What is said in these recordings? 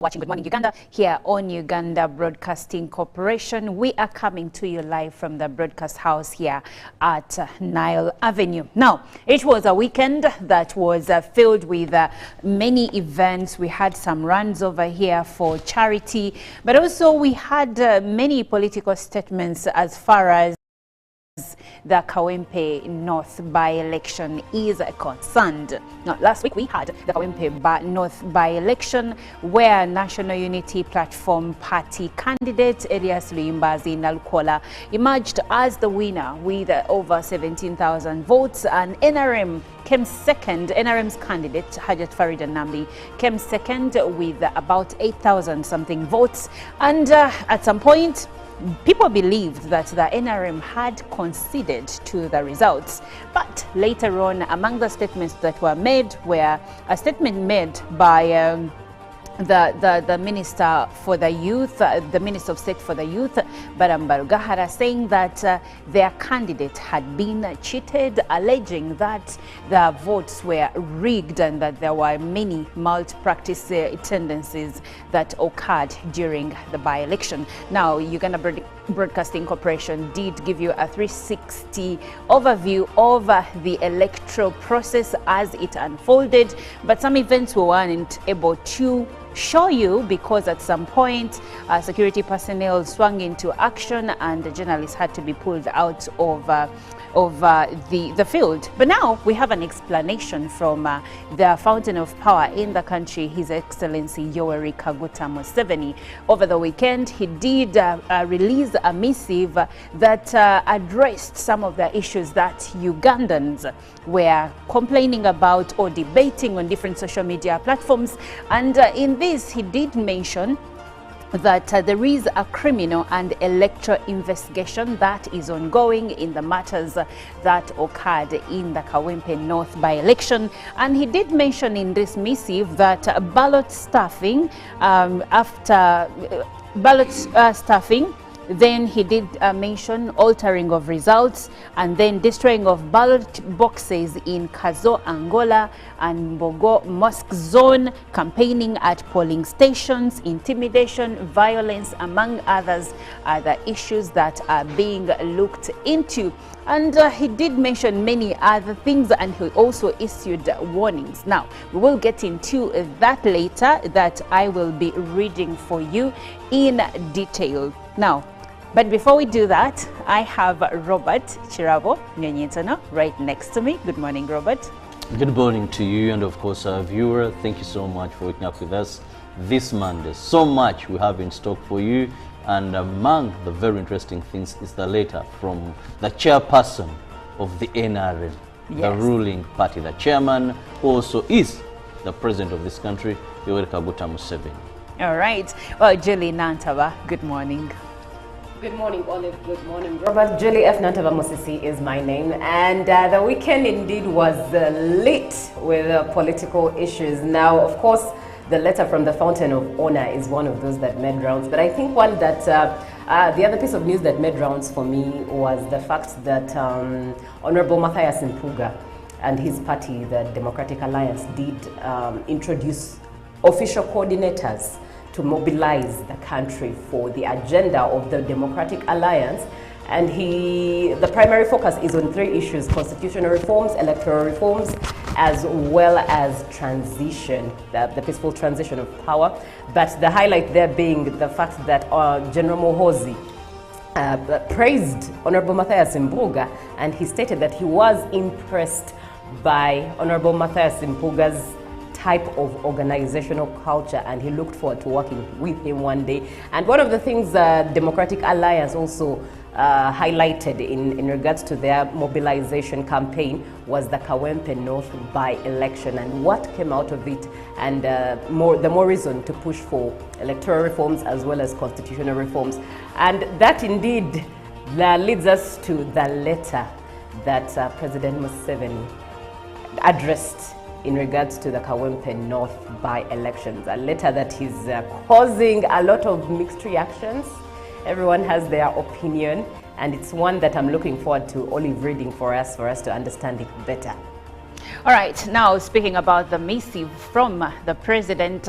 Watching Good Morning Uganda here on Uganda Broadcasting Corporation. We are coming to you live from the broadcast house here at Nile Avenue. Now, it was a weekend that was filled with many events. We had some runs over here for charity, but also we had many political statements as far as the Kawempe North by-election is concerned. Now, last week we had the Kawempe North by-election where National Unity Platform Party candidate Elias Luyimbazi Nalukola emerged as the winner with over 17,000 votes, and NRM came second. NRM's candidate Hajat Farida Nambi came second with about 8,000 something votes, and at some point people believed that the NRM had conceded to the results. But later on, among the statements that were made were a statement made by the Minister for the Youth, the Minister of State for the Youth, Barambaru Gahara, saying that their candidate had been cheated, alleging that the votes were rigged and that there were many malpractice tendencies that occurred during the by-election. Now, Uganda Broadcasting Corporation did give you a 360 overview of the electoral process as it unfolded, but some events we weren't able to show you because at some point security personnel swung into action and the journalists had to be pulled out of the field. But now we have an explanation from the fountain of power in the country, His Excellency Yoweri Kaguta Museveni. Over the weekend, he did release a missive that addressed some of the issues that Ugandans were complaining about or debating on different social media platforms. And in this, he did mention that there is a criminal and electoral investigation that is ongoing in the matters that occurred in the Kawempe North by-election. And he did mention in this missive that ballot stuffing, then he did mention altering of results and then destroying of ballot boxes in Kazo, Angola and Bogo Mosque Zone, campaigning at polling stations, intimidation, violence, among others, are the issues that are being looked into. And he did mention many other things, and he also issued warnings. Now, we will get into that later, that I will be reading for you in detail. Now, but before we do that, I have Robert Chirabo Nyonyetano right next to me. Good morning, Robert. Good morning to you, and of course our viewer. Thank you so much for waking up with us this Monday. So much we have in stock for you, and among the very interesting things is the letter from the chairperson of the NRM, yes, the ruling party. The chairman also is the president of this country, Yoweri Kaguta Museveni. All right. Well, Julie Nantaba, good morning. Good morning, Olive. Good morning, Robert. Julie F. Nantaba Mosisi is my name, and the weekend indeed was lit with political issues. Now, of course, the letter from the Fountain of Honor is one of those that made rounds, but I think one that the other piece of news that made rounds for me was the fact that Honorable Matthias Mpuga and his party, the Democratic Alliance, did introduce official coordinators to mobilize the country for the agenda of the Democratic Alliance. And the primary focus is on three issues: constitutional reforms, electoral reforms, as well as transition, the peaceful transition of power. But the highlight there being the fact that General Muhoozi praised Honorable Matthias Mpuga, and he stated that he was impressed by Honorable Matthias Mpuga's type of organizational culture, and he looked forward to working with him one day. And one of the things the Democratic Alliance also highlighted in regards to their mobilization campaign was the Kawempe North by-election and what came out of it, and the more reason to push for electoral reforms as well as constitutional reforms. And that indeed leads us to the letter that President Museveni addressed in regards to the Kawempe North by-elections, a letter that is causing a lot of mixed reactions. Everyone has their opinion, and it's one that I'm looking forward to Olive reading for us to understand it better. All right, now speaking about the missive from the president,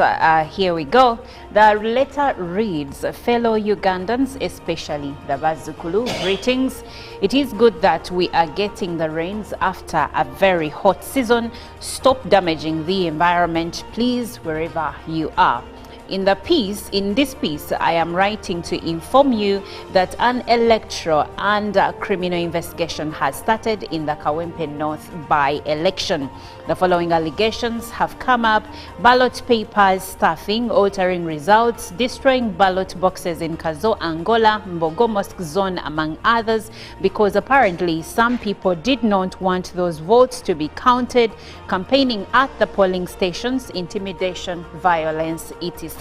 here we go. The letter reads, fellow Ugandans, especially the Bazukulu, greetings. It is good that we are getting the rains after a very hot season. Stop damaging the environment, please, wherever you are. In this piece, I am writing to inform you that an electoral and criminal investigation has started in the Kawempe North by-election. The following allegations have come up: ballot papers stuffing, altering results, destroying ballot boxes in Kazo, Angola, Mbogo Mosque Zone, among others, because apparently some people did not want those votes to be counted, campaigning at the polling stations, intimidation, violence, etc.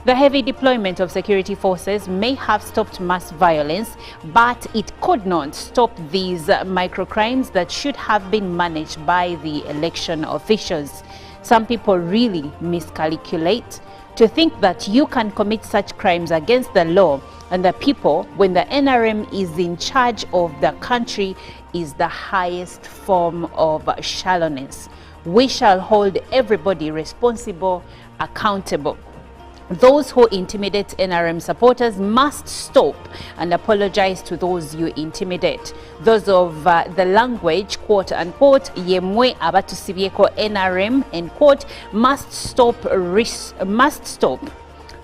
The heavy deployment of security forces may have stopped mass violence, but it could not stop these microcrimes that should have been managed by the election officials. Some people really miscalculate to think that you can commit such crimes against the law and the people when the NRM is in charge of the country is the highest form of shallowness. We shall hold everybody responsible, accountable. Those who intimidate NRM supporters must stop and apologize to those you intimidate. Those of the language, quote unquote, yemwe abatusibyeko NRM, end quote, must stop.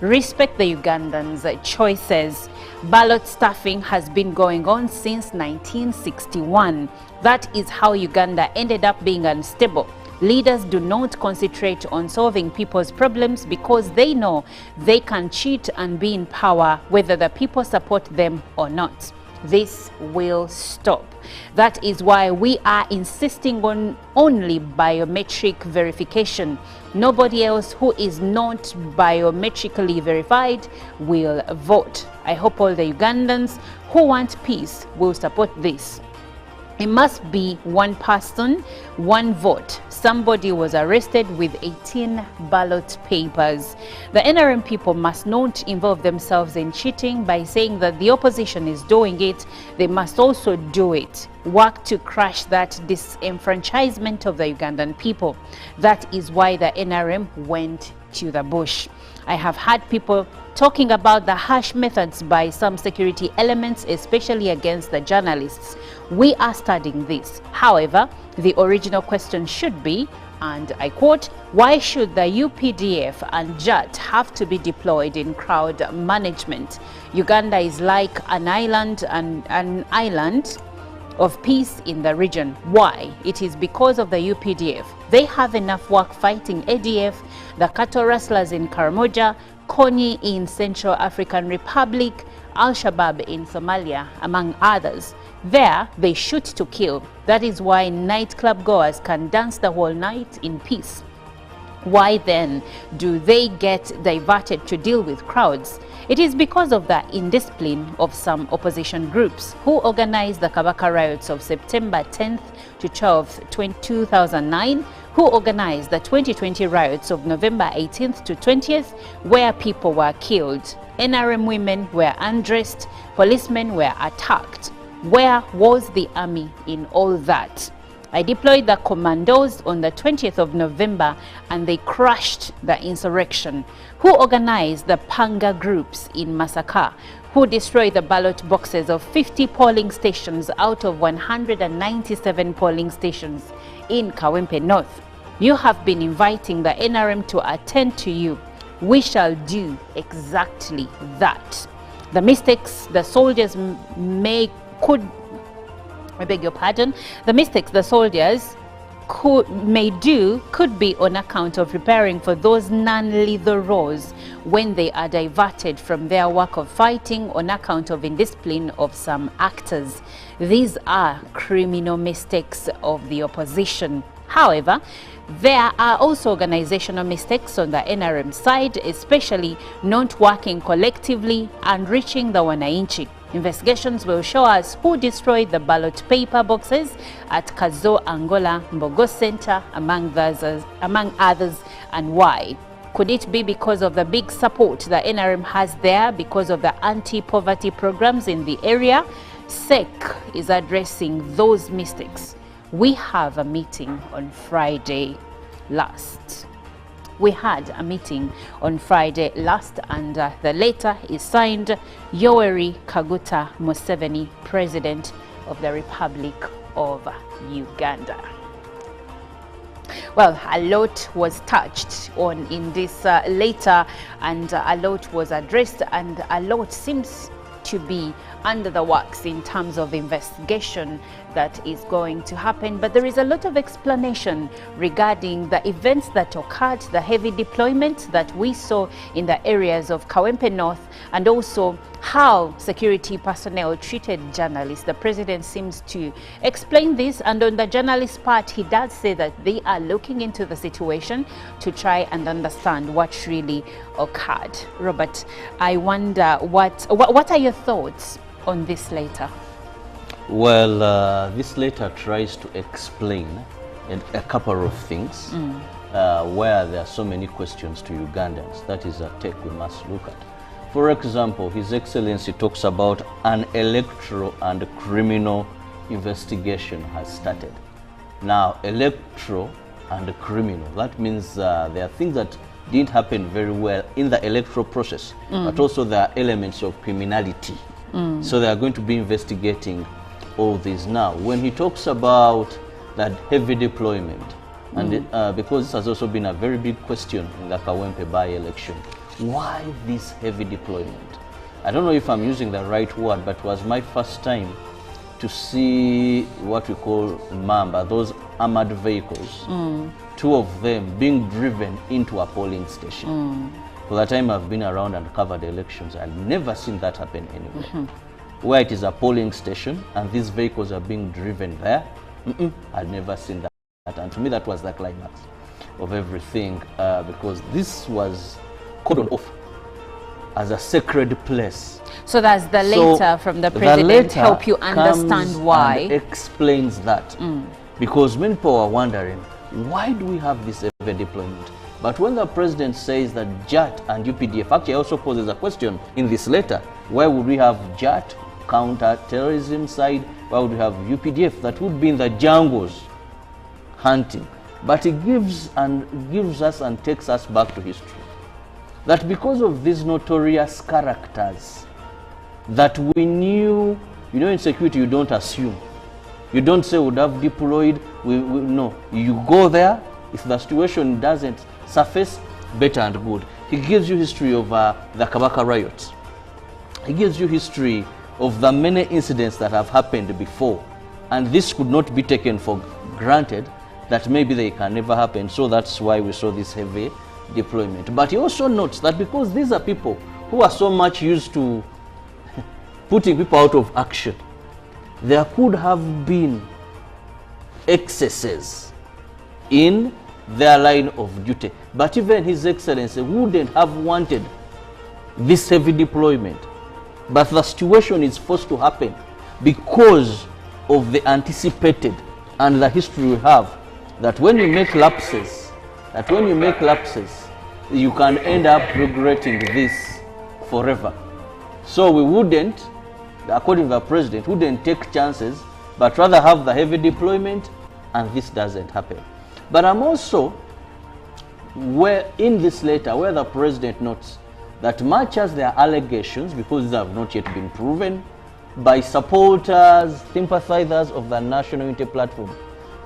Respect the Ugandans' choices. Ballot stuffing has been going on since 1961. That is how Uganda ended up being unstable. Leaders do not concentrate on solving people's problems because they know they can cheat and be in power whether the people support them or not. This will stop. That is why we are insisting on only biometric verification. Nobody else who is not biometrically verified will vote. I hope all the Ugandans who want peace will support this. It must be one person, one vote. Somebody was arrested with 18 ballot papers. The NRM people must not involve themselves in cheating by saying that the opposition is doing it. They must also do it. Work to crush that disenfranchisement of the Ugandan people. That is why the NRM went to the bush. I have had people talking about the harsh methods by some security elements, especially against the journalists. We are studying this. However, the original question should be, and I quote, why should the UPDF and JAT have to be deployed in crowd management? Uganda is like an island of peace in the region. Why? It is because of the UPDF. They have enough work fighting ADF, the cattle rustlers in Karamoja, Kony in Central African Republic, Al-Shabaab in Somalia, among others. There, they shoot to kill. That is why nightclub goers can dance the whole night in peace. Why then do they get diverted to deal with crowds? It is because of the indiscipline of some opposition groups who organized the Kabaka riots of September 10th to 12th, 2009, who organized the 2020 riots of November 18th to 20th, where people were killed. NRM women were undressed, policemen were attacked. Where was the army in all that? I deployed the commandos on the 20th of November and they crushed the insurrection. Who organized the Panga groups in Masaka? Who destroyed the ballot boxes of 50 polling stations out of 197 polling stations in Kawempe North? You have been inviting the NRM to attend to you. We shall do exactly that. The mistakes the soldiers the mistakes the soldiers could be on account of preparing for those non-lethal roles when they are diverted from their work of fighting on account of indiscipline of some actors. These are criminal mistakes of the opposition. However, there are also organizational mistakes on the NRM side, especially not working collectively and reaching the wananchi. Investigations will show us who destroyed the ballot paper boxes at Kazo, Angola, Mbogo Center, among others, and why. Could it be because of the big support the NRM has there because of the anti-poverty programs in the area? SEC is addressing those mistakes. we have a meeting on Friday last. We had a meeting on Friday last, and the letter is signed Yoweri Kaguta Museveni, President of the Republic of Uganda. Well, a lot was touched on in this letter, and a lot was addressed, and a lot seems to be under the works in terms of investigation that is going to happen. But there is a lot of explanation regarding the events that occurred, the heavy deployment that we saw in the areas of Kawempe North, and also how security personnel treated journalists. The president seems to explain this, and on the journalist part, he does say that they are looking into the situation to try and understand what really occurred. Robert, I wonder what are your thoughts on this letter? Well, this letter tries to explain a couple of things where there are so many questions to Ugandans. That is a take we must look at. For example, His Excellency talks about an electoral and criminal investigation has started. Now, electoral and criminal, that means there are things that didn't happen very well in the electoral process, but also there are elements of criminality. So they are going to be investigating all these now. When he talks about that heavy deployment, and because this has also been a very big question in the Kawempe by-election, why this heavy deployment? I don't know if I'm using the right word, but it was my first time to see what we call Mamba, those armored vehicles, two of them being driven into a polling station. For the time I've been around and covered elections, I've never seen that happen anywhere. Where it is a polling station and these vehicles are being driven there, I've never seen that. And to me, that was the climax of everything, because this was cordoned off as a sacred place. So that's the letter from the president the help you understand why. And explains that. Because many people are wondering, why do we have this heavy deployment? But when the president says that JAT and UPDF, actually also poses a question in this letter, why would we have JAT, counter-terrorism side, why would we have UPDF that would be in the jungles hunting? But he gives us and takes us back to history. That because of these notorious characters that we knew, you know, in security you don't assume. You don't say would have deployed, no. You go there, if the situation doesn't surface, better and good. He gives you history of the Kabaka riots. He gives you history of the many incidents that have happened before. And this could not be taken for granted that maybe they can never happen. So that's why we saw this heavy deployment. But he also notes that because these are people who are so much used to putting people out of action, there could have been excesses in their line of duty. But even His Excellency wouldn't have wanted this heavy deployment. But the situation is forced to happen because of the anticipated and the history we have, that when you make lapses, you can end up regretting this forever. So we wouldn't, according to the president, wouldn't take chances, but rather have the heavy deployment, and this doesn't happen. But I'm also, where in this letter, where the president notes that much as there are allegations, because these have not yet been proven, by supporters, sympathizers of the National Unity Platform,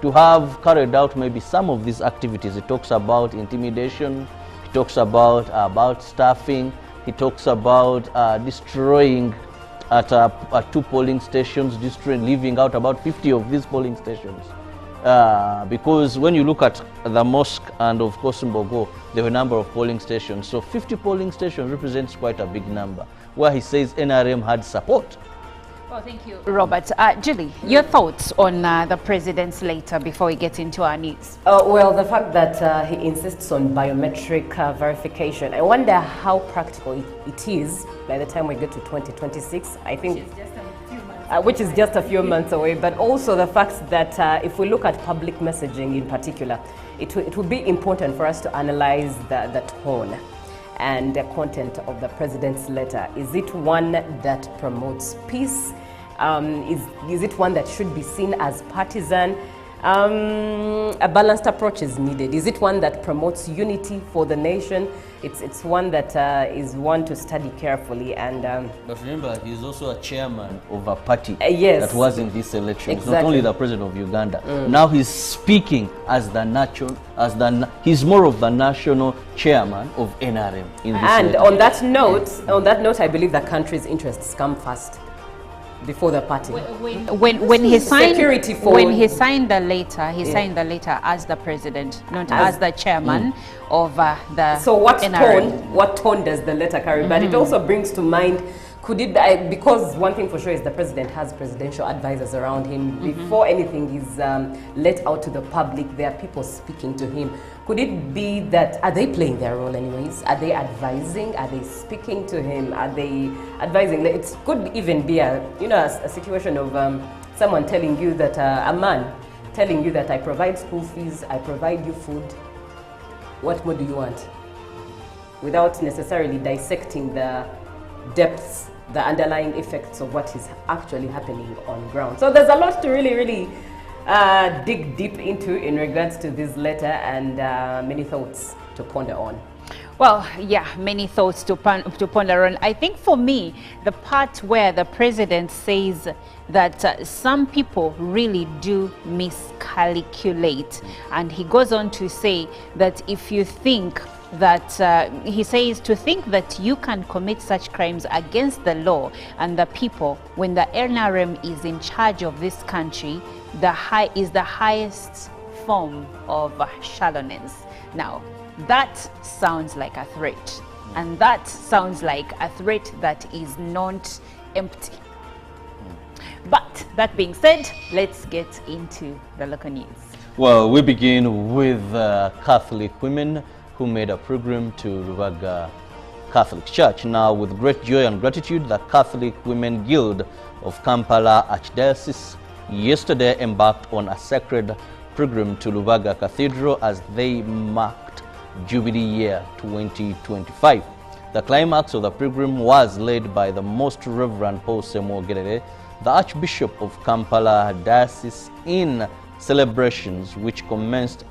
to have carried out maybe some of these activities. It talks about intimidation, he talks about staffing, he talks about destroying at 2 polling stations, leaving out about 50 of these polling stations. Because when you look at the mosque and of course Mbogo, there were a number of polling stations. So 50 polling stations represents quite a big number, where he says NRM had support. Well, thank you, Robert. Julie, your thoughts on the president's letter before we get into our news? Well, the fact that he insists on biometric verification, I wonder how practical it is by the time we get to 2026. I think which is just a few months away, but also the fact that if we look at public messaging in particular, it would be important for us to analyze the tone and the content of the president's letter. Is it one that promotes peace? Is it one that should be seen as partisan? A balanced approach is needed. Is it one that promotes unity for the nation? It's one that is one to study carefully. And but remember, he's also a chairman of a party yes, that was in this election. Exactly. He's not only the president of Uganda. Now he's speaking as he's more of the national chairman of NRM in this And election. on that note, I believe the country's interests come first before the party. When he signed Security for when he signed the letter, he signed the letter as the president, not as the chairman of the So what NRM. tone does the letter carry? But it also brings to mind, could it because one thing for sure is the president has presidential advisors around him. Before anything is let out to the public, there are people speaking to him. Could it be that, are they playing their role anyways? Are they advising? Are they speaking to him? Are they advising? It could even be a situation of someone telling you that, a man telling you that I provide school fees, I provide you food. What more do you want? Without necessarily dissecting the depths, the underlying effects of what is actually happening on ground. So there's a lot to really dig deep into in regards to this letter, and many thoughts to ponder on. Well, yeah, many thoughts to ponder on. I think for me, the part where the president says that some people really do miscalculate, and he goes on to say that if you think that he says to think that you can commit such crimes against the law and the people when the NRM is in charge of this country, is the highest form of shallowness. Now, that sounds like a threat, and that sounds like a threat that is not empty. But that being said, let's get into the local news. Well, we begin with Catholic women who made a pilgrim to Lubaga Catholic Church. Now, with great joy and gratitude, the Catholic Women Guild of Kampala Archdiocese yesterday embarked on a sacred pilgrim to Lubaga Cathedral as they marked Jubilee Year 2025. The climax of the pilgrim was led by the Most Reverend Paul Semwogerere, the Archbishop of Kampala Diocese, in celebrations which commenced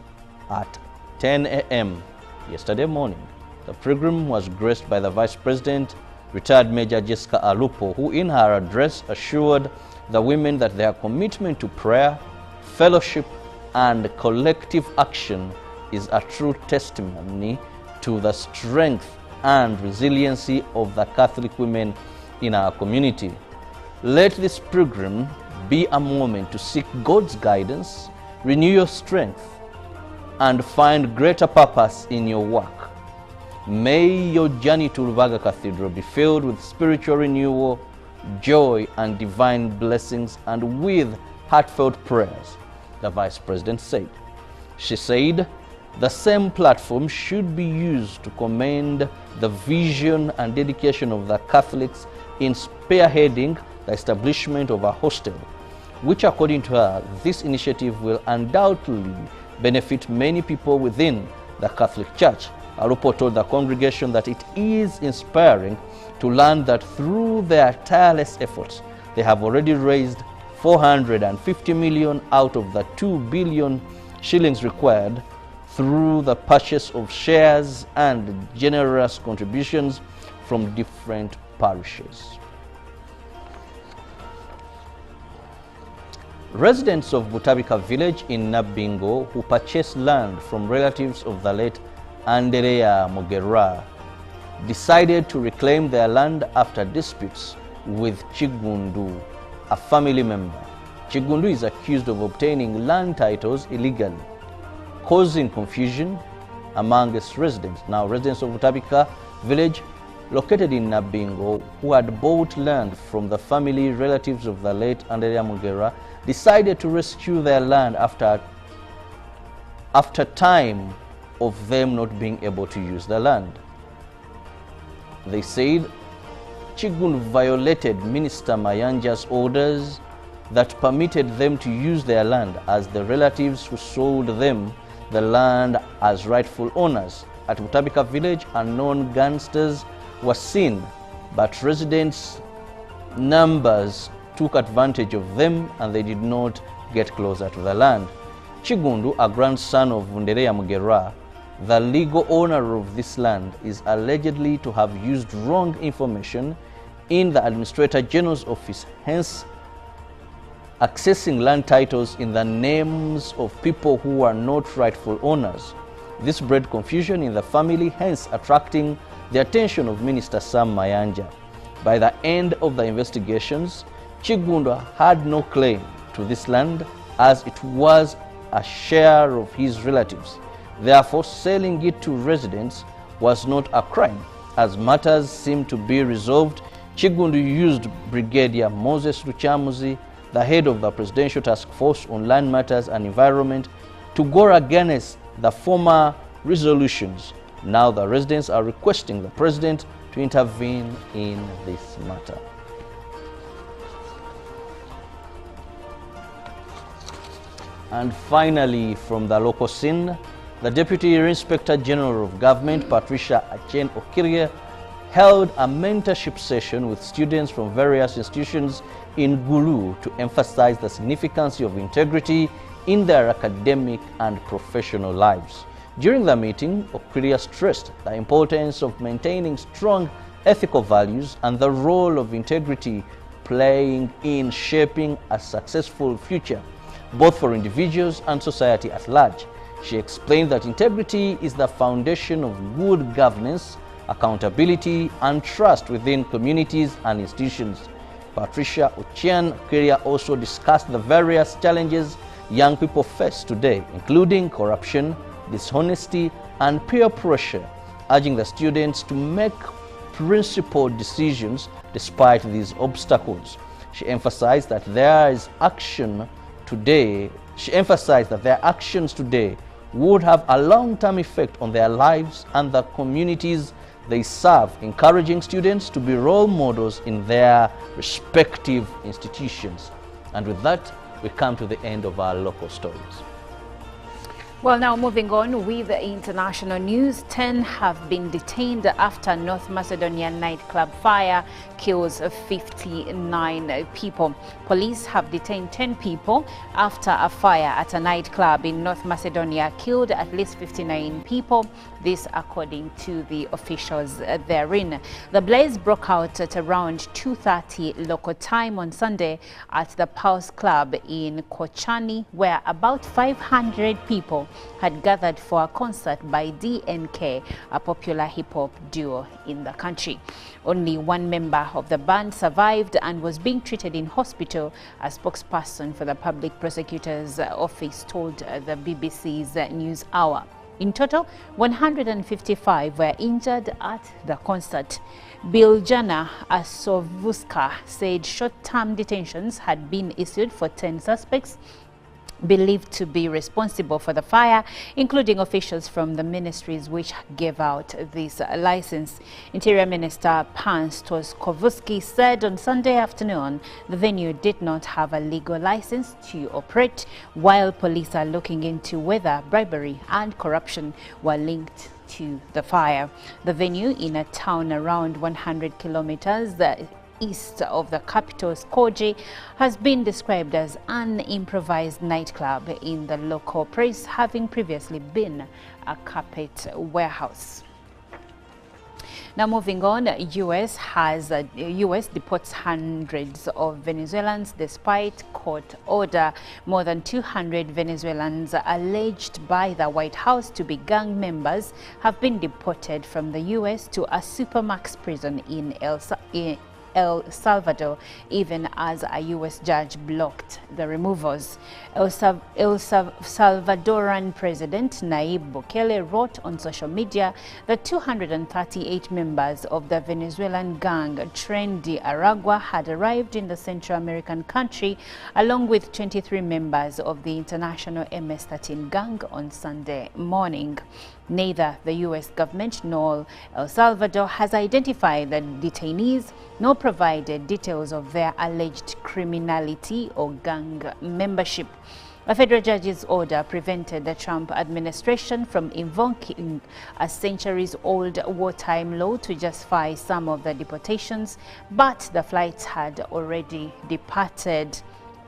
at 10 a.m. yesterday morning. The pilgrim was graced by the Vice President, retired Major Jessica Alupo, who in her address assured the women that their commitment to prayer, fellowship, and collective action is a true testimony to the strength and resiliency of the Catholic women in our community. Let this pilgrim be a moment to seek God's guidance, renew your strength, and find greater purpose in your work. May your journey to Lubaga Cathedral be filled with spiritual renewal, joy, and divine blessings, and with heartfelt prayers, the Vice President said. She said the same platform should be used to commend the vision and dedication of the Catholics in spearheading the establishment of a hostel, which, according to her, this initiative will undoubtedly benefit many people within the Catholic Church. Alupo told the congregation that it is inspiring to learn that through their tireless efforts, they have already raised 450 million out of the 2 billion shillings required through the purchase of shares and generous contributions from different parishes. Residents of Butabika village in Nabingo who purchased land from relatives of the late Anderea Mogera decided to reclaim their land after disputes with Chigundu, a family member. Chigundu is accused of obtaining land titles illegally, causing confusion among its residents. Now, residents of Butabika village located in Nabingo who had bought land from the family relatives of the late Anderea Mogera decided to rescue their land after time of them not being able to use the land. They said Chigun violated Minister Mayanja's orders that permitted them to use their land, as the relatives who sold them the land as rightful owners. At Butabika village, unknown gangsters were seen, but residents' numbers took advantage of them and they did not get closer to the land. Chigundu, a grandson of Vundereya Mugerwa, the legal owner of this land, is allegedly to have used wrong information in the Administrator General's office, hence accessing land titles in the names of people who are not rightful owners. This bred confusion in the family, hence attracting the attention of Minister Sam Mayanja. By the end of the investigations, Chigundu had no claim to this land as it was a share of his relatives. Therefore, selling it to residents was not a crime. As matters seemed to be resolved, Chigundu used Brigadier Moses Luchamuzi, the head of the Presidential Task Force on Land Matters and Environment, to go against the former resolutions. Now the residents are requesting the President to intervene in this matter. And finally, from the local scene, the Deputy Inspector General of Government, Patricia Achen Okirie, held a mentorship session with students from various institutions in Gulu to emphasize the significance of integrity in their academic and professional lives. During the meeting, Okirie stressed the importance of maintaining strong ethical values and the role of integrity playing in shaping a successful future, both for individuals and society at large. She explained that integrity is the foundation of good governance, accountability, and trust within communities and institutions. Patricia Ochian Okirie also discussed the various challenges young people face today, including corruption, dishonesty, and peer pressure, urging the students to make principled decisions despite these obstacles. She emphasized that their actions today would have a long-term effect on their lives and the communities they serve, encouraging students to be role models in their respective institutions. And with that, we come to the end of our local stories. Well, now moving on with the international news, 10 have been detained after North Macedonia nightclub fire kills 59 people. Police have detained 10 people after a fire at a nightclub in North Macedonia killed at least 59 people. This according to the officials therein. The blaze broke out at around 2:30 local time on Sunday at the Pulse Club in Kochani, where about 500 people had gathered for a concert by DNK, a popular hip-hop duo in the country. Only one member of the band survived and was being treated in hospital, a spokesperson for the public prosecutor's office told the BBC's News Hour. In total, 155 were injured at the concert. Biljana Asovuska said short-term detentions had been issued for 10 suspects believed to be responsible for the fire, including officials from the ministries which gave out this license. Interior Minister Pan Stoskovsky said on Sunday afternoon the venue did not have a legal license to operate, while police are looking into whether bribery and corruption were linked to the fire. The venue, in a town around 100 kilometers east of the capital, Skopje, has been described as an improvised nightclub in the local press, having previously been a carpet warehouse. Now moving on, U.S. deports hundreds of Venezuelans despite court order. More than 200 Venezuelans alleged by the White House to be gang members have been deported from the U.S. to a supermax prison in El Salvador, even as a U.S. judge blocked the removals. El Salvadoran President Nayib Bukele wrote on social media that 238 members of the Venezuelan gang Tren de Aragua had arrived in the Central American country, along with 23 members of the international MS-13 gang on Sunday morning. Neither the U.S. government nor El Salvador has identified the detainees nor provided details of their alleged criminality or gang membership. A federal judge's order prevented the Trump administration from invoking a centuries-old wartime law to justify some of the deportations, but the flights had already departed.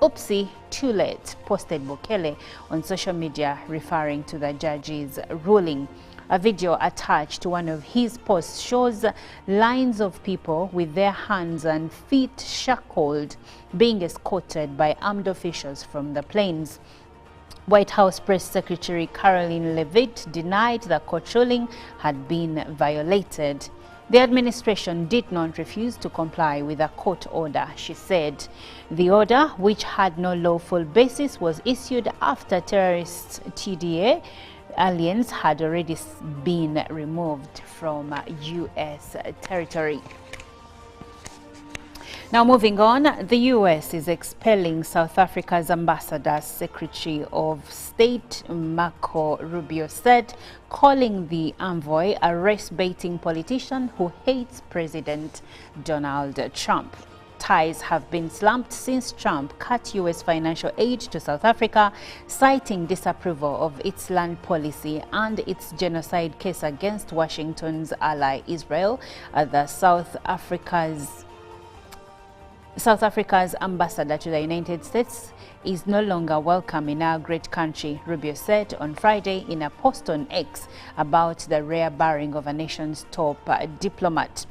Oopsie, too late, posted Bukele on social media referring to the judge's ruling. A video attached to one of his posts shows lines of people with their hands and feet shackled being escorted by armed officials from the planes. White House Press Secretary Caroline Leavitt denied the court ruling had been violated. The administration did not refuse to comply with a court order, she said. The order, which had no lawful basis, was issued after terrorist TDA aliens had already been removed from U.S. territory. Now moving on, the U.S. is expelling South Africa's ambassador. Secretary of State Marco Rubio said, calling the envoy a race-baiting politician who hates President Donald Trump. Ties have been slumped since Trump cut U.S. financial aid to South Africa, citing disapproval of its land policy and its genocide case against Washington's ally Israel. South Africa's ambassador to the United States is no longer welcome in our great country, Rubio said on Friday in a post on X about the rare bearing of a nation's top diplomat.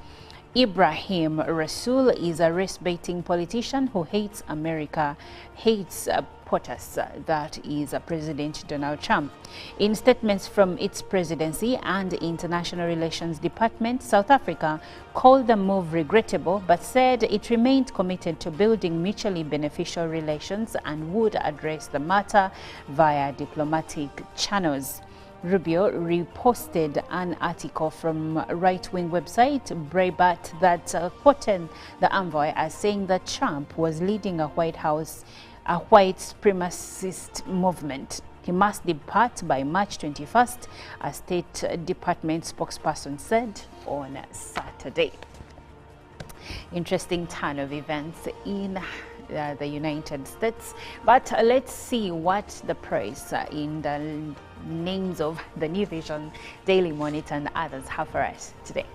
Ibrahim Rasool is a race-baiting politician who hates America, hates POTUS, that is President Donald Trump. In statements from its presidency and international relations department, South Africa called the move regrettable but said it remained committed to building mutually beneficial relations and would address the matter via diplomatic channels. Rubio reposted an article from right-wing website Breitbart that quoted the envoy as saying that Trump was leading a white supremacist movement. He must depart by March 21st, a State Department spokesperson said on Saturday. Interesting turn of events in the United States, but let's see what the press in the names of the New Vision, Daily Monitor and others have for us today.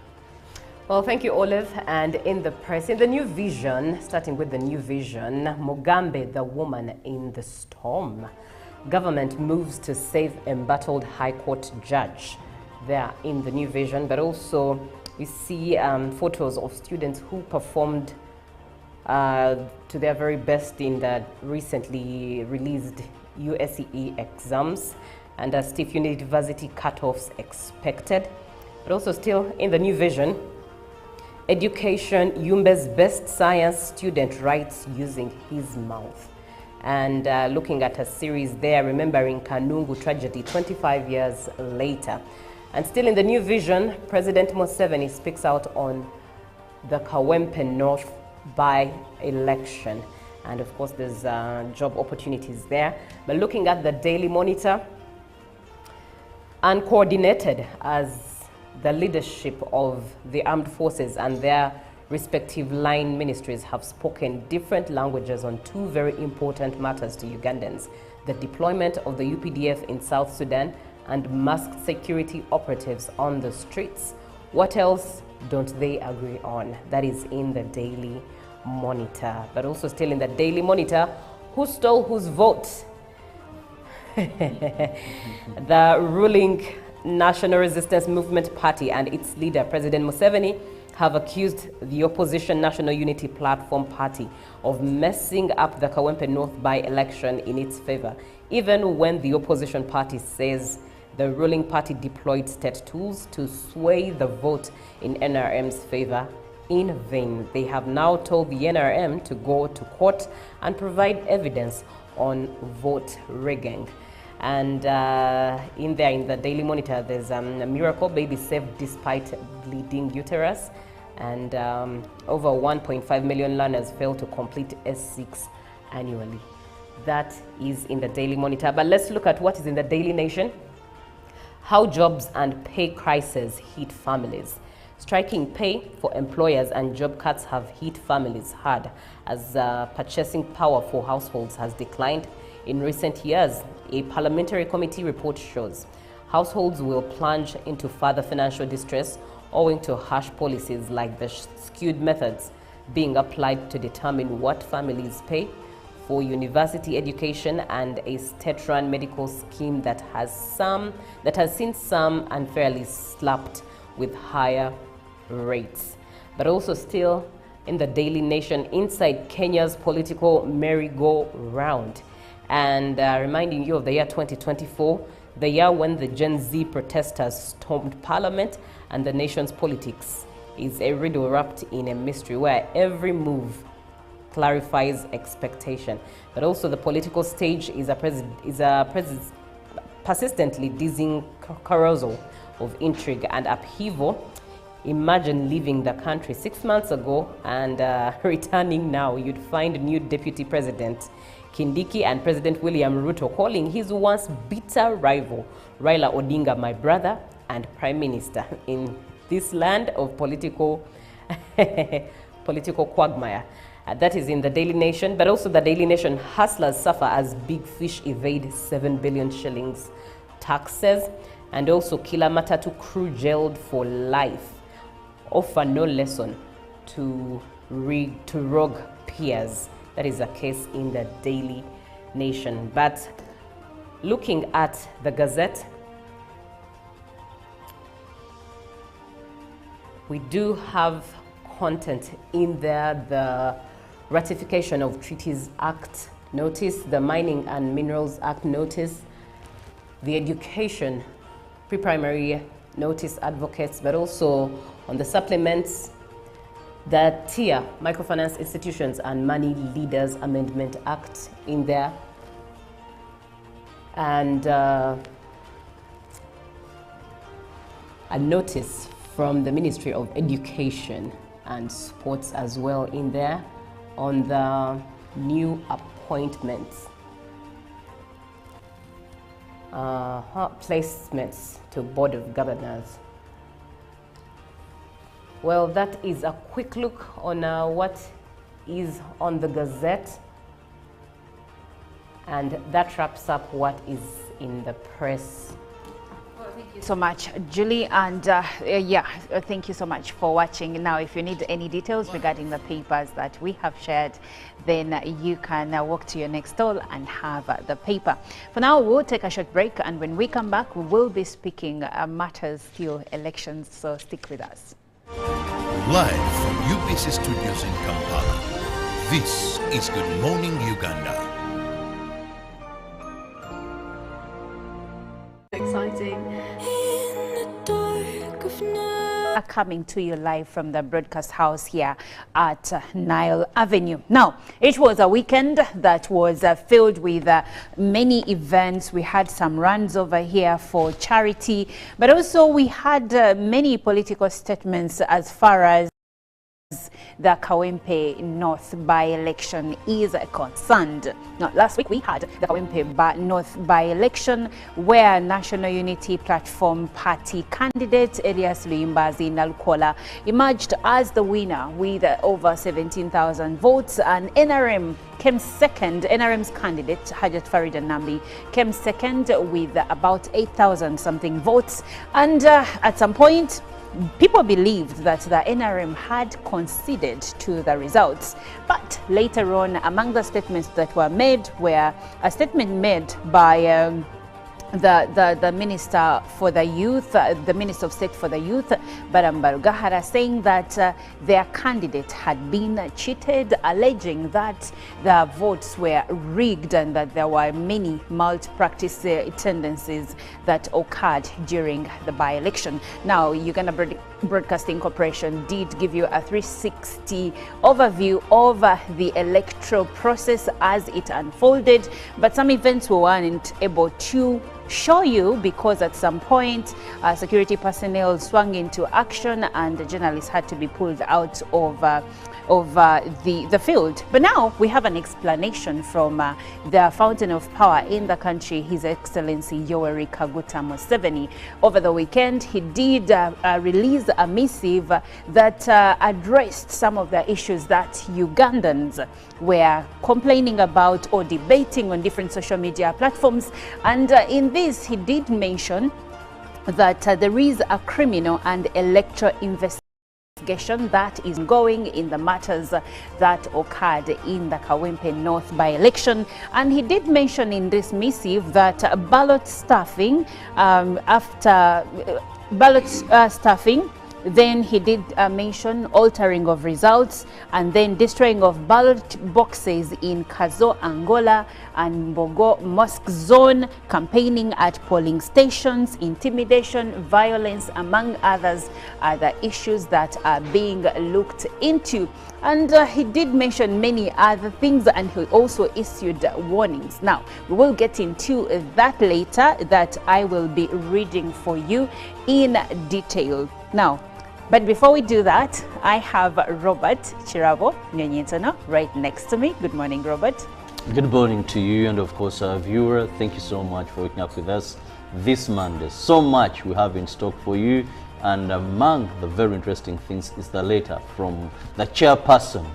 Well, thank you, Olive. And in the press, in the New Vision, starting with the New Vision, Mugabe, the woman in the storm. Government moves to save embattled High Court judge. There in the New Vision, but also we see photos of students who performed to their very best in the recently released USCE exams, and Stiff University cutoffs expected. But also still in the New Vision, education, Yumbe's best science student writes using his mouth. And looking at a series there, remembering Kanungu tragedy 25 years later. And still in the New Vision, President Museveni speaks out on the Kawempe North by-election. And of course, there's job opportunities there. But looking at the Daily Monitor, uncoordinated as the leadership of the armed forces and their respective line ministries have spoken different languages on two very important matters to Ugandans: the deployment of the UPDF in South Sudan and masked security operatives on the streets. What else don't they agree on? That is in the Daily Monitor. But also still in the Daily Monitor, who stole whose vote? The ruling National Resistance Movement Party and its leader, President Museveni, have accused the opposition National Unity Platform Party of messing up the Kawempe North by-election in its favor, even when the opposition party says the ruling party deployed state tools to sway the vote in NRM's favor in vain. They have now told the NRM to go to court and provide evidence on vote rigging. And in the Daily Monitor, there's a miracle baby saved despite bleeding uterus. And over 1.5 million learners fail to complete S6 annually. That is in the Daily Monitor. But let's look at what is in the Daily Nation. How jobs and pay crisis hit families. Striking pay for employers and job cuts have hit families hard as purchasing power for households has declined in recent years. A parliamentary committee report shows households will plunge into further financial distress owing to harsh policies like the skewed methods being applied to determine what families pay for university education and a state-run medical scheme that has seen some unfairly slapped with higher rates. But also still in the Daily Nation, inside Kenya's political merry-go-round, and reminding you of the year 2024, the year when the Gen Z protesters stormed parliament, and the nation's politics is a riddle wrapped in a mystery where every move clarifies expectation. But also the political stage is a persistently dizzying carousel of intrigue and upheaval. Imagine leaving the country 6 months ago and returning now. You'd find new Deputy President Kindiki and President William Ruto calling his once bitter rival Raila Odinga my brother and Prime Minister in this land of political quagmire. That is in the Daily Nation, but also the Daily Nation, hustlers suffer as big fish evade 7 billion shillings taxes, and also Kila Matatu crew jailed for life offer no lesson to rogue peers. That is a case in the Daily Nation. But looking at the Gazette, we do have content in there: the Ratification of Treaties Act notice, the Mining and Minerals Act notice, the Education Pre-Primary Notice Advocates, but also on the supplements, the TIA, Microfinance Institutions and Money Leaders Amendment Act in there. And a notice from the Ministry of Education and Sports as well in there on the new appointments, placements to Board of Governors. Well, that is a quick look on what is on the Gazette, and that wraps up what is in the press. Thank you so much, Julie, and thank you so much for watching. Now, if you need any details regarding the papers that we have shared, then you can walk to your next stall and have the paper. For now, we'll take a short break, and when we come back, we will be speaking matters still elections, so stick with us. Live from UBC Studios in Kampala, this is Good Morning Uganda. Exciting. Are coming to you live from the broadcast house here at Nile Avenue. Now, it was a weekend that was filled with many events. We had some runs over here for charity, but also we had many political statements as far as the Kawempe North by-election is concerned. Now, last week we had the Kawempe North by-election where National Unity Platform Party candidate Elias Luyimbazi Nalkola emerged as the winner with over 17,000 votes, and NRM came second. NRM's candidate Hajat Farida Nambi came second with about 8,000 something votes, and at some point people believed that the NRM had conceded to the results. But later on, among the statements that were made were a statement made by the Minister for the Youth, the Minister of State for the Youth, Barambaru Gahara, saying that their candidate had been cheated, alleging that the votes were rigged and that there were many malpractice tendencies that occurred during the by-election. Now, Uganda Broadcasting Corporation did give you a 360 overview of the electoral process as it unfolded, but some events we weren't able to show you because at some point security personnel swung into action and the journalists had to be pulled out of the field. But now we have an explanation from the fountain of power in the country, His Excellency Yoweri Kaguta Museveni. Over the weekend, he did release a missive that addressed some of the issues that Ugandans were complaining about or debating on different social media platforms. And in this, he did mention that there is a criminal and electoral investigation investigation that is going in the matters that occurred in the Kawempe North by-election. And he did mention in this missive that ballot stuffing, then he did mention altering of results and then destroying of ballot boxes in Kazo, Angola and Mbogo Mosque Zone, campaigning at polling stations, intimidation, violence, among others, are the issues that are being looked into. And he did mention many other things, and he also issued warnings. Now, we will get into that later, that I will be reading for you in detail. Now, but before we do that, I have Robert Chirabo Nyonyetono right next to me. Good morning, Robert. Good morning to you, and of course our viewer. Thank you so much for waking up with us this Monday. So much we have in stock for you, and among the very interesting things is the letter from the chairperson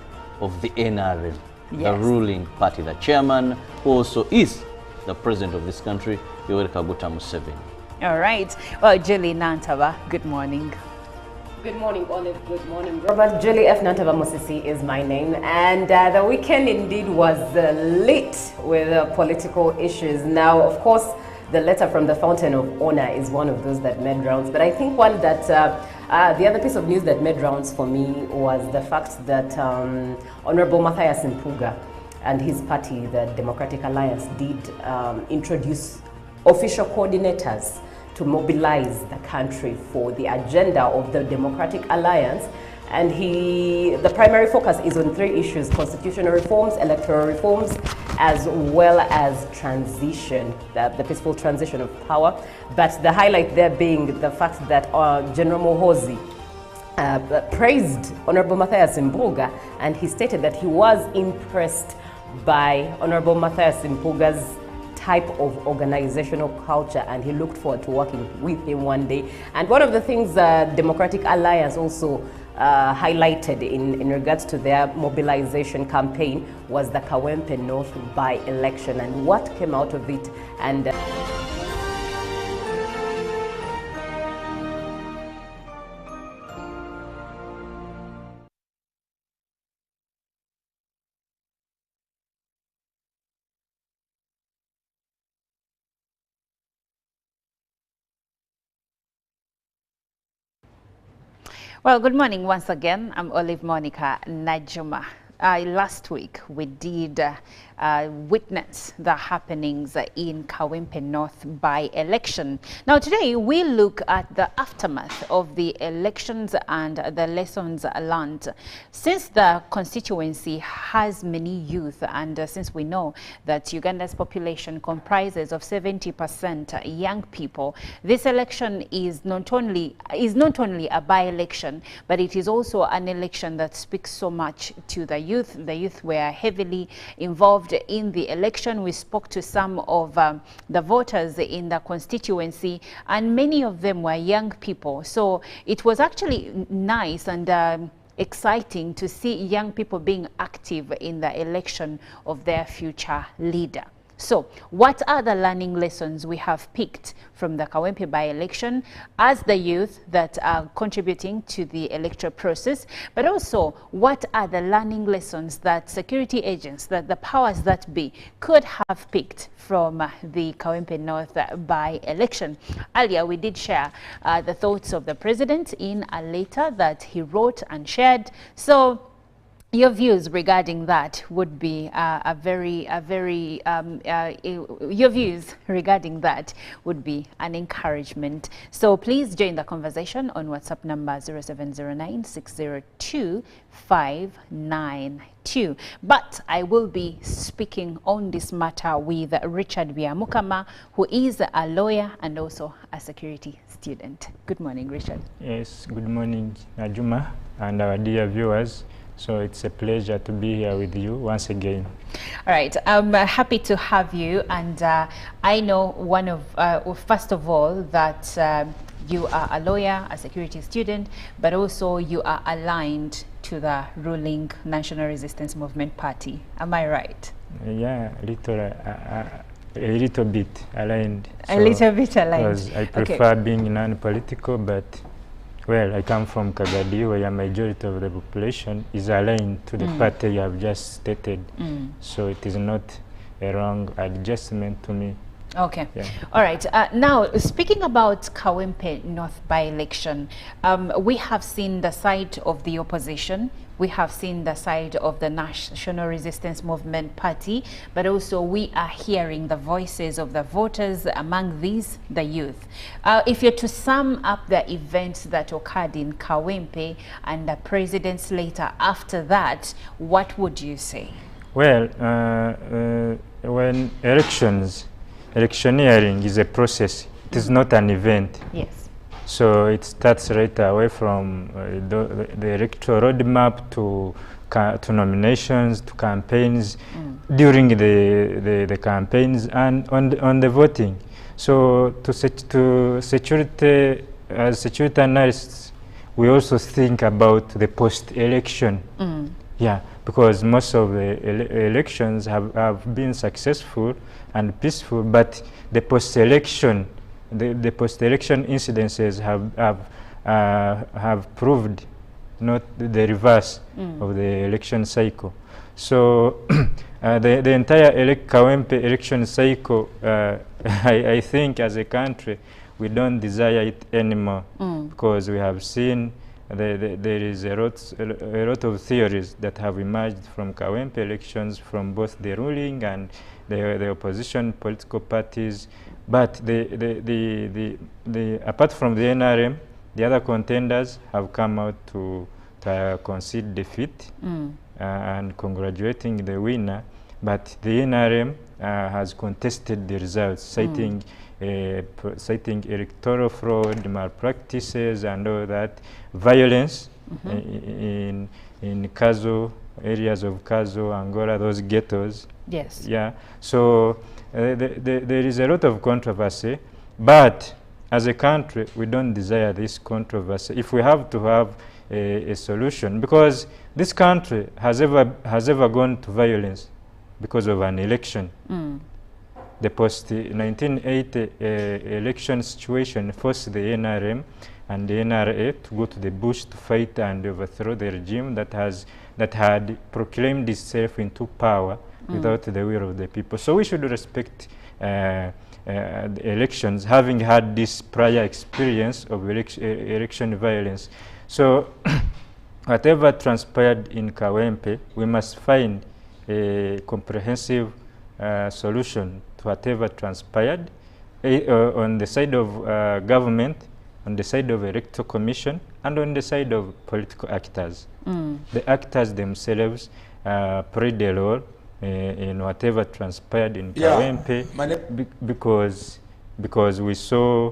of the NRM, the ruling party, the chairman, who also is the president of this country, Yoweri Kaguta Museveni. All right. Well, Julie Nantaba, good morning. Good morning, Olive. Good morning, Robert. Julie F. Nantaba Mosisi is my name. And the weekend indeed was lit with political issues. Now, of course, the letter from the Fountain of Honor is one of those that made rounds. But I think one that, the other piece of news that made rounds for me was the fact that Honorable Mathias Mpuga and his party, the Democratic Alliance, did introduce official coordinators to mobilize the country for the agenda of the Democratic Alliance. And the primary focus is on three issues: constitutional reforms, electoral reforms, as well as transition, the peaceful transition of power. But the highlight there being the fact that General Muhoozi praised Honorable Mathias Mpuga, and he stated that he was impressed by Honorable Mathias Mpuga's type of organizational culture, and he looked forward to working with him one day. And one of the things Democratic Alliance also highlighted in regards to their mobilization campaign was the Kawempe North by-election and what came out of it. And well, good morning once again. I'm Olive Monica Najuma. Last week we did witness the happenings in Kawempe North by-election. Now today we look at the aftermath of the elections and the lessons learned. Since the constituency has many youth, and since we know that Uganda's population comprises of 70% young people, this election is not only a by-election, but it is also an election that speaks so much to the youth. The youth were heavily involved in the election. We spoke to some of the voters in the constituency, and many of them were young people. So it was actually nice and exciting to see young people being active in the election of their future leader. So what are the learning lessons we have picked from the Kawempe by-election as the youth that are contributing to the electoral process, but also what are the learning lessons that security agents, that the powers that be, could have picked from the Kawempe North by-election? Earlier we did share the thoughts of the president in a letter that he wrote and shared. So your views regarding that would be your views regarding that would be an encouragement. So please join the conversation on WhatsApp number 0709 602 592. But I will be speaking on this matter with Richard Byamukama, who is a lawyer and also a security student. Good morning, Richard. Yes, good morning, Najuma, and our dear viewers. So it's a pleasure to be here with you once again. All right, I'm happy to have you, and I know first of all that you are a lawyer, a security student, but also you are aligned to the ruling National Resistance Movement Party. Am I right? Yeah, a little bit aligned. A little bit aligned. Because I prefer being non-political, but Well, I come from Kagadi, where a majority of the population is aligned to the party you have just stated. So it is not a wrong adjustment to me. Okay. Yeah. All right. Now, speaking about Kawempe North by-election, we have seen the side of the opposition. We have seen the side of the National Resistance Movement Party, but also we are hearing the voices of the voters, among these, the youth. If you're to sum up the events that occurred in Kawempe and the presidents later after that, what would you say? Well, when electioneering is a process, it is not an event. Yes. So it starts right away from the electoral roadmap to nominations, to campaigns, during the campaigns, and on the voting. So to security, as security analysts, we also think about the post-election. Yeah, because most of the elections have been successful and peaceful, but the post-election, the post-election incidences have proved not the reverse of the election cycle. So the entire Kawempe election cycle, I think as a country, we don't desire it anymore, because we have seen there is a lot of theories that have emerged from Kawempe elections, from both the ruling and the opposition political parties. But apart from the NRM, the other contenders have come out to concede defeat and congratulating the winner. But the NRM has contested the results, citing electoral fraud, malpractices, and all that, violence in Kazo, areas of Kazo, Angola, those ghettos. Yes. Yeah. So there is a lot of controversy, but as a country, we don't desire this controversy. If we have to have a solution, because this country has ever gone to violence because of an election. The post-1980 election situation forced the NRM and the NRA to go to the bush to fight and overthrow the regime that had proclaimed itself into power without the will of the people. So we should respect the elections, having had this prior experience of election violence. So whatever transpired in Kawempe, we must find a comprehensive solution to whatever transpired on the side of government, on the side of electoral commission, and on the side of political actors. The actors themselves played a role in whatever transpired in Kawempe, because we saw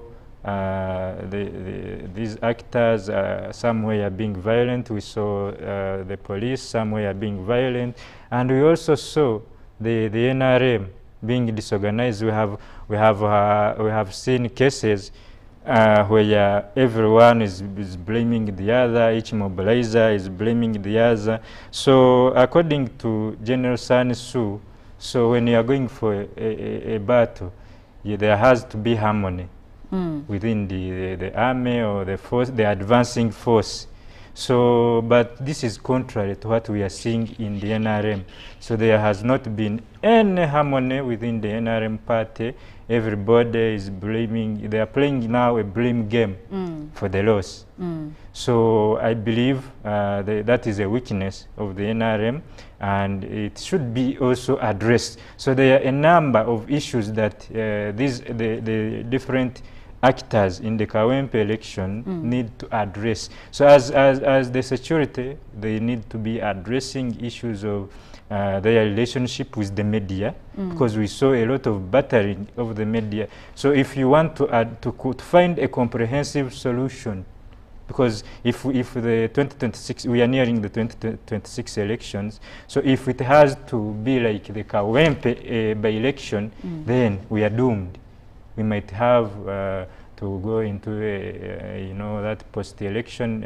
these actors, some were being violent. We saw the police, some were being violent, and we also saw the NRM being disorganized. We have seen cases where everyone is blaming the other, each mobilizer is blaming the other. So according to General Sun Tzu, so when you are going for a battle, there has to be harmony within the army or the force, the advancing force. So, but this is contrary to what we are seeing in the NRM. So there has not been any harmony within the NRM party. Everybody is blaming, they are playing now a blame game for the loss. So I believe that is a weakness of the NRM, and it should be also addressed. So there are a number of issues that the different actors in the Kawempe election need to address. So as the security, they need to be addressing issues of their relationship with the media, because we saw a lot of battering of the media. So if you want to find a comprehensive solution, because if the 2026, we are nearing the 2026 elections, so if it has to be like the Kawempe by election, then we are doomed. We might have to go into that post-election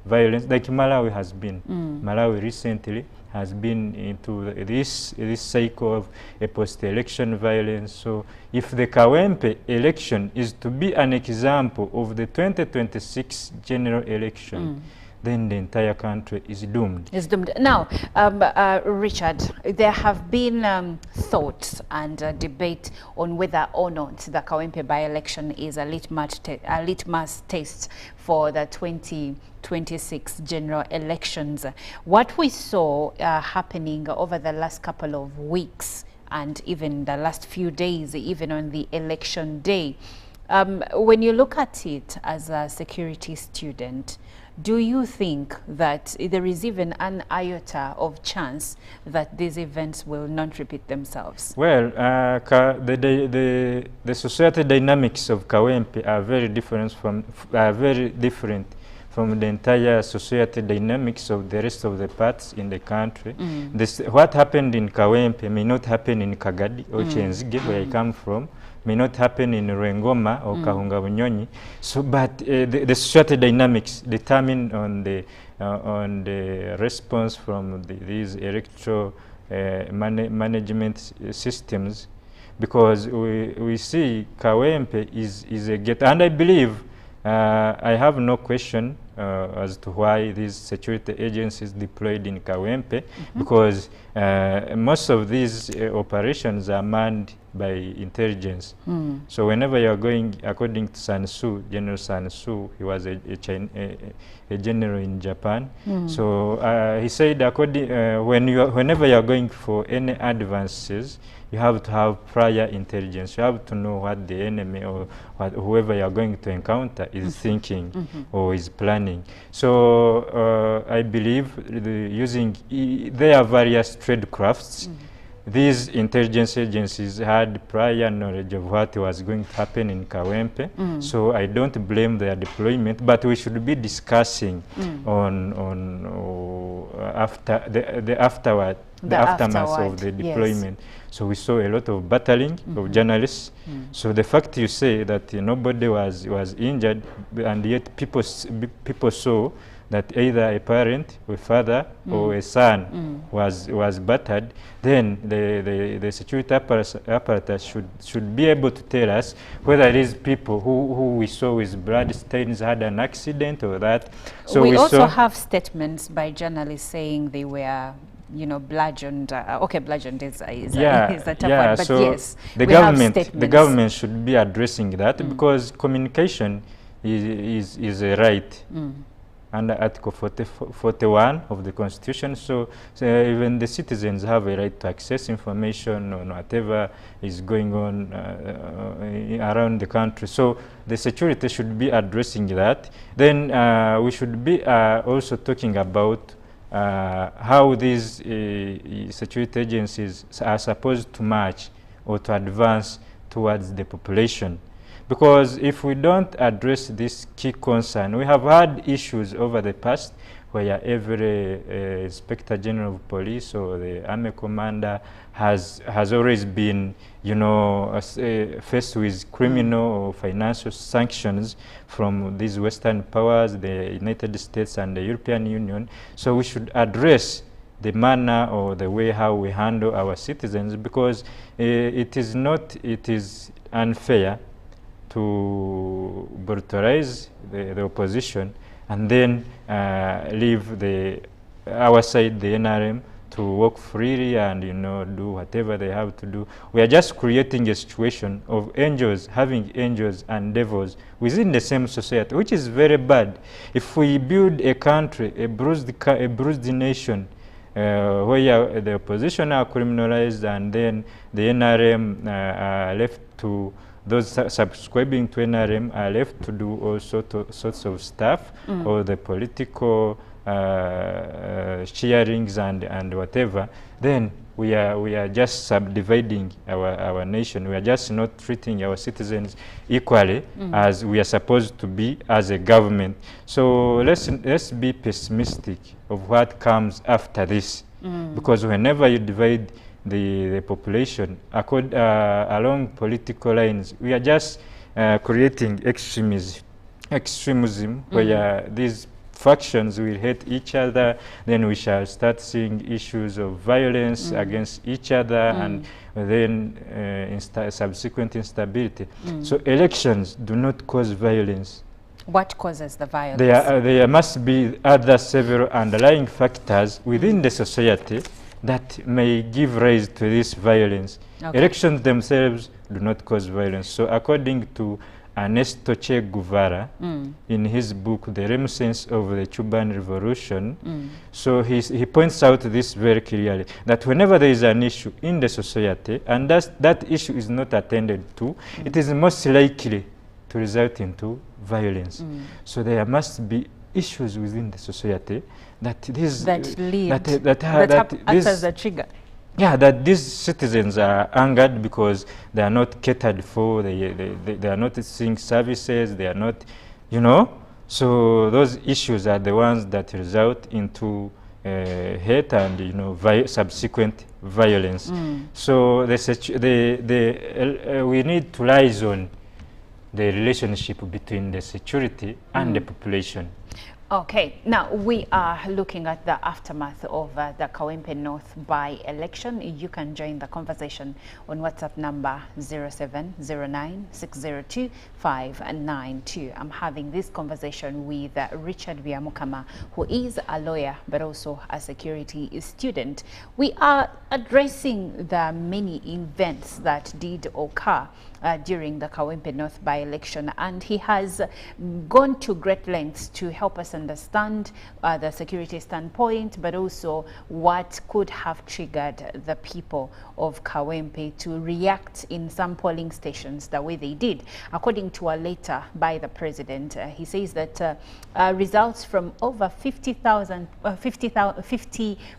violence, like Malawi has been. Malawi recently has been into this cycle of a post-election violence. So if the Kawempe election is to be an example of the 2026 general election, then the entire country is doomed. Is doomed. Now, Richard, there have been thoughts and debate on whether or not the Kawempe by-election is a litmus test for the 2026 general elections. What we saw happening over the last couple of weeks and even the last few days, even on the election day, when you look at it as a security student, do you think that there is even an iota of chance that these events will not repeat themselves? Well, the society dynamics of Kawempe are very different from the entire society dynamics of the rest of the parts in the country. What happened in Kawempe may not happen in Kagadi or Chenzige, where I come from, may not happen in Rwengoma or Kahunga Bunyonyi. So, but the society dynamics determine on the response from these electoral management systems, because we see Kawempe is a ghetto, and I believe I have no question as to why these security agencies deployed in Kawempe, because most of these operations are manned by intelligence. So whenever you are going, according to Sun Tzu, General Sun Tzu, he was a general in Japan. So he said, whenever you are going for any advances, you have to have prior intelligence. You have to know what the enemy or whoever you are going to encounter is thinking or is planning. So I believe there are various trade crafts. These intelligence agencies had prior knowledge of what was going to happen in Kawempe. So I don't blame their deployment, but we should be discussing on the aftermath of the deployment. Yes. So we saw a lot of battling of journalists. So the fact you say that nobody was injured, and yet people saw that either a parent, a father, or a son was battered, then the security apparatus should be able to tell us whether these people who we saw with blood stains had an accident or that. So we also have statements by journalists saying they were bludgeoned. Okay, bludgeoned is a tough one, but so yes, the government should be addressing that, because communication is a right under Article 41 of the Constitution. So even the citizens have a right to access information on whatever is going on around the country. So the security should be addressing that. Then we should be also talking about how these security agencies are supposed to march or to advance towards the population. Because if we don't address this key concern, we have had issues over the past where every Inspector General of Police or the Army Commander has always been, faced with criminal or financial sanctions from these Western powers, the United States and the European Union. So we should address the manner or the way how we handle our citizens, because it is unfair to brutalize the opposition and then leave our side, the NRM, to work freely and do whatever they have to do. We are just creating a situation of angels having angels and devils within the same society, which is very bad. If we build a country, a bruised nation, where the opposition are criminalized and then the NRM are left to, those subscribing to NRM are left to do all sorts of stuff, or the political sharings and whatever, then we are just subdividing our nation. We are just not treating our citizens equally as we are supposed to be as a government. So let's be pessimistic of what comes after this, because whenever you divide the population along political lines, we are just creating extremism where these factions will hate each other, then we shall start seeing issues of violence against each other and then subsequent instability. So elections do not cause violence. What causes the violence? There must be other several underlying factors within the society that may give rise to this violence. Okay. Elections themselves do not cause violence. So according to Ernesto Che Guevara, in his book, The Renaissance of the Cuban Revolution, so he points out this very clearly, that whenever there is an issue in the society, and that issue is not attended to, it is most likely to result into violence. So there must be issues within the society that acts as a trigger. Yeah, that these citizens are angered because they are not catered for, they are not seeing services, they are not, you know. So those issues are the ones that result into hate and, you know, subsequent violence. So we need to liaison the relationship between the security and the population. Okay, now we are looking at the aftermath of the Kawempe North by-election. You can join the conversation on WhatsApp number 0709-602-592. I'm having this conversation with Richard Byamukama, who is a lawyer but also a security student. We are addressing the many events that did occur during the Kawempe North by-election, and he has gone to great lengths to help us understand the security standpoint, but also what could have triggered the people of Kawempe to react in some polling stations the way they did. According to a letter by the president, he says that results from over 50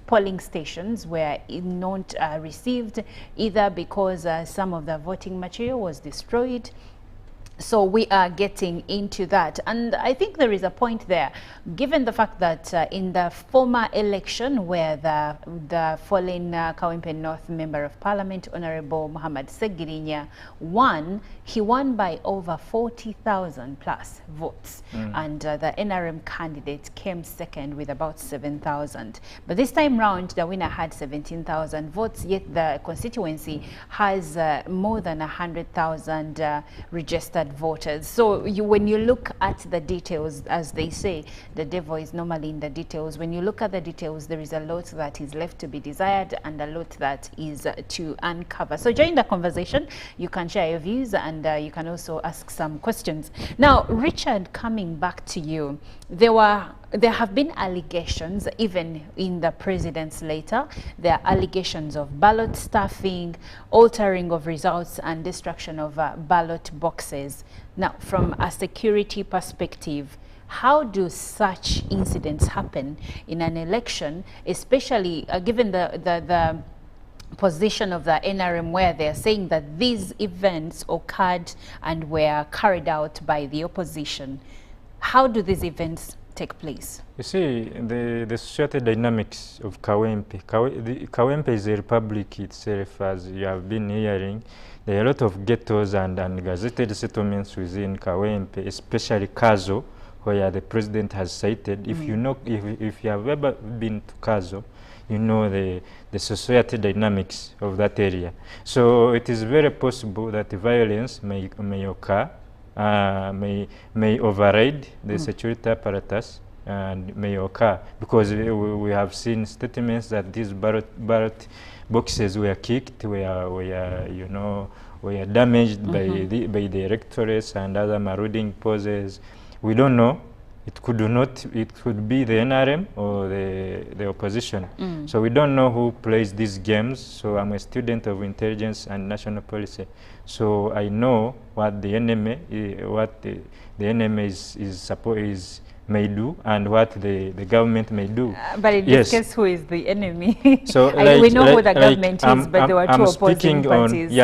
polling stations were not received, either because some of the voting material was destroyed. So we are getting into that, and I think there is a point there, given the fact that in the former election where the fallen Kawempe North Member of Parliament, Honorable Muhammad Segirinya, won, he won by over 40,000 plus votes, and the NRM candidate came second with about 7,000. But this time round, the winner had 17,000 votes, yet the constituency has more than 100,000 registered voters. So when you look at the details, as they say, the devil is normally in the details. When you look at the details, there is a lot that is left to be desired and a lot that is to uncover. So join the conversation. You can share your views and you can also ask some questions. Now, Richard, coming back to you, there have been allegations, even in the president's letter. There are allegations of ballot stuffing, altering of results, and destruction of ballot boxes. Now, from a security perspective, how do such incidents happen in an election, especially given the position of the NRM, where they're saying that these events occurred and were carried out by the opposition? How do these events take place? You see, the society dynamics of Kawempe. Kawempe is a republic itself, as you have been hearing. There are a lot of ghettos and gazetted settlements within Kawempe, especially Kazo, where the president has cited. If you know, if you have ever been to Kazo, you know the society dynamics of that area. So it is very possible that violence may occur, may override the security apparatus, and may occur because we have seen statements that these ballot boxes were kicked, were damaged by the electorates and other marauding poses. We don't know. It could be the NRM or the opposition. So we don't know who plays these games. So I'm a student of intelligence and national policy. So I know what the enemy may do and what the government may do. But in this case, who is the enemy? So we know who the government is, but there were two opposing parties. You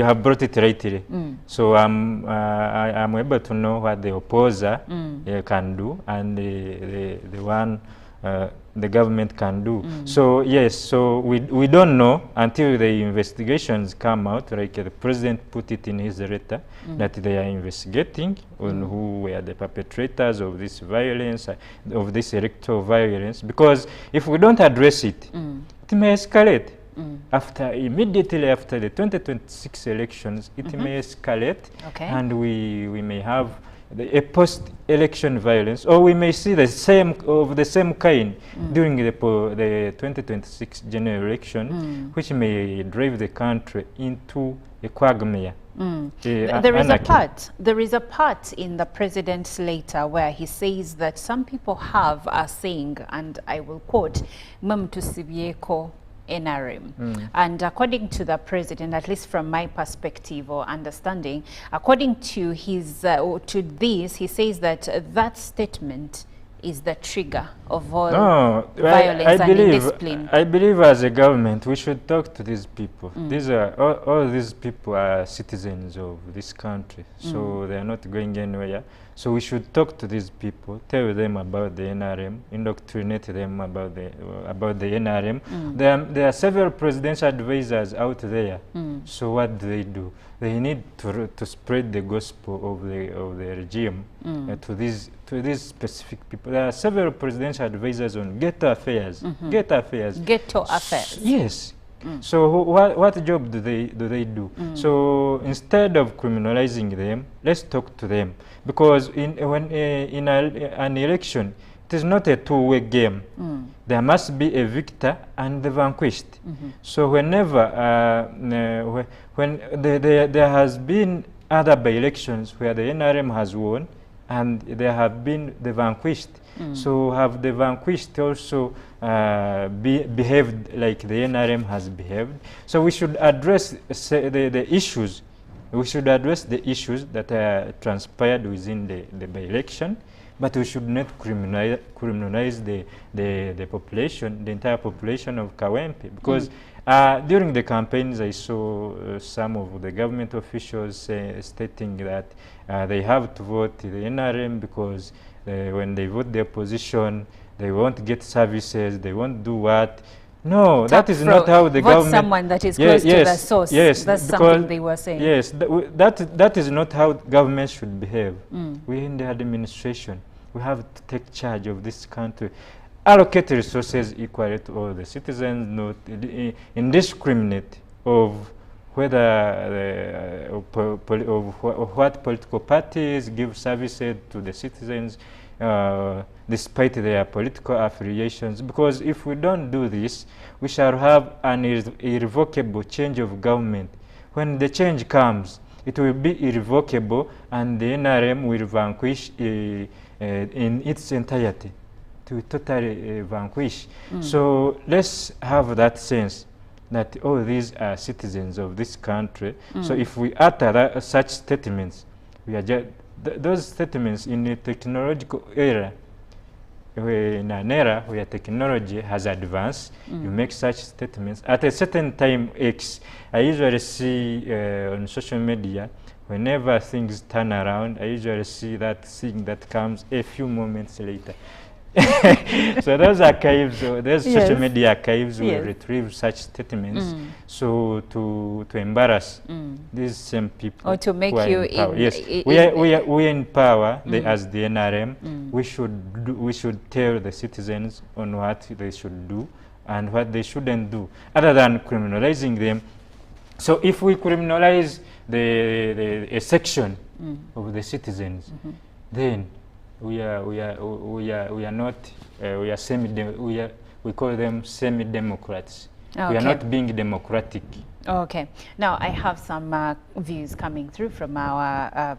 have brought it rightly. So I'm able to know what the opposer can do, and the one the government can do. So yes, so we don't know until the investigations come out, like the president put it in his letter, that they are investigating on who were the perpetrators of this violence, of this electoral violence, because if we don't address it, it may escalate. Immediately after the 2026 elections, it may escalate, and we may have a post-election violence, or we may see the same kind during the 2026 general election, which may drive the country into a quagmire. There is a part in the president's letter where he says that some people have a saying, and I will quote, "Mtusibieko NRM." And according to the president, at least from my perspective or understanding, according to his to this, he says that that statement is the trigger of all violence and indiscipline. I believe as a government we should talk to these people. These are all these people are citizens of this country, so they are not going anywhere. So we should talk to these people, tell them about the NRM, indoctrinate them about the NRM. There are several presidential advisors out there. So what do? They need to spread the gospel of the regime to these specific people. There are several presidential advisors on ghetto affairs. Ghetto affairs. Yes. So what job do they do? So instead of criminalizing them, let's talk to them, because in an election, it is not a two-way game. There must be a victor and the vanquished. So whenever when there has been other by-elections where the NRM has won and there have been the vanquished, so have the vanquished also behaved like the NRM has behaved? So we should address the issues. We should address the issues that transpired within the by-election, but we should not criminalize the population, the entire population of Kawempe, because during the campaigns I saw some of the government officials stating that they have to vote the NRM because when they vote the opposition, they won't get services, they won't do what. No, that is not how the government... someone that is close to the source. Yes, that's something they were saying. Yes, that is not how government should behave. We in the administration, we have to take charge of this country. Allocate resources equally to all the citizens, not indiscriminate of whether what political parties give services to the citizens despite their political affiliations, because if we don't do this, we shall have an irrevocable change of government. When the change comes, it will be irrevocable, and the NRM will vanquish in its entirety, to totally vanquish. So let's have that sense that all these are citizens of this country. So if we utter such statements, we are just those statements in a technological era, in an era where technology has advanced, you make such statements. At a certain time X, I usually see on social media, whenever things turn around, I usually see that thing that comes a few moments later. So those archives, those social media archives will retrieve such statements, so to embarrass these same people, or to make you we are in power. As the NRM, we should tell the citizens on what they should do and what they shouldn't do, other than criminalizing them. So if we criminalize a section of the citizens, then we call them semi-democrats. Okay. We are not being democratic. Okay. Now I have some views coming through from our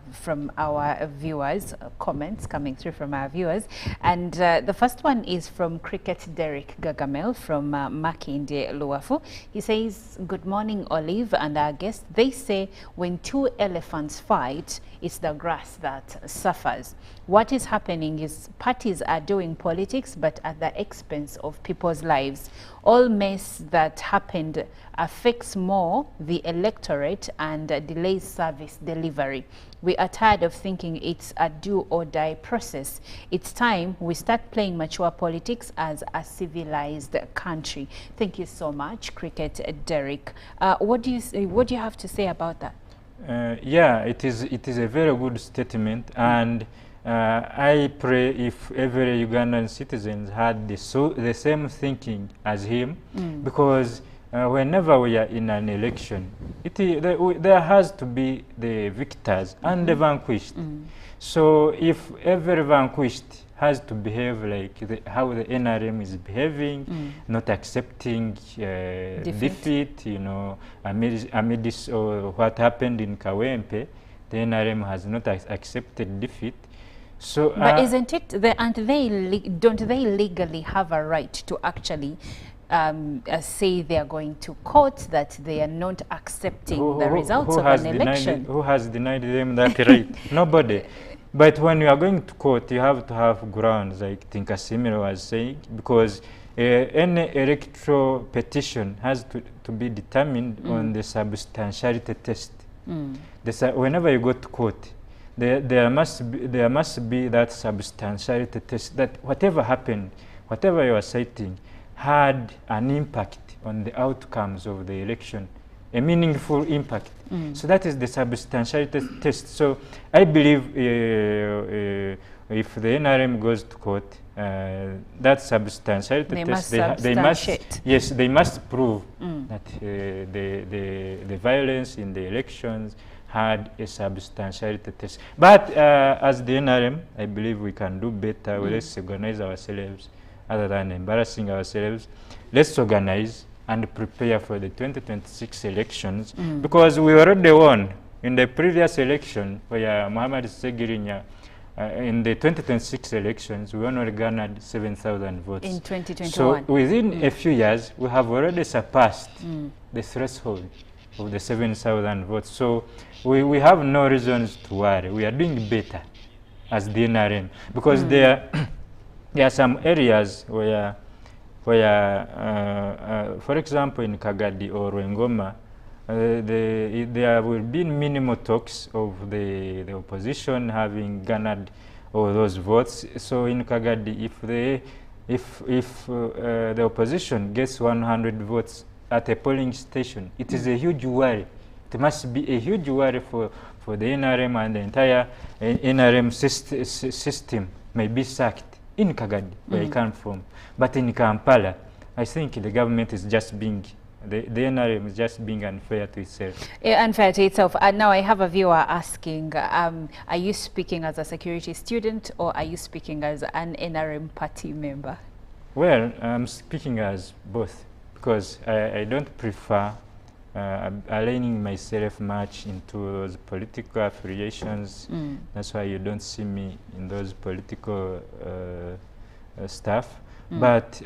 viewers, comments coming through from our viewers, and the first one is from Cricket Derek Gagamel from Makinde Luafu. He says, "Good morning, Olive and our guest. They say when two elephants fight, it's the grass that suffers. What is happening is parties are doing politics, but at the expense of people's lives. All mess that happened affects more more the electorate and delays service delivery. We are tired of thinking it's a do or die process. It's time we start playing mature politics as a civilized country. Thank you so much, Cricket Derek. What do you have to say about that? Yeah, it is a very good statement, and I pray if every Ugandan citizen had the same thinking as him, because whenever we are in an election, there has to be the victors and the vanquished. So if every vanquished has to behave like how the NRM is behaving, not accepting defeat, you know, amidst what happened in Kawempe, the NRM has not accepted defeat. So, but isn't it, don't they legally have a right to actually say they are going to court, that they are not accepting the results of an election? Who has denied them that right? Nobody. But when you are going to court, you have to have grounds, like Tinkasimiro was saying, because any electoral petition has to be determined on the substantiality test. Whenever you go to court, there must be that substantiality test, that whatever happened, whatever you are citing, had an impact on the outcomes of the election, a meaningful impact. So that is the substantiality test. So I believe if the NRM goes to court, that substantiality test, they must prove that the violence in the elections had a substantiality test. But as the NRM, I believe we can do better. Let's organize ourselves other than embarrassing ourselves. Let's organize and prepare for the 2026 elections, because we already won in the previous election where Muhammad Segirinya, in the 2026 elections, we only garnered 7,000 votes. In 2021. So within a few years, we have already surpassed the threshold of the 7,000 votes. So we have no reasons to worry. We are doing better as the NRM, because there are some areas where for example, in Kagadi or Ngoma, there will be minimal talks of the opposition having garnered all those votes. So in Kagadi, if the opposition gets 100 votes at a polling station, it is a huge worry. It must be a huge worry for the NRM, and the entire NRM system may be sacked in Kagadi, where I come from. But in Kampala, I think the government is just being, the NRM is just being unfair to itself. Unfair to itself. Now I have a viewer asking, are you speaking as a security student, or are you speaking as an NRM party member? Well, I'm speaking as both, because I don't prefer aligning myself much into those political affiliations. That's why you don't see me in those political stuff. But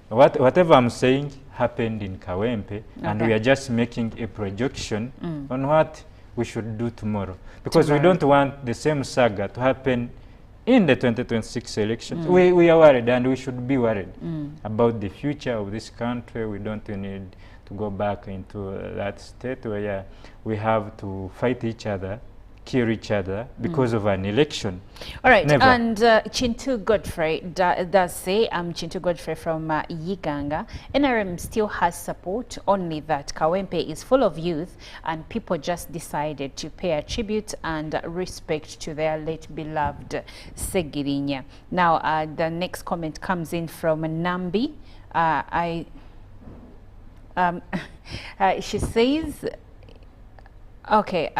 whatever I'm saying happened in Kawempe, and we are just making a projection on what we should do tomorrow. Because we don't want the same saga to happen in the 2026 elections. We are worried, and we should be worried about the future of this country. We don't need to go back into that state where we have to fight each other, kill each other because of an election. All right. Never. And Chintu Godfrey does say, I'm Chintu Godfrey from Uganda. NRM still has support, only that Kawempe is full of youth and people just decided to pay a tribute and respect to their late beloved Segirinya. Now, the next comment comes in from Nambi. She says, okay,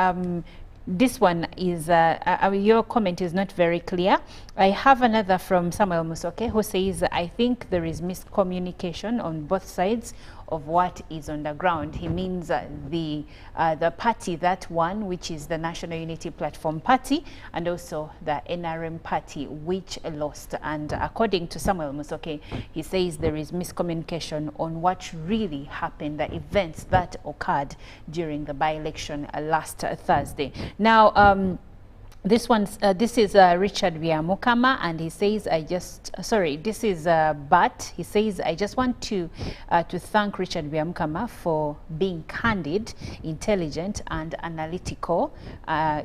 this one is, your comment is not very clear. I have another from Samuel Musoke who says, I think there is miscommunication on both sides of what is on the ground. He means the party that won, which is the National Unity Platform Party, and also the NRM party, which lost. And according to Samuel Musoke, he says there is miscommunication on what really happened, the events that occurred during the by-election last Thursday. Now, This one's this is Richard Byamukama, and he says, this is Bart. He says, I just want to thank Richard Byamukama for being candid, intelligent, and analytical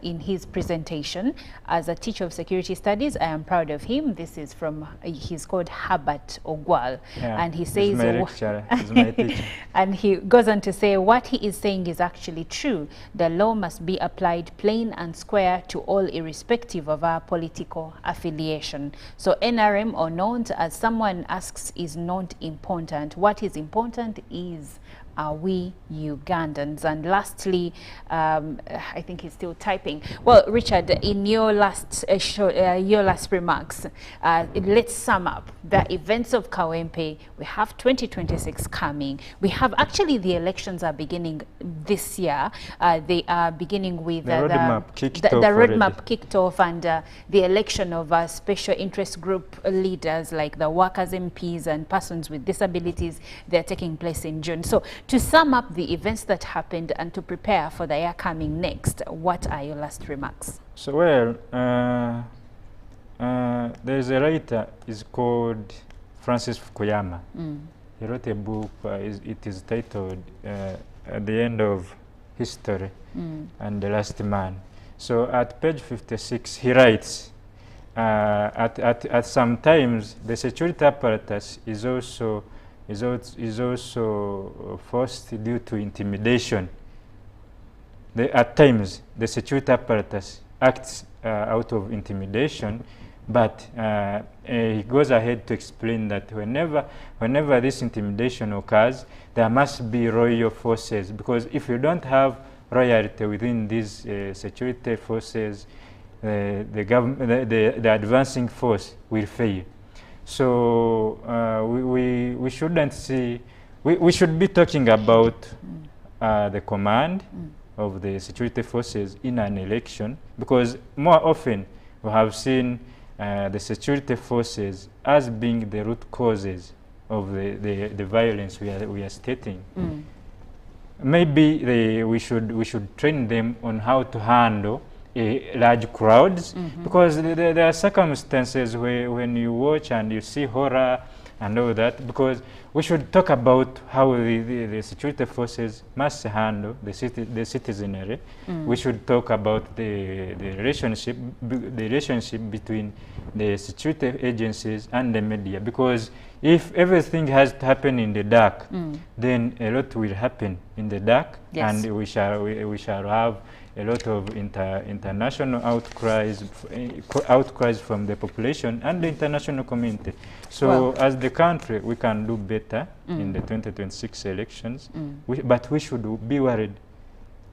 in his presentation. As a teacher of security studies, I am proud of him. This is from, he's called Herbert Ogwal. Yeah, and he says, he's my lecturer, he's my teacher. And he goes on to say, what he is saying is actually true. The law must be applied plain and square to all, irrespective of our political affiliation. So NRM or not, as someone asks, is not important. What is important is, are we Ugandans? And lastly, I think he's still typing. Well, Richard, in your last remarks, let's sum up the events of Kawempe. We have 2026 coming. We have actually the elections are beginning this year. They are beginning with the roadmap kicked off, and the election of special interest group leaders like the workers MPs and persons with disabilities. They're taking place in June. So to sum up the events that happened and to prepare for the year coming next, what are your last remarks? So, well, there's a writer, is called Francis Fukuyama. He wrote a book, it is titled At the End of History and the Last Man. So at page 56, he writes, at some times, the security apparatus is also forced due to intimidation. At times, the security apparatus acts out of intimidation, but he goes ahead to explain that whenever this intimidation occurs, there must be royal forces, because if you don't have royalty within these security forces, the advancing force will fail. So we shouldn't see, we should be talking about the command of the security forces in an election, because more often we have seen the security forces as being the root causes of the violence we are stating. Maybe we should train them on how to handle large crowds, because there are circumstances where when you watch and you see horror and all that, because we should talk about how the security forces must handle the citizenry. We should talk about the relationship between the security agencies and the media, because if everything has to happen in the dark, then a lot will happen in the dark, and we shall have a lot of international outcries from the population and the international community. So as the country, we can do better in the 2026 elections, but we should be worried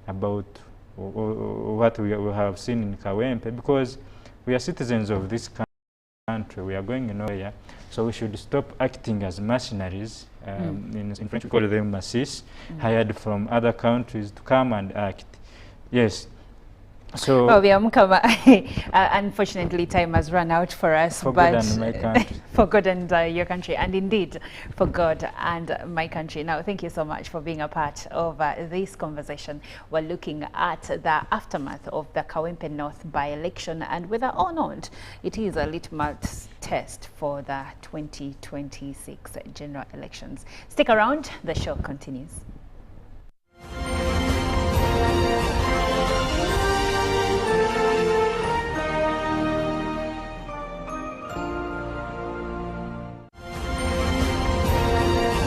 about what we have seen in Kawempe, because we are citizens of this country. We are going nowhere, so we should stop acting as mercenaries. In French we call them massis, hired from other countries to come and act. Yes. So, well, unfortunately, time has run out for us. For God and my country. For God and your country, and indeed for God and my country. Now, thank you so much for being a part of this conversation. We're looking at the aftermath of the Kawempe North by-election, and whether or not it is a litmus test for the 2026 general elections. Stick around, the show continues.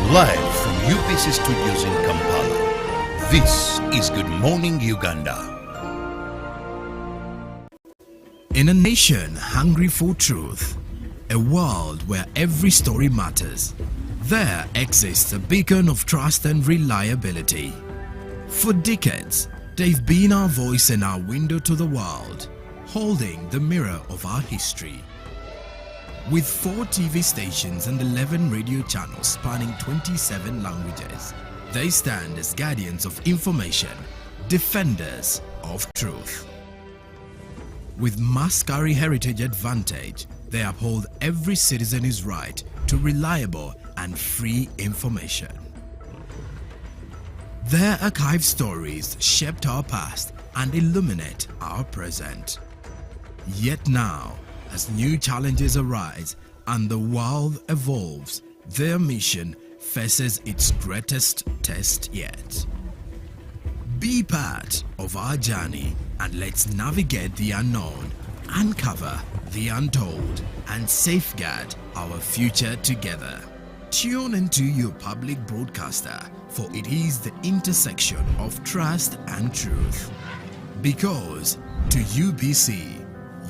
Live from UBC Studios in Kampala, this is Good Morning Uganda. In a nation hungry for truth, a world where every story matters, there exists a beacon of trust and reliability. For decades, they've been our voice and our window to the world, holding the mirror of our history. With 4 TV stations and 11 radio channels spanning 27 languages, they stand as guardians of information, defenders of truth. With Mascari Heritage Advantage, they uphold every citizen's right to reliable and free information. Their archived stories shaped our past and illuminate our present. Yet now, as new challenges arise and the world evolves, their mission faces its greatest test yet. Be part of our journey and let's navigate the unknown, uncover the untold, and safeguard our future together. Tune into your public broadcaster, for it is the intersection of trust and truth. Because to UBC,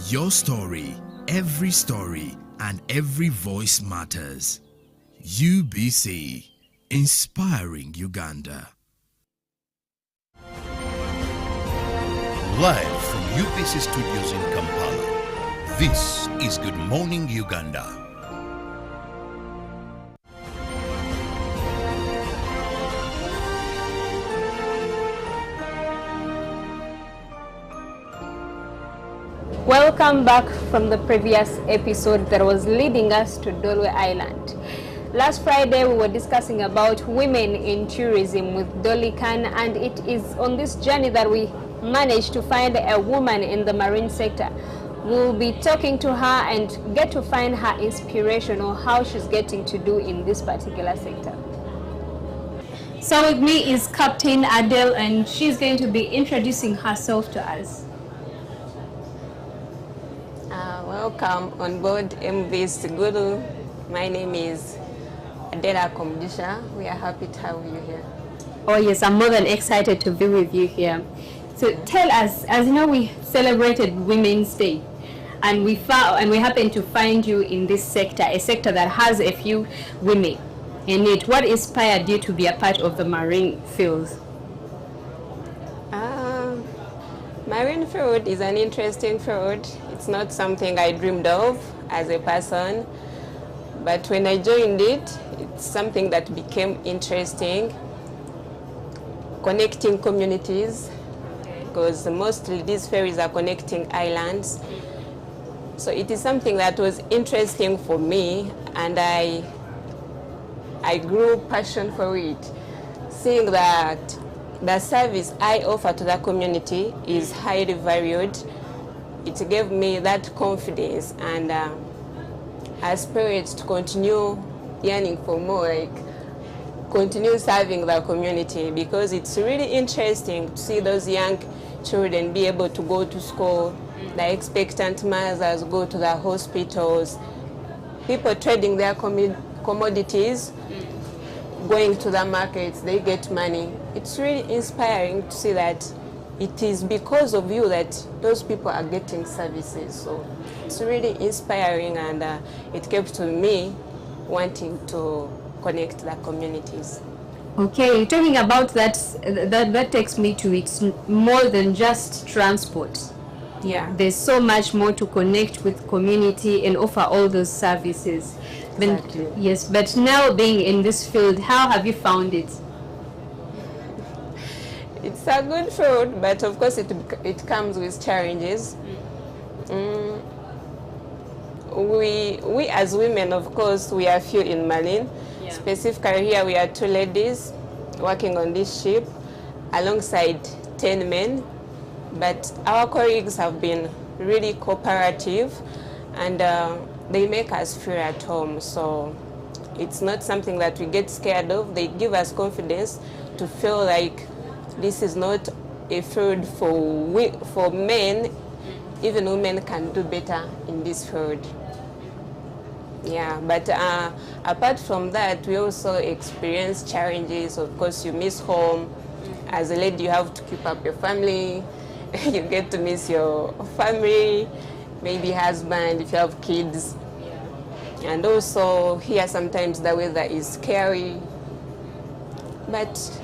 your story, and every voice matters. UBC, inspiring Uganda. Live from UBC Studios in Kampala, this is Good Morning Uganda. Welcome back from the previous episode that was leading us to Dolwe Island. Last Friday we were discussing about women in tourism with Dolly Khan, and it is on this journey that we managed to find a woman in the marine sector. We'll be talking to her and get to find her inspiration or how she's getting to do in this particular sector. So with me is Captain Adele, and she's going to be introducing herself to us. Welcome on board MV Siguru. My name is Adela Komdisha. We are happy to have you here. Oh yes, I'm more than excited to be with you here. So tell us, as you know, we celebrated Women's Day, and we happened to find you in this sector, a sector that has a few women in it. What inspired you to be a part of the marine fields? Marine field is an interesting field. It's not something I dreamed of as a person, but when I joined it, it's something that became interesting. Connecting communities, because mostly these ferries are connecting islands. So it is something that was interesting for me, and I grew passion for it, seeing that the service I offer to the community is highly valued. It gave me that confidence and aspired to continue yearning for more, like continue serving the community, because it's really interesting to see those young children be able to go to school, the expectant mothers go to the hospitals, people trading their commodities, going to the markets, they get money. It's really inspiring to see that it is because of you that those people are getting services. So it's really inspiring, and it kept to me wanting to connect the communities. Okay, talking about that takes me to it's more than just transport. Yeah. There's so much more to connect with community and offer all those services. Exactly. But, yes, but now being in this field, how have you found it? It's a good field, but of course it comes with challenges. We as women, of course, we are few in marine. Yeah. Specifically here, we are 2 ladies working on this ship alongside 10 men. But our colleagues have been really cooperative, and they make us feel at home. So it's not something that we get scared of. They give us confidence to feel like this is not a field for men. Even women can do better in this field. Yeah, but apart from that, we also experience challenges. Of course, you miss home. As a lady, you have to keep up your family. You get to miss your family, maybe husband if you have kids. And also here sometimes the weather is scary. But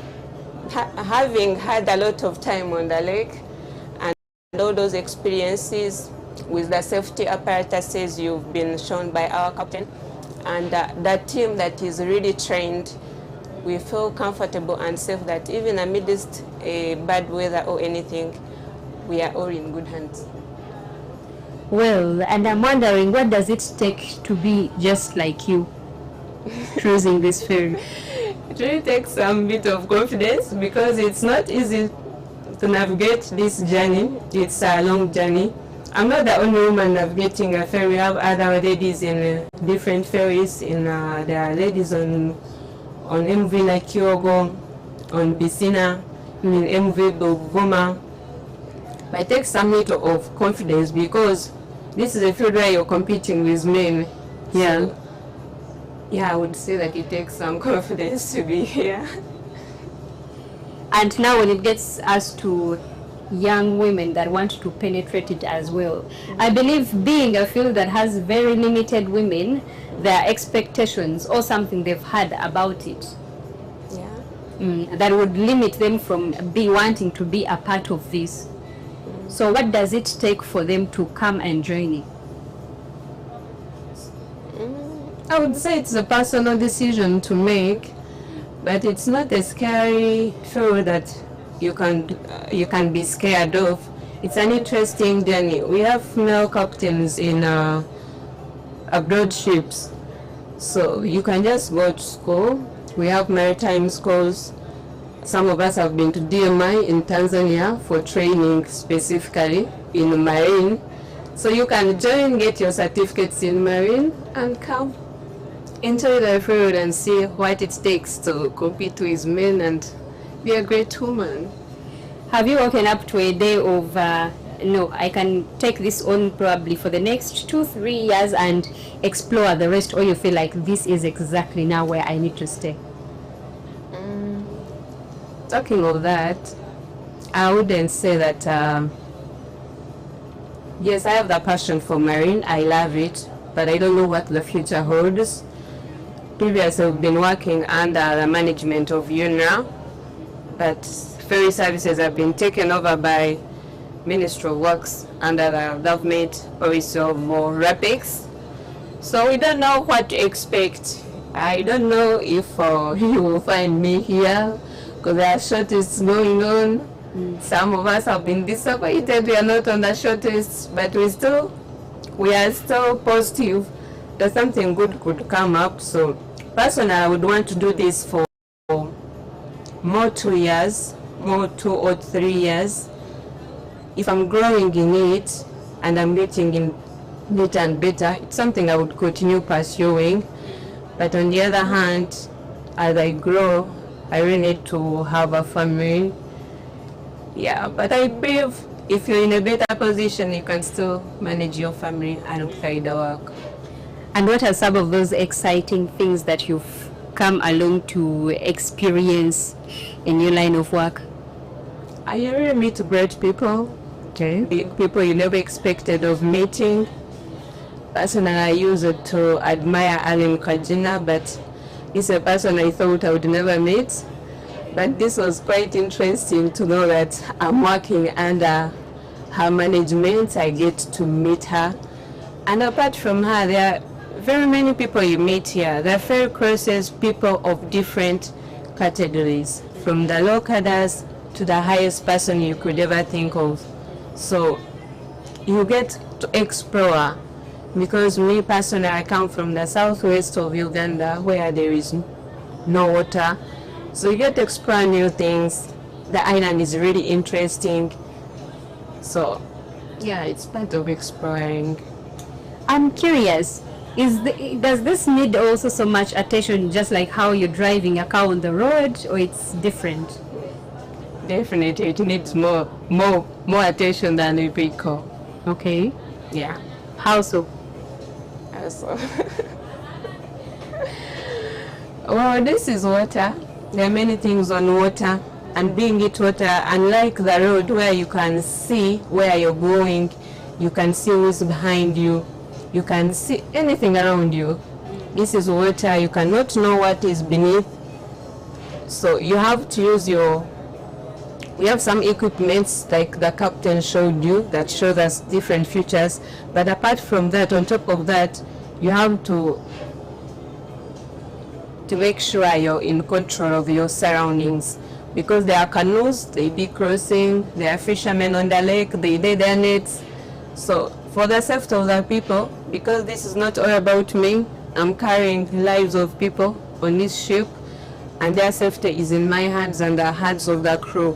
having had a lot of time on the lake and all those experiences with the safety apparatuses you've been shown by our captain and the team that is really trained, we feel comfortable and safe that even amidst a bad weather or anything, we are all in good hands. Well, and I'm wondering, what does it take to be just like you cruising this ferry? It really takes some bit of confidence, because it's not easy to navigate this journey. It's a long journey. I'm not the only woman navigating a ferry. We have other ladies in different ferries. There are ladies on MV Nakyogo, on Piscina, in MV Bovuma. But it takes some bit of confidence because this is a field where you're competing with men. Yeah. So, yeah, I would say that it takes some confidence to be here. And now when it gets us to young women that want to penetrate it as well, I believe being a field that has very limited women, their expectations or something they've had about it, that would limit them from wanting to be a part of this. So what does it take for them to come and join it? I would say it's a personal decision to make, but it's not a scary field that you can be scared of. It's an interesting journey. We have male captains in abroad ships, so you can just go to school. We have maritime schools. Some of us have been to DMI in Tanzania for training specifically in marine. So you can join, get your certificates in marine, and come into the field and see what it takes to compete with men and be a great woman. Have you woken up to a day of, no, I can take this on probably for the next 2-3 years and explore the rest, or you feel like this is exactly now where I need to stay? Talking of that, I wouldn't say that, yes, I have the passion for marine, I love it, but I don't know what the future holds. Previously, I've been working under the management of UNRA, but ferry services have been taken over by Ministry of Works under the government policy of more RAPEX. So we don't know what to expect. I don't know if you will find me here, because there are shortages going on. Some of us have been disappointed we are not on the shortlist, but we are still positive that something good could come up. So personally, I would want to do this for more 2 years, more 2 or 3 years. If I'm growing in it and I'm getting in better and better, it's something I would continue pursuing. But on the other hand, as I grow, I really need to have a family. Yeah, but I believe if you're in a better position, you can still manage your family and carry the work. And what are some of those exciting things that you've come along to experience in your line of work? I really meet great people. Okay. People you never expected of meeting. Personally, I use it to admire Alan Kajina, but he's a person I thought I would never meet. But this was quite interesting to know that I'm working under her management. I get to meet her. And apart from her, there are very many people you meet here. There are ferry crossers, people of different categories, from the low cadres to the highest person you could ever think of. So you get to explore. Because me personally, I come from the southwest of Uganda where there is no water. So you get to explore new things. The island is really interesting. So yeah, it's part of exploring. I'm curious, does this need also so much attention, just like how you're driving a car on the road, or it's different? Definitely, it needs more attention than a vehicle. Okay. Yeah. How so? Well, this is water. There are many things on water, and being it water, unlike the road where you can see where you're going, you can see who's behind you, you can see anything around you. This is water, you cannot know what is beneath. So you have to use we have some equipments like the captain showed you that shows us different features, but apart from that, on top of that, you have to make sure you're in control of your surroundings, because there are canoes, they be crossing, there are fishermen on the lake, they lay their nets. So for the safety of the people, because this is not all about me, I'm carrying lives of people on this ship, and their safety is in my hands and the hands of the crew.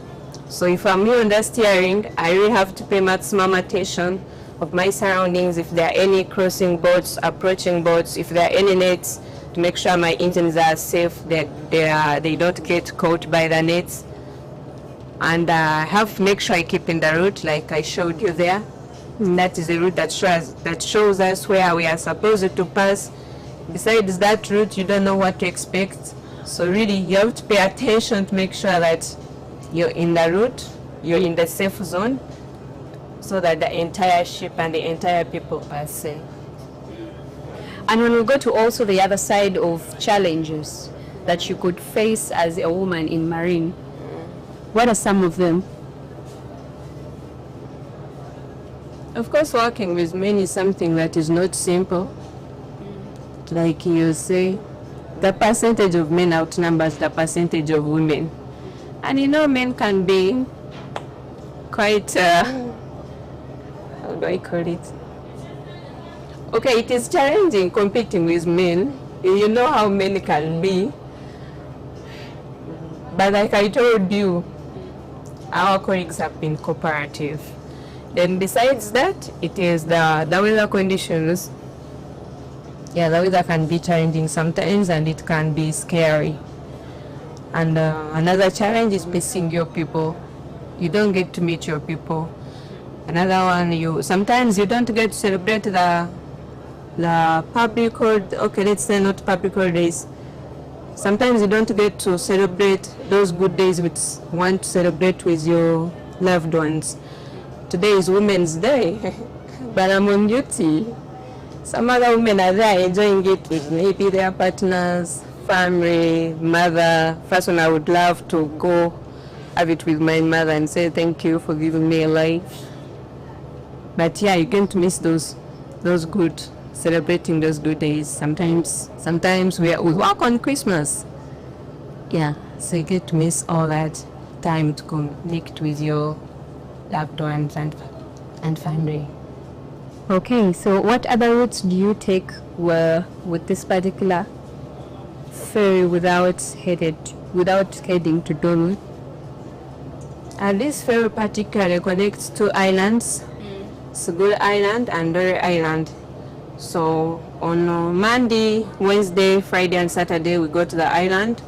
So if I'm here on the steering, I really have to pay maximum attention of my surroundings, if there are any crossing boats, approaching boats, if there are any nets, to make sure my interns are safe, that they don't get caught by the nets. And I have to make sure I keep in the route like I showed you there. And that is the route that shows us where we are supposed to pass. Besides that route, you don't know what to expect. So really, you have to pay attention to make sure that you're in the route, you're in the safe zone, so that the entire ship and the entire people pass safe. And when we go to also the other side of challenges that you could face as a woman in marine, what are some of them? Of course, working with men is something that is not simple. Like you say, the percentage of men outnumbers the percentage of women. And you know, men can be quite, how do I call it? Okay, it is challenging competing with men. You know how men can be. But like I told you, our colleagues have been cooperative. Then besides that, it is the weather conditions. Yeah, the weather can be challenging sometimes and it can be scary. And another challenge is missing your people. You don't get to meet your people. Another one, sometimes you don't get to celebrate the public holidays. Okay, let's say not public holidays. Sometimes you don't get to celebrate those good days which you want to celebrate with your loved ones. Today is Women's Day, but I'm on duty. Some other women are there enjoying it with maybe their partners, family, mother. First one, I would love to go have it with my mother and say thank you for giving me a life. But yeah, you get to miss those good, celebrating those good days. Sometimes we work on Christmas. Yeah, so you get to miss all that time to connect with your loved ones and family. Okay, so what other routes do you take with this particular ferry without heading to Dolu? And this ferry particularly connects two islands, Segura Island and Dore Island. So on Monday, Wednesday, Friday and Saturday we go to the island,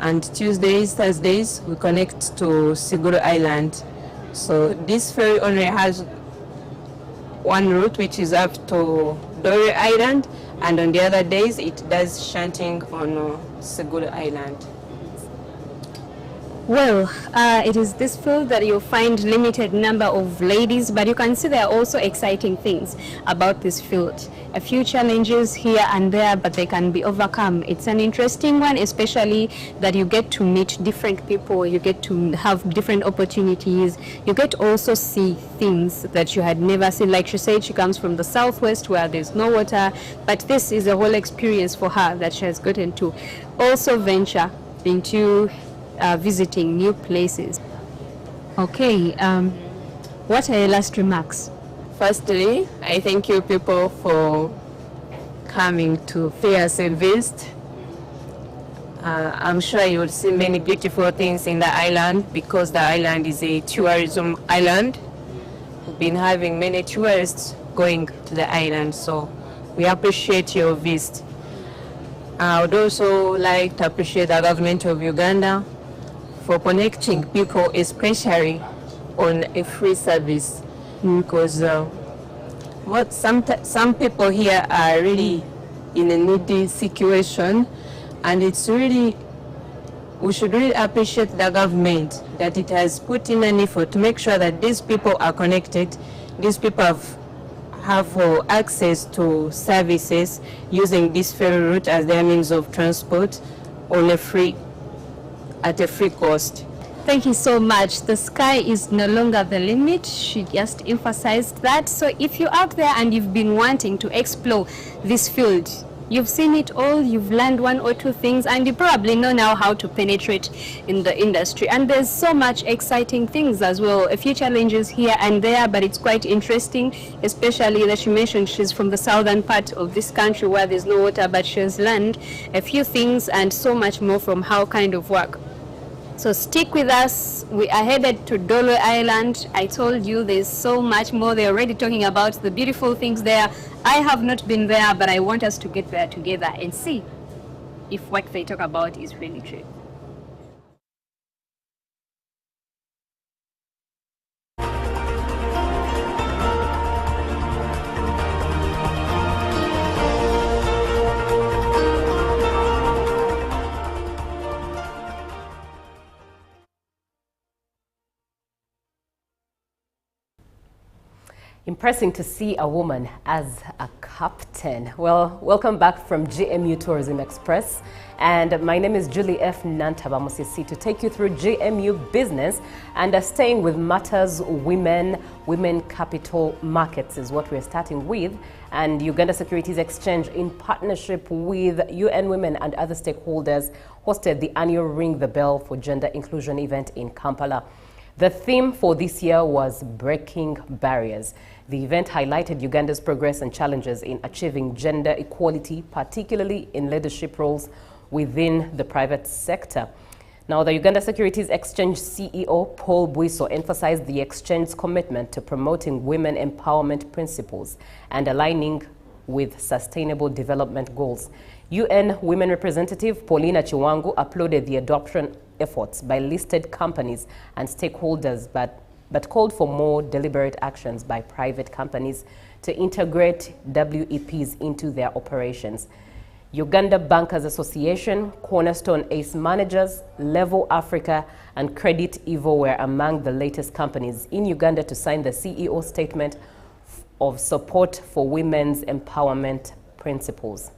and Tuesdays, Thursdays we connect to Segura Island. So this ferry only has one route, which is up to Dore Island, and on the other days it does shunting on Segura Island. Well, it is this field that you'll find limited number of ladies, but you can see there are also exciting things about this field. A few challenges here and there, but they can be overcome. It's an interesting one, especially that you get to meet different people, you get to have different opportunities, you get to also see things that you had never seen. Like she said, she comes from the southwest where there's no water, but this is a whole experience for her that she has gotten to also venture into visiting new places. Okay, what are your last remarks? Firstly, I thank you people for coming to Fair Service. I'm sure you will see many beautiful things in the island because the island is a tourism island. We've been having many tourists going to the island, so we appreciate your visit. I would also like to appreciate the government of Uganda for connecting people, especially on a free service, because some people here are really in a needy situation, and it's really, we should really appreciate the government that it has put in an effort to make sure that these people are connected, these people have access to services using this ferry route as their means of transport at a free cost. Thank you so much. The sky is no longer the limit. She just emphasized that. So if you're out there and you've been wanting to explore this field, you've seen it all, you've learned one or two things, and you probably know now how to penetrate in the industry. And there's so much exciting things as well. A few challenges here and there, but it's quite interesting, especially that she mentioned she's from the southern part of this country where there's no water, but she has learned a few things and so much more from how kind of work So stick with us. We are headed to Dolo Island. I told you there's so much more. They're already talking about the beautiful things there. I have not been there, but I want us to get there together and see if what they talk about is really true. Impressing to see a woman as a captain. Well, welcome back from GMU Tourism Express. And my name is Julie F. Nantaba Musisi to take you through GMU business, and staying with matters women capital markets is what we're starting with. And Uganda Securities Exchange, in partnership with UN Women and other stakeholders, hosted the annual Ring the Bell for Gender Inclusion event in Kampala. The theme for this year was Breaking Barriers. The event highlighted Uganda's progress and challenges in achieving gender equality, particularly in leadership roles within the private sector. Now, the Uganda Securities Exchange CEO, Paul Bwiso, emphasized the exchange's commitment to promoting women empowerment principles and aligning with sustainable development goals. UN Women Representative Paulina Chiwangu applauded the adoption efforts by listed companies and stakeholders, but called for more deliberate actions by private companies to integrate WEPs into their operations. Uganda Bankers Association, Cornerstone Ace Managers, Level Africa, and Credit Evo were among the latest companies in Uganda to sign the CEO statement of support for women's empowerment principles.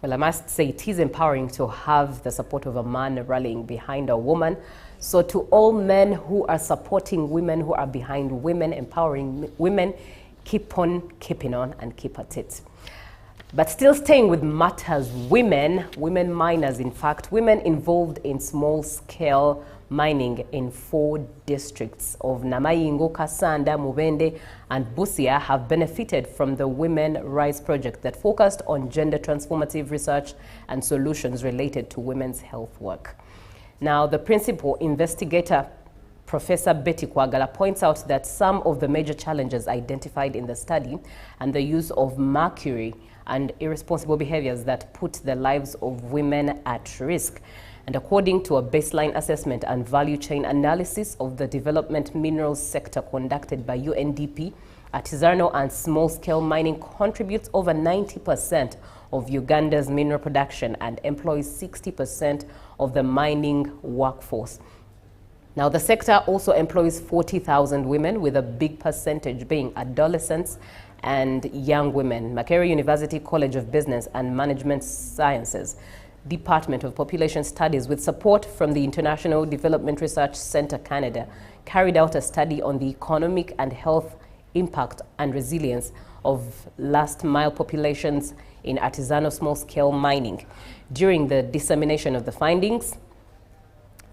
Well, I must say it is empowering to have the support of a man rallying behind a woman. So to all men who are supporting women, who are behind women, empowering women, keep on keeping on and keep at it. But still staying with matters women miners, in fact, women involved in small-scale mining in 4 districts of Namayingo, Kasanda, Mubende, and Busia have benefited from the Women Rise project that focused on gender transformative research and solutions related to women's health work. Now, the principal investigator, Professor Betty Kwagala, points out that some of the major challenges identified in the study and the use of mercury and irresponsible behaviors that put the lives of women at risk. And according to a baseline assessment and value chain analysis of the development minerals sector conducted by UNDP, artisanal and small-scale mining contributes over 90% of Uganda's mineral production and employs 60% of the mining workforce. Now, the sector also employs 40,000 women, with a big percentage being adolescents and young women. Makerere University College of Business and Management Sciences, Department of Population Studies, with support from the International Development Research Centre Canada, carried out a study on the economic and health impact and resilience of last-mile populations in artisanal small-scale mining. During the dissemination of the findings,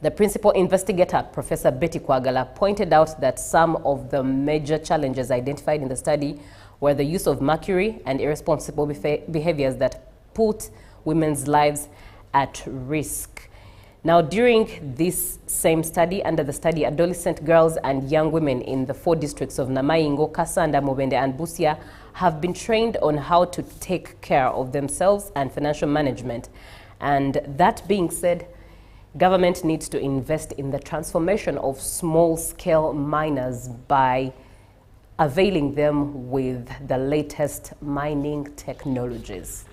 the principal investigator, Professor Betty Kwagala, pointed out that some of the major challenges identified in the study were the use of mercury and irresponsible behaviors that put women's lives at risk. Now, during this same study, under the study, adolescent girls and young women in the 4 districts of Namayingo, Kasanda, Mubende, and Busia have been trained on how to take care of themselves and financial management. And that being said, government needs to invest in the transformation of small-scale miners by availing them with the latest mining technologies.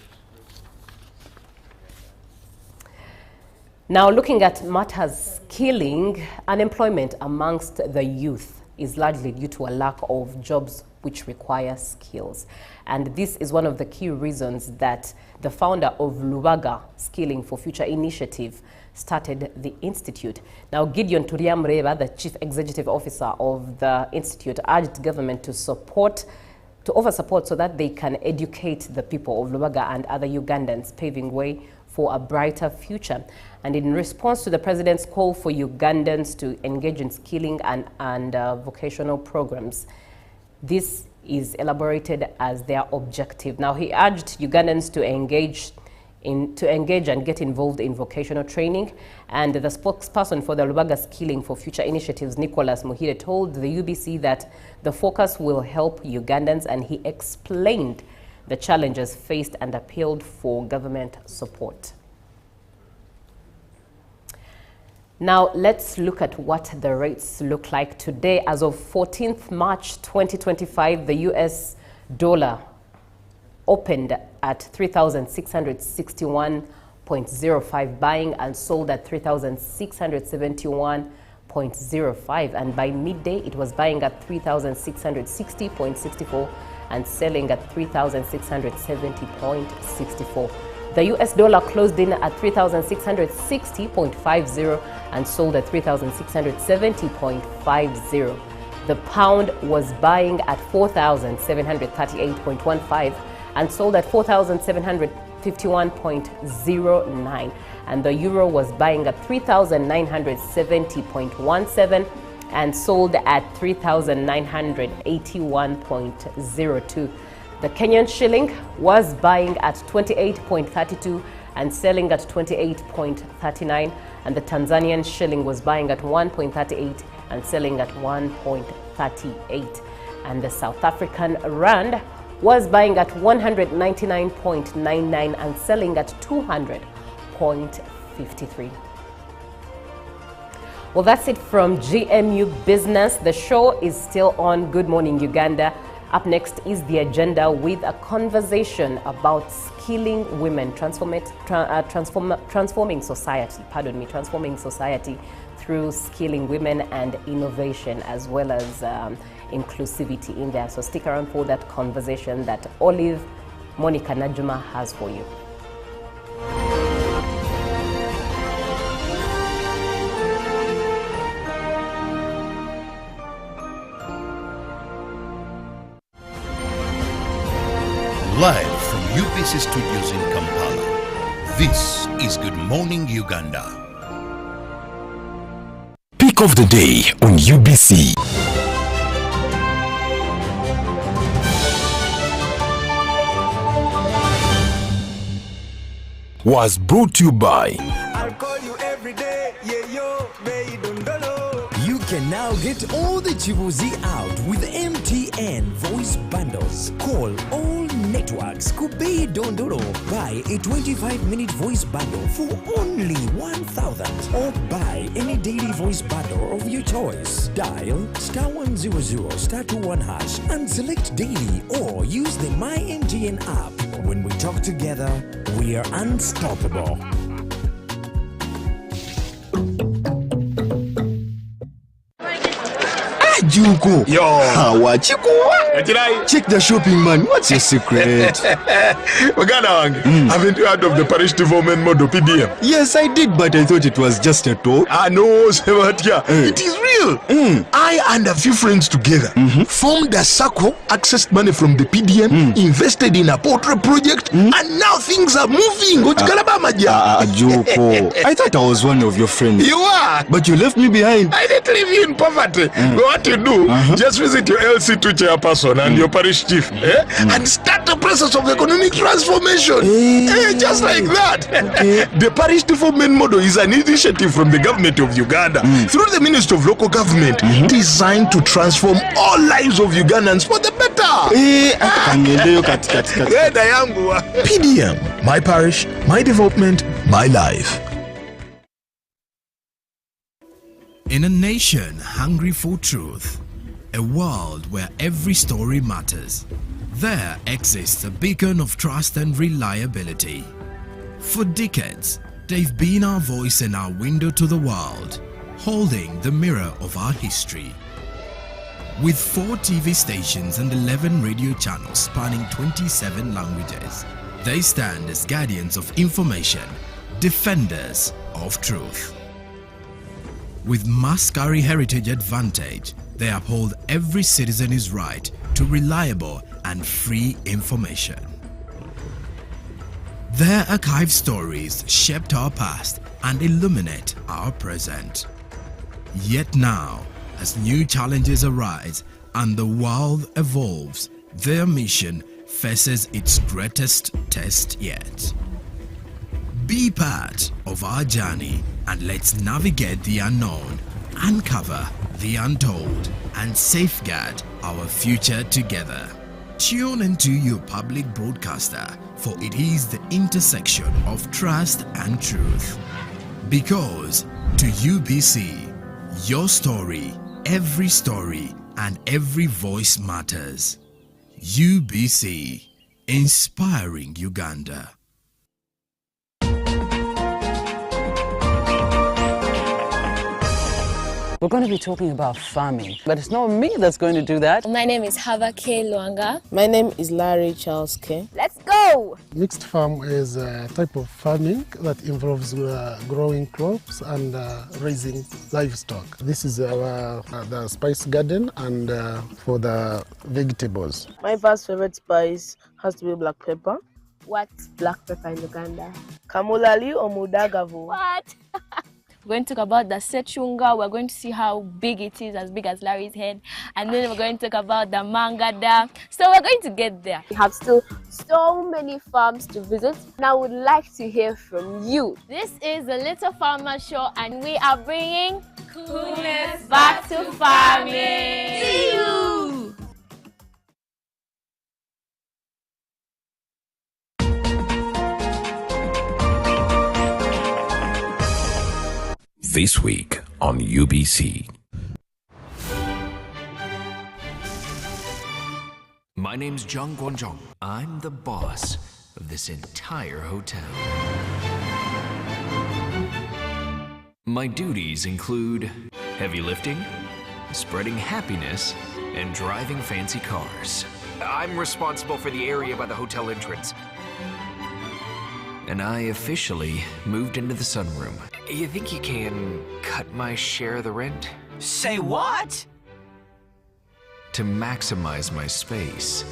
Now, looking at matters skilling, unemployment amongst the youth is largely due to a lack of jobs which require skills. And this is one of the key reasons that the founder of Lubaga Skilling for Future initiative started the institute. Now, Gideon Turiamreba, the chief executive officer of the institute, urged government to offer support so that they can educate the people of Lubaga and other Ugandans, paving way for a brighter future. And in response to the president's call for Ugandans to engage in skilling and vocational programs, this is elaborated as their objective. Now, he urged Ugandans to engage to engage and get involved in vocational training. And the spokesperson for the Lubaga Skilling for Future Initiatives, Nicholas Muhire, told the UBC that the focus will help Ugandans, and he explained the challenges faced and appealed for government support. Now, let's look at what the rates look like today. As of 14th March 2025, the US dollar opened at 3,661.05, buying and sold at 3,671.05. And by midday, it was buying at 3,660.64 and selling at 3,670.64. The US dollar closed in at 3,660.50 and sold at 3,670.50. The pound was buying at 4,738.15 and sold at 4,751.09. And the euro was buying at 3,970.17 and sold at 3,981.02. The Kenyan shilling was buying at 28.32 and selling at 28.39, and the Tanzanian shilling was buying at 1.38 and selling at 1.38. And the South African rand was buying at 199.99 and selling at 200.53. Well, that's it from GMU Business. The show is still on. Good Morning Uganda. Up next is the agenda with a conversation about skilling women, transforming society, transforming society through skilling women and innovation, as well as inclusivity in there. So stick around for that conversation that Olive Monica Najuma has for you. Live from UBC Studios in Kampala, this is Good Morning Uganda. Pick of the day on UBC. Was brought to you by I'll call you every day, yeah, yo, baby, dondolo. You can now get all the Chibuzi out with MTN voice bundles. Call all networks. Kubei Dondoro. Buy a 25-minute voice bundle for only 1,000. Or buy any daily voice bundle of your choice. Dial *100 *21# and select daily, or use the My MTN app. When we talk together, we are unstoppable. Juko. Yo. What you go? Check the shopping, man. What's your secret? Uganda, haven't you heard of the parish development model PDM? Yes, I did, but I thought it was just a talk. No, Sebatia. It is real. I and a few friends together formed a circle, accessed money from the PDM, invested in a portrait project, and now things are moving. Juko. I thought I was one of your friends. You are. But you left me behind. I didn't leave you in poverty. What you do, just visit your LC2 chairperson and your parish chief and start the process of economic transformation. Just like that. Okay. The parish development model is an initiative from the government of Uganda through the Ministry of Local Government designed to transform all lives of Ugandans for the better. PDM, my parish, my development, my life. In a nation hungry for truth, a world where every story matters, there exists a beacon of trust and reliability. For decades, they've been our voice and our window to the world, holding the mirror of our history. With 4 TV stations and 11 radio channels spanning 27 languages, they stand as guardians of information, defenders of truth. With Maskari Heritage Advantage, they uphold every citizen's right to reliable and free information. Their archived stories shaped our past and illuminate our present. Yet now, as new challenges arise and the world evolves, their mission faces its greatest test yet. Be part of our journey and let's navigate the unknown, uncover the untold, and safeguard our future together. Tune into your public broadcaster, for it is the intersection of trust and truth. Because to UBC, your story, and every voice matters. UBC, inspiring Uganda. We're going to be talking about farming, but it's not me that's going to do that. My name is Hava K. Luanga. My name is Larry Charles K. Let's go! Mixed farm is a type of farming that involves growing crops and raising livestock. This is the spice garden and for the vegetables. My first favorite spice has to be black pepper. What's black pepper in Uganda? Kamulali or mudagavu. What? We're going to talk about the sechunga. We're going to see how big it is, as big as Larry's head. And then we're going to talk about the mangada. So we're going to get there. We have still so many farms to visit. And I would like to hear from you. This is the Little Farmer Show, and we are bringing coolness back to farming. See you! This week on UBC. My name's Jung Guanjong. I'm the boss of this entire hotel. My duties include heavy lifting, spreading happiness, and driving fancy cars. I'm responsible for the area by the hotel entrance. And I officially moved into the sunroom. You think you can cut my share of the rent? Say what? To maximize my space,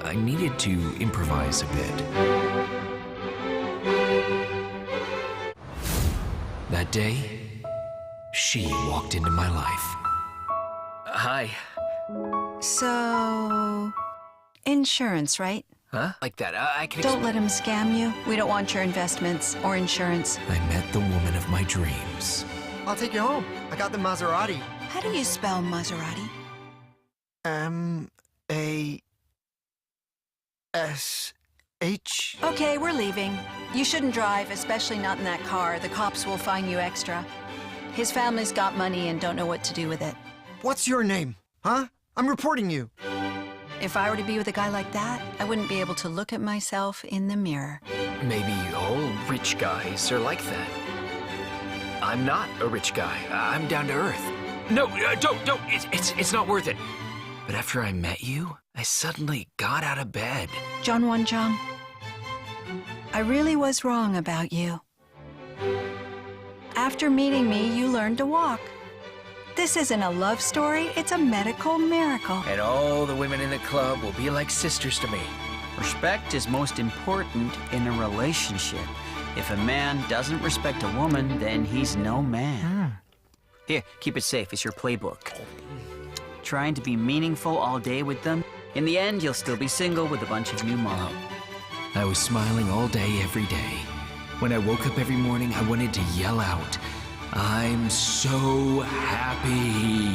I needed to improvise a bit. That day, she walked into my life. Hi. So, insurance, right? Huh? Like that. I can. Don't let him scam you. We don't want your investments or insurance. I met the woman of my dreams. I'll take you home. I got the Maserati. How do you spell Maserati? M-A-S-H. Okay, we're leaving. You shouldn't drive, especially not in that car. The cops will fine you extra. His family's got money and don't know what to do with it. What's your name? Huh? I'm reporting you. If I were to be with a guy like that, I wouldn't be able to look at myself in the mirror. Maybe all rich guys are like that. I'm not a rich guy. I'm down to earth. No, don't. It's not worth it. But after I met you, I suddenly got out of bed. John Wonjong, I really was wrong about you. After meeting me, you learned to walk. This isn't a love story, it's a medical miracle. And all the women in the club will be like sisters to me. Respect is most important in a relationship. If a man doesn't respect a woman, then he's no man. Here, keep it safe. It's your playbook. Trying to be meaningful all day with them. In the end, you'll still be single with a bunch of new mom. I was smiling all day, every day. When I woke up every morning, I wanted to yell out, I'm so happy.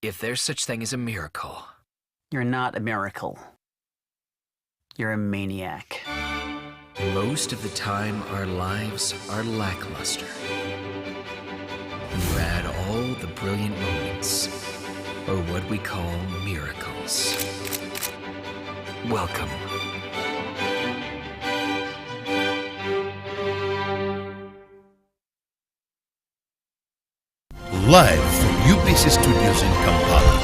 If there's such thing as a miracle. You're not a miracle. You're a maniac. Most of the time, our lives are lackluster. You add all the brilliant moments, or what we call miracles. Welcome. Live from UBC Studios in Kampala,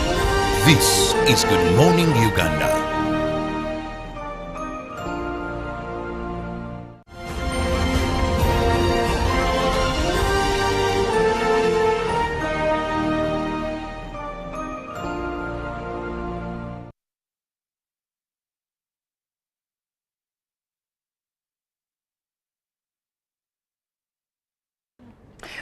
this is Good Morning Uganda.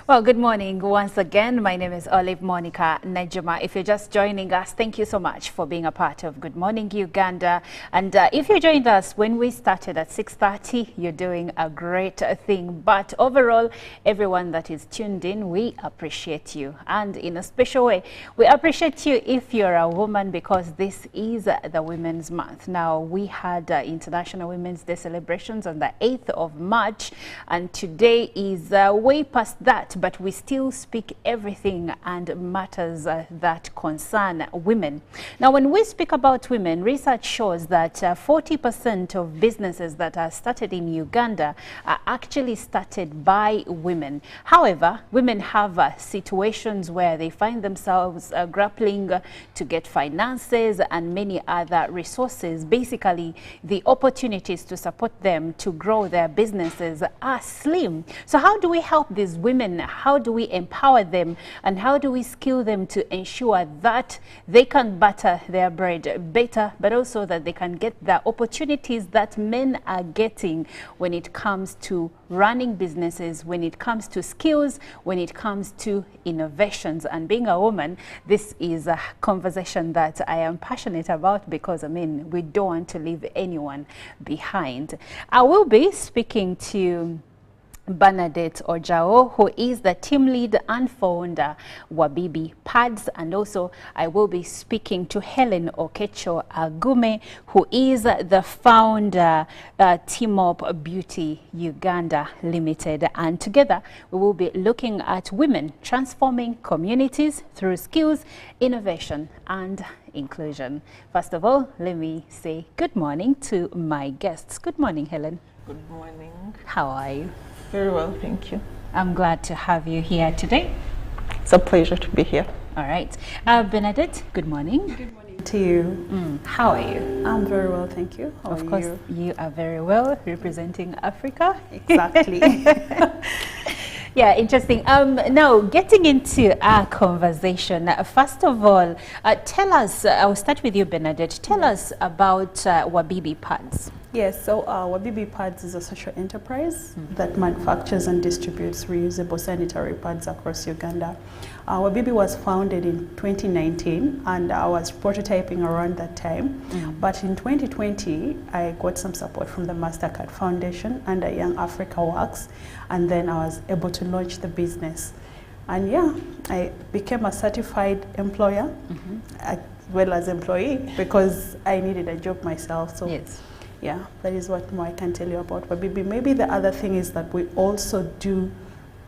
Well, good morning once again. My name is Olive Monica Najuma. If you're just joining us, thank you so much for being a part of Good Morning Uganda. And if you joined us when we started at 6:30, you're doing a great thing. But overall, everyone that is tuned in, we appreciate you. And in a special way, we appreciate you if you're a woman, because this is the Women's Month. Now, we had International Women's Day celebrations on the 8th of March, and today is way past that. But we still speak everything and matters that concern women. Now, when we speak about women, research shows that 40% of businesses that are started in Uganda are actually started by women. However, women have situations where they find themselves grappling to get finances and many other resources. Basically, the opportunities to support them to grow their businesses are slim. So how do we help these women? How do we empower them, and how do we skill them to ensure that they can butter their bread better, but also that they can get the opportunities that men are getting when it comes to running businesses, when it comes to skills, when it comes to innovations? And being a woman, this is a conversation that I am passionate about, because I mean, we don't want to leave anyone behind. I will be speaking to Bernadette Ojao, who is the team lead and founder Wabibi Pads, and also I will be speaking to Helen Okecho Agume, who is the founder Team Up Beauty Uganda Limited, and together we will be looking at women transforming communities through skills, innovation and inclusion. First of all, let me say good morning to my guests. Good morning, Helen. Good morning. How are you? Very well, thank you. I'm glad to have you here today. It's a pleasure to be here. All right. Bernadette, good morning. Good morning to you. How are you? I'm very well, thank you. How of are course, you are very well, representing Africa. Exactly. Yeah, interesting. Now, getting into our conversation, first of all, tell us, I'll start with you, Bernadette. Tell us about Wabibi Pads. Yes, so Wabibi Pads is a social enterprise that manufactures and distributes reusable sanitary pads across Uganda. Wabibi was founded in 2019, and I was prototyping around that time. But in 2020, I got some support from the MasterCard Foundation under Young Africa Works, and then I was able to launch the business. And yeah, I became a certified employer as well as employee, because I needed a job myself. So yes. Yeah, that is what more I can tell you about Wabibi. Maybe the other thing is that we also do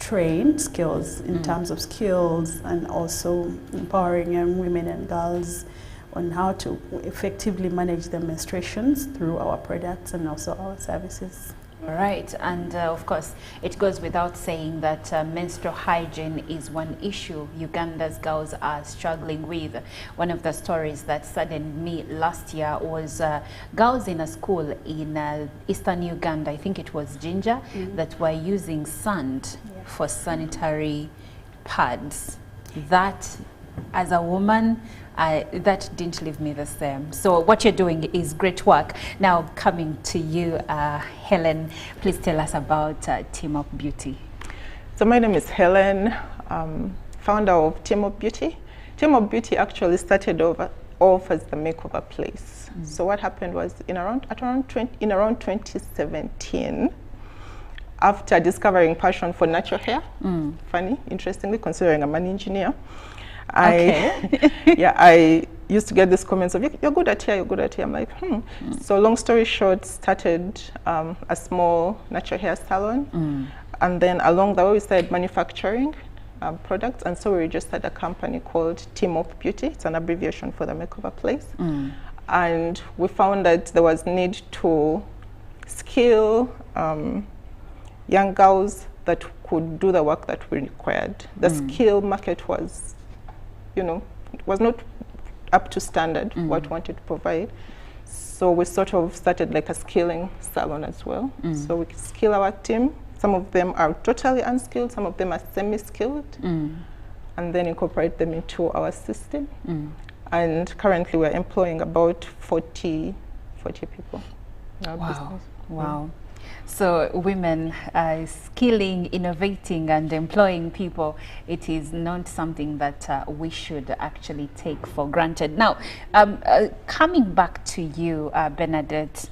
train skills in terms of skills, and also empowering young women and girls on how to effectively manage their menstruations through our products and also our services. All right, and of course, it goes without saying that menstrual hygiene is one issue Uganda's girls are struggling with. One of the stories that saddened me last year was girls in a school in eastern Uganda, I think it was Jinja, that were using sand for sanitary pads. That, as a woman, that didn't leave me the same. So what you're doing is great work. Now, coming to you, Helen, please tell us about Team Up Beauty. So my name is Helen, founder of Team Up Beauty. Team Up Beauty actually started off as the makeover place. So what happened was in around 2017, after discovering passion for natural hair, funny, interestingly, considering I'm an engineer, I used to get these comments of, you're good at hair, you're good at hair. I'm like, So long story short, started a small natural hair salon. And then along the way, we started manufacturing products. And so we registered a company called Team Up Beauty. It's an abbreviation for the makeover place. And we found that there was need to skill young girls that could do the work that we required. The skill market was, was not up to standard what we wanted to provide. So we sort of started like a skilling salon as well. So we skill our team. Some of them are totally unskilled, some of them are semi-skilled, and then incorporate them into our system. And currently we're employing about 40 people in our business. Wow. So women skilling, innovating and employing people, it is not something that we should actually take for granted. Now, coming back to you, Bernadette,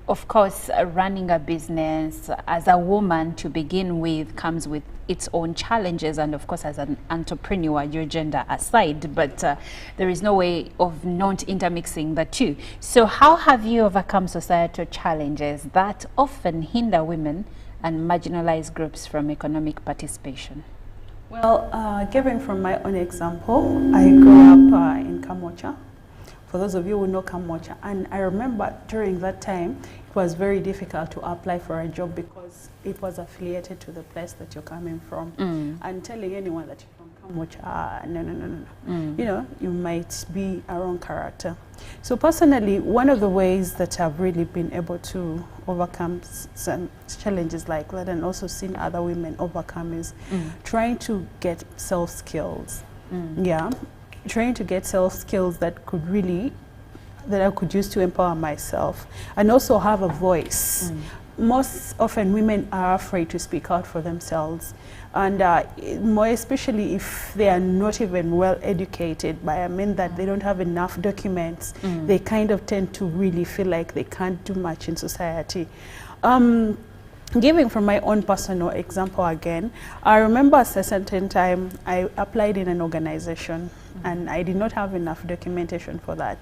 of course, running a business as a woman to begin with comes with its own challenges, and of course as an entrepreneur, your gender aside, but there is no way of not intermixing the two. So how have you overcome societal challenges that often hinder women and marginalized groups from economic participation? Well, given from my own example, I grew up in Kamocha. For those of you who know Kamocha, and I remember during that time, it was very difficult to apply for a job because it was affiliated to the place that you're coming from. And telling anyone that you're from Kamocha, no. You know, you might be a wrong character. So personally, one of the ways that I've really been able to overcome some challenges like that and also seen other women overcome is trying to get self-skills. Yeah. Trying to get self-skills that I could use to empower myself and also have a voice. Most often women are afraid to speak out for themselves, and more especially if they are not even well educated, by I mean that they don't have enough documents, they kind of tend to really feel like they can't do much in society. Giving from my own personal example again, I remember at a certain time I applied in an organization and I did not have enough documentation for that.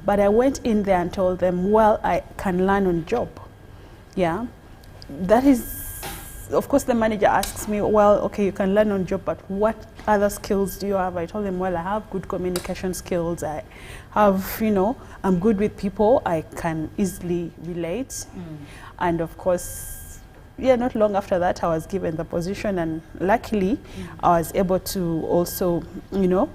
But I went in there and told them, well, I can learn on job. Yeah, that is, of course the manager asks me, well, okay, you can learn on job, but what other skills do you have? I told them, well, I have good communication skills. I have, you know, I'm good with people. I can easily relate. And of course, yeah, not long after that, I was given the position, and luckily, I was able to also, you know,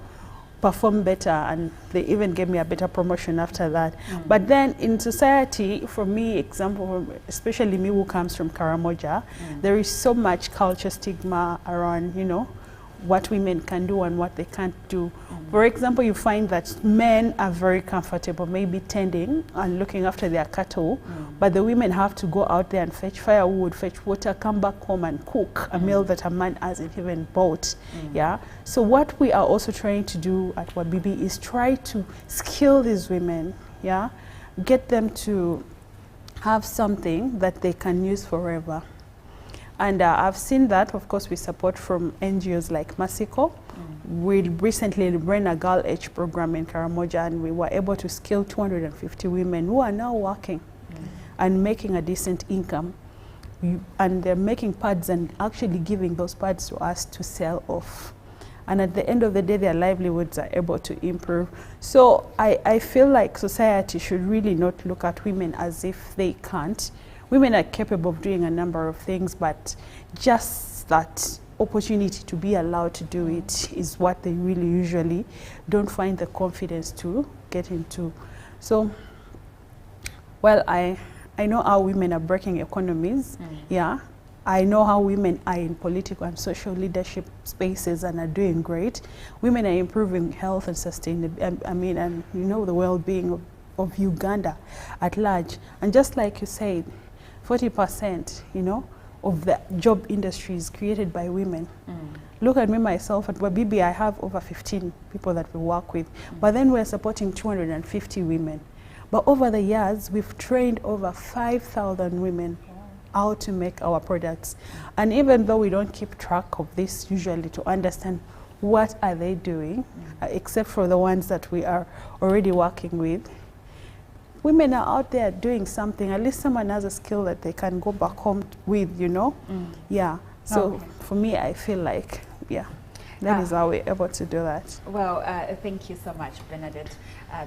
perform better, and they even gave me a better promotion after that. But then in society, for me, example, especially me who comes from Karamoja, there is so much culture stigma around, you know, what women can do and what they can't do. For example, you find that men are very comfortable maybe tending and looking after their cattle, but the women have to go out there and fetch firewood, fetch water, come back home and cook a meal that a man hasn't even bought. Yeah. So what we are also trying to do at Wabibi is try to skill these women, yeah, get them to have something that they can use forever. And I've seen that, of course, we support from NGOs like Masiko. We recently ran a Girl Age program in Karamoja, and we were able to skill 250 women who are now working and making a decent income. And they're making pads and actually giving those pads to us to sell off. And at the end of the day, their livelihoods are able to improve. So I feel like society should really not look at women as if they can't. Women are capable of doing a number of things, but just that opportunity to be allowed to do it is what they really usually don't find the confidence to get into. So, well, I know how women are breaking economies, yeah. I know how women are in political and social leadership spaces and are doing great. Women are improving health and sustainability, I mean, and you know, the well-being of Uganda at large. And just like you said, 40%, you know, of the job industry is created by women. Look at me, myself, at Wabibi, I have over 15 people that we work with, but then we're supporting 250 women. But over the years, we've trained over 5,000 women how to make our products. And even though we don't keep track of this usually to understand what are they doing, except for the ones that we are already working with, women are out there doing something. At least someone has a skill that they can go back home with, you know? Yeah. So for me, I feel like, yeah, that is how we're able to do that. Well, thank you so much, Bernadette.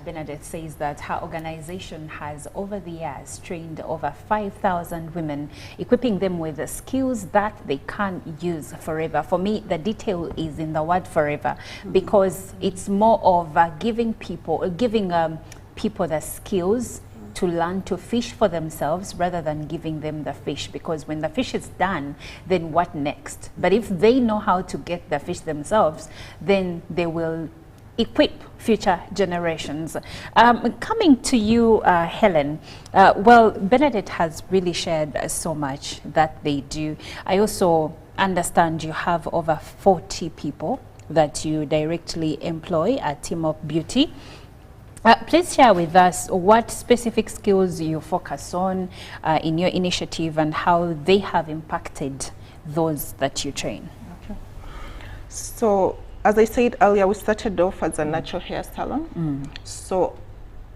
Bernadette says that her organization has, over the years, trained over 5,000 women, equipping them with the skills that they can use forever. For me, the detail is in the word forever, because it's more of giving people the skills to learn to fish for themselves rather than giving them the fish, because when the fish is done, then what next? But if they know how to get the fish themselves, then they will equip future generations. Coming to you, Helen, well, Benedict has really shared so much that they do. I also understand you have over 40 people that you directly employ at Team of Beauty. Please share with us what specific skills you focus on in your initiative and how they have impacted those that you train. Okay. So, as I said earlier, we started off as a natural hair salon. So,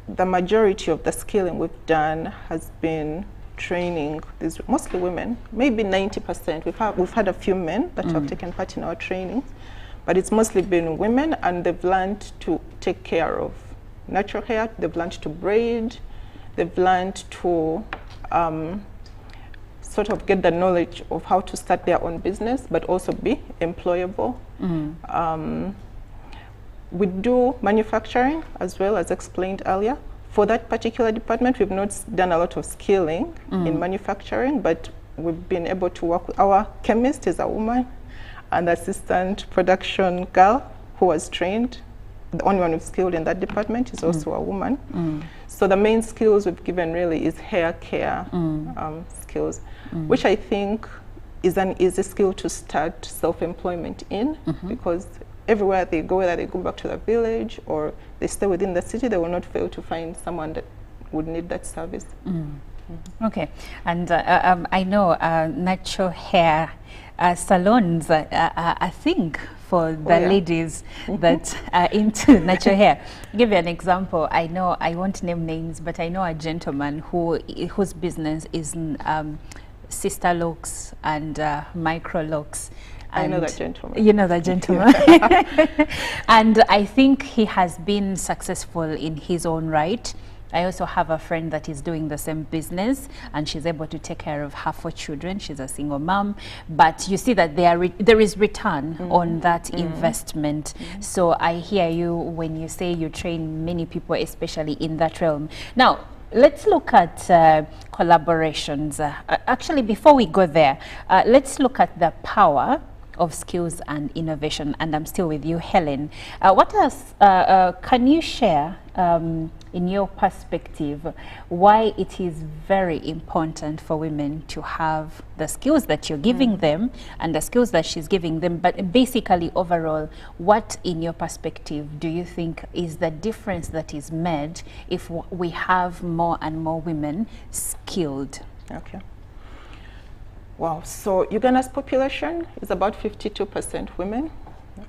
the majority of the skilling we've done has been training these mostly women, maybe 90%. We've had a few men that have taken part in our training, but it's mostly been women, and they've learned to take care of natural hair, they've learned to braid, they've learned to sort of get the knowledge of how to start their own business, but also be employable. We do manufacturing as well, as explained earlier. For that particular department, we've not done a lot of skilling in manufacturing, but we've been able to work with our chemist is a woman, and the assistant production girl who was trained, the only one who's skilled in that department, is also a woman. So the main skills we've given really is hair care skills, which I think is an easy skill to start self-employment in, because everywhere they go, whether they go back to the village or they stay within the city, they will not fail to find someone that would need that service. Okay, and I know natural hair salons are a thing for the ladies that are into natural hair. Give you an example. I know, I won't name names, but I know a gentleman whose business is sister locks and micro locks. I know that gentleman. You know that gentleman. And I think he has been successful in his own right. I also have a friend that is doing the same business, and she's able to take care of her 4 children. She's a single mom, but you see that there is return on that investment. So I hear you when you say you train many people, especially in that realm. Now, let's look at collaborations. Actually, before we go there, let's look at the power of skills and innovation. And I'm still with you, Helen. What else can you share in your perspective why it is very important for women to have the skills that you're giving them and the skills that she's giving them, but basically overall, what in your perspective do you think is the difference that is made if we have more and more women skilled? Okay. Wow, so Uganda's population is about 52% women,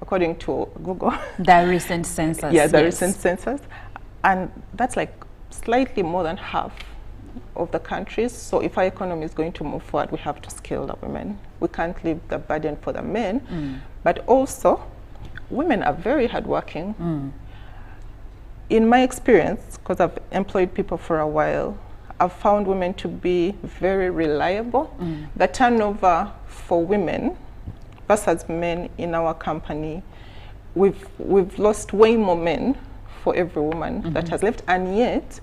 according to Google. The recent census. Yeah, the recent census. And that's like slightly more than half of the countries. So if our economy is going to move forward, we have to skill the women. We can't leave the burden for the men. But also, women are very hardworking. In my experience, because I've employed people for a while, I've found women to be very reliable. The turnover for women versus men in our company, we've lost way more men for every woman that has left, and yet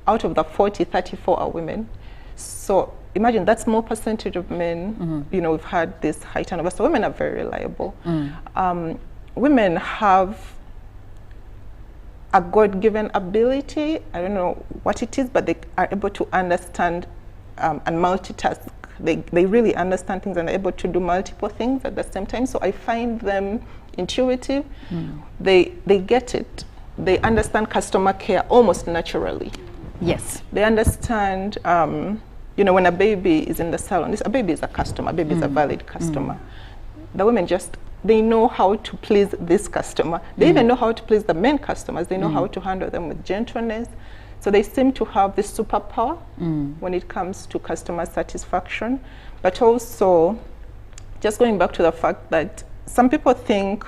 out of the 40, 34 are women. So imagine that's more percentage of men. You know, we've had this high turnover. So women are very reliable. Women have a God-given ability. I don't know what it is, but they are able to understand and multitask. They really understand things, and they're able to do multiple things at the same time. So I find them intuitive. They get it. They understand customer care almost naturally. Yes. They understand, you know, when a baby is in the salon, a baby is a customer, a baby is a valid customer. The women just, they know how to please this customer. They even know how to please the men customers. They know how to handle them with gentleness. So they seem to have this superpower when it comes to customer satisfaction. But also, just going back to the fact that some people think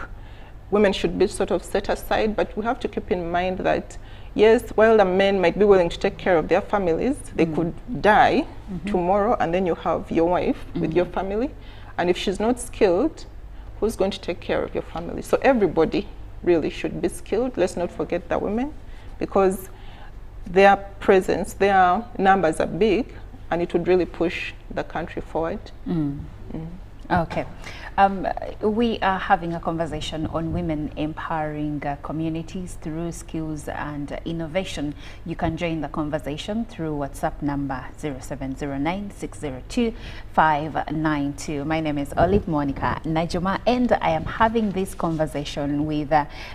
women should be sort of set aside, but we have to keep in mind that, yes, while the men might be willing to take care of their families, they could die tomorrow, and then you have your wife with your family. And if she's not skilled, who's going to take care of your family? So everybody really should be skilled. Let's not forget the women, because their presence, their numbers are big, and it would really push the country forward. Okay. We are having a conversation on women empowering communities through skills and innovation. You can join the conversation through WhatsApp number 0709-602-592. My name is Olive Monica Najuma, and I am having this conversation with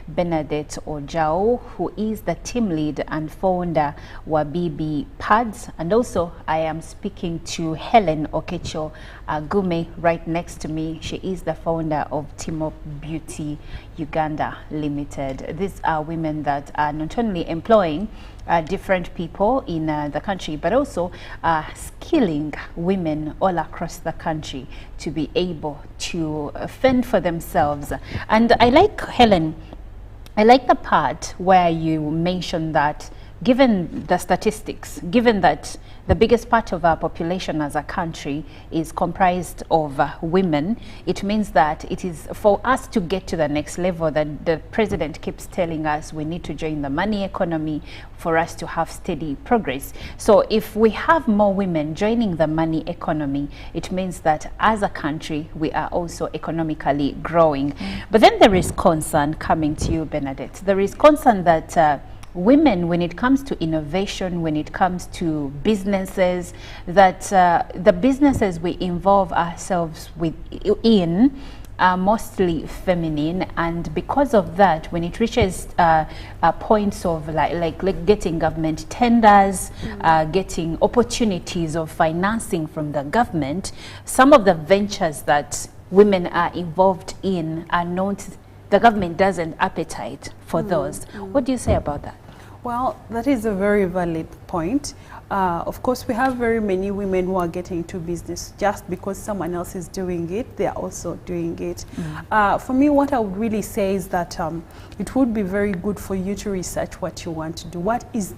Bernadette Ojao, who is the team lead and founder Wabibi Pads, and also I am speaking to Helen Okecho Gume right next to me. She is the founder of Team Up Beauty Uganda Limited. These are women that are not only employing different people in the country, but also skilling women all across the country to be able to fend for themselves. And I like, Helen, I like the part where you mentioned that given the statistics, given that the biggest part of our population as a country is comprised of women, it means that it is for us to get to the next level that the president keeps telling us we need to join the money economy for us to have steady progress. So if we have more women joining the money economy, it means that as a country, we are also economically growing. But then there is concern coming to you, Bernadette. There is concern that women, when it comes to innovation, when it comes to businesses, that the businesses we involve ourselves in are mostly feminine, and because of that, when it reaches points of like getting government tenders, getting opportunities of financing from the government, some of the ventures that women are involved in are not, the government doesn't appetite for those. What do you say about that? Well, that is a very valid point. Of course, we have very many women who are getting into business just because someone else is doing it, they are also doing it. For me, what I would really say is that it would be very good for you to research what you want to do. What is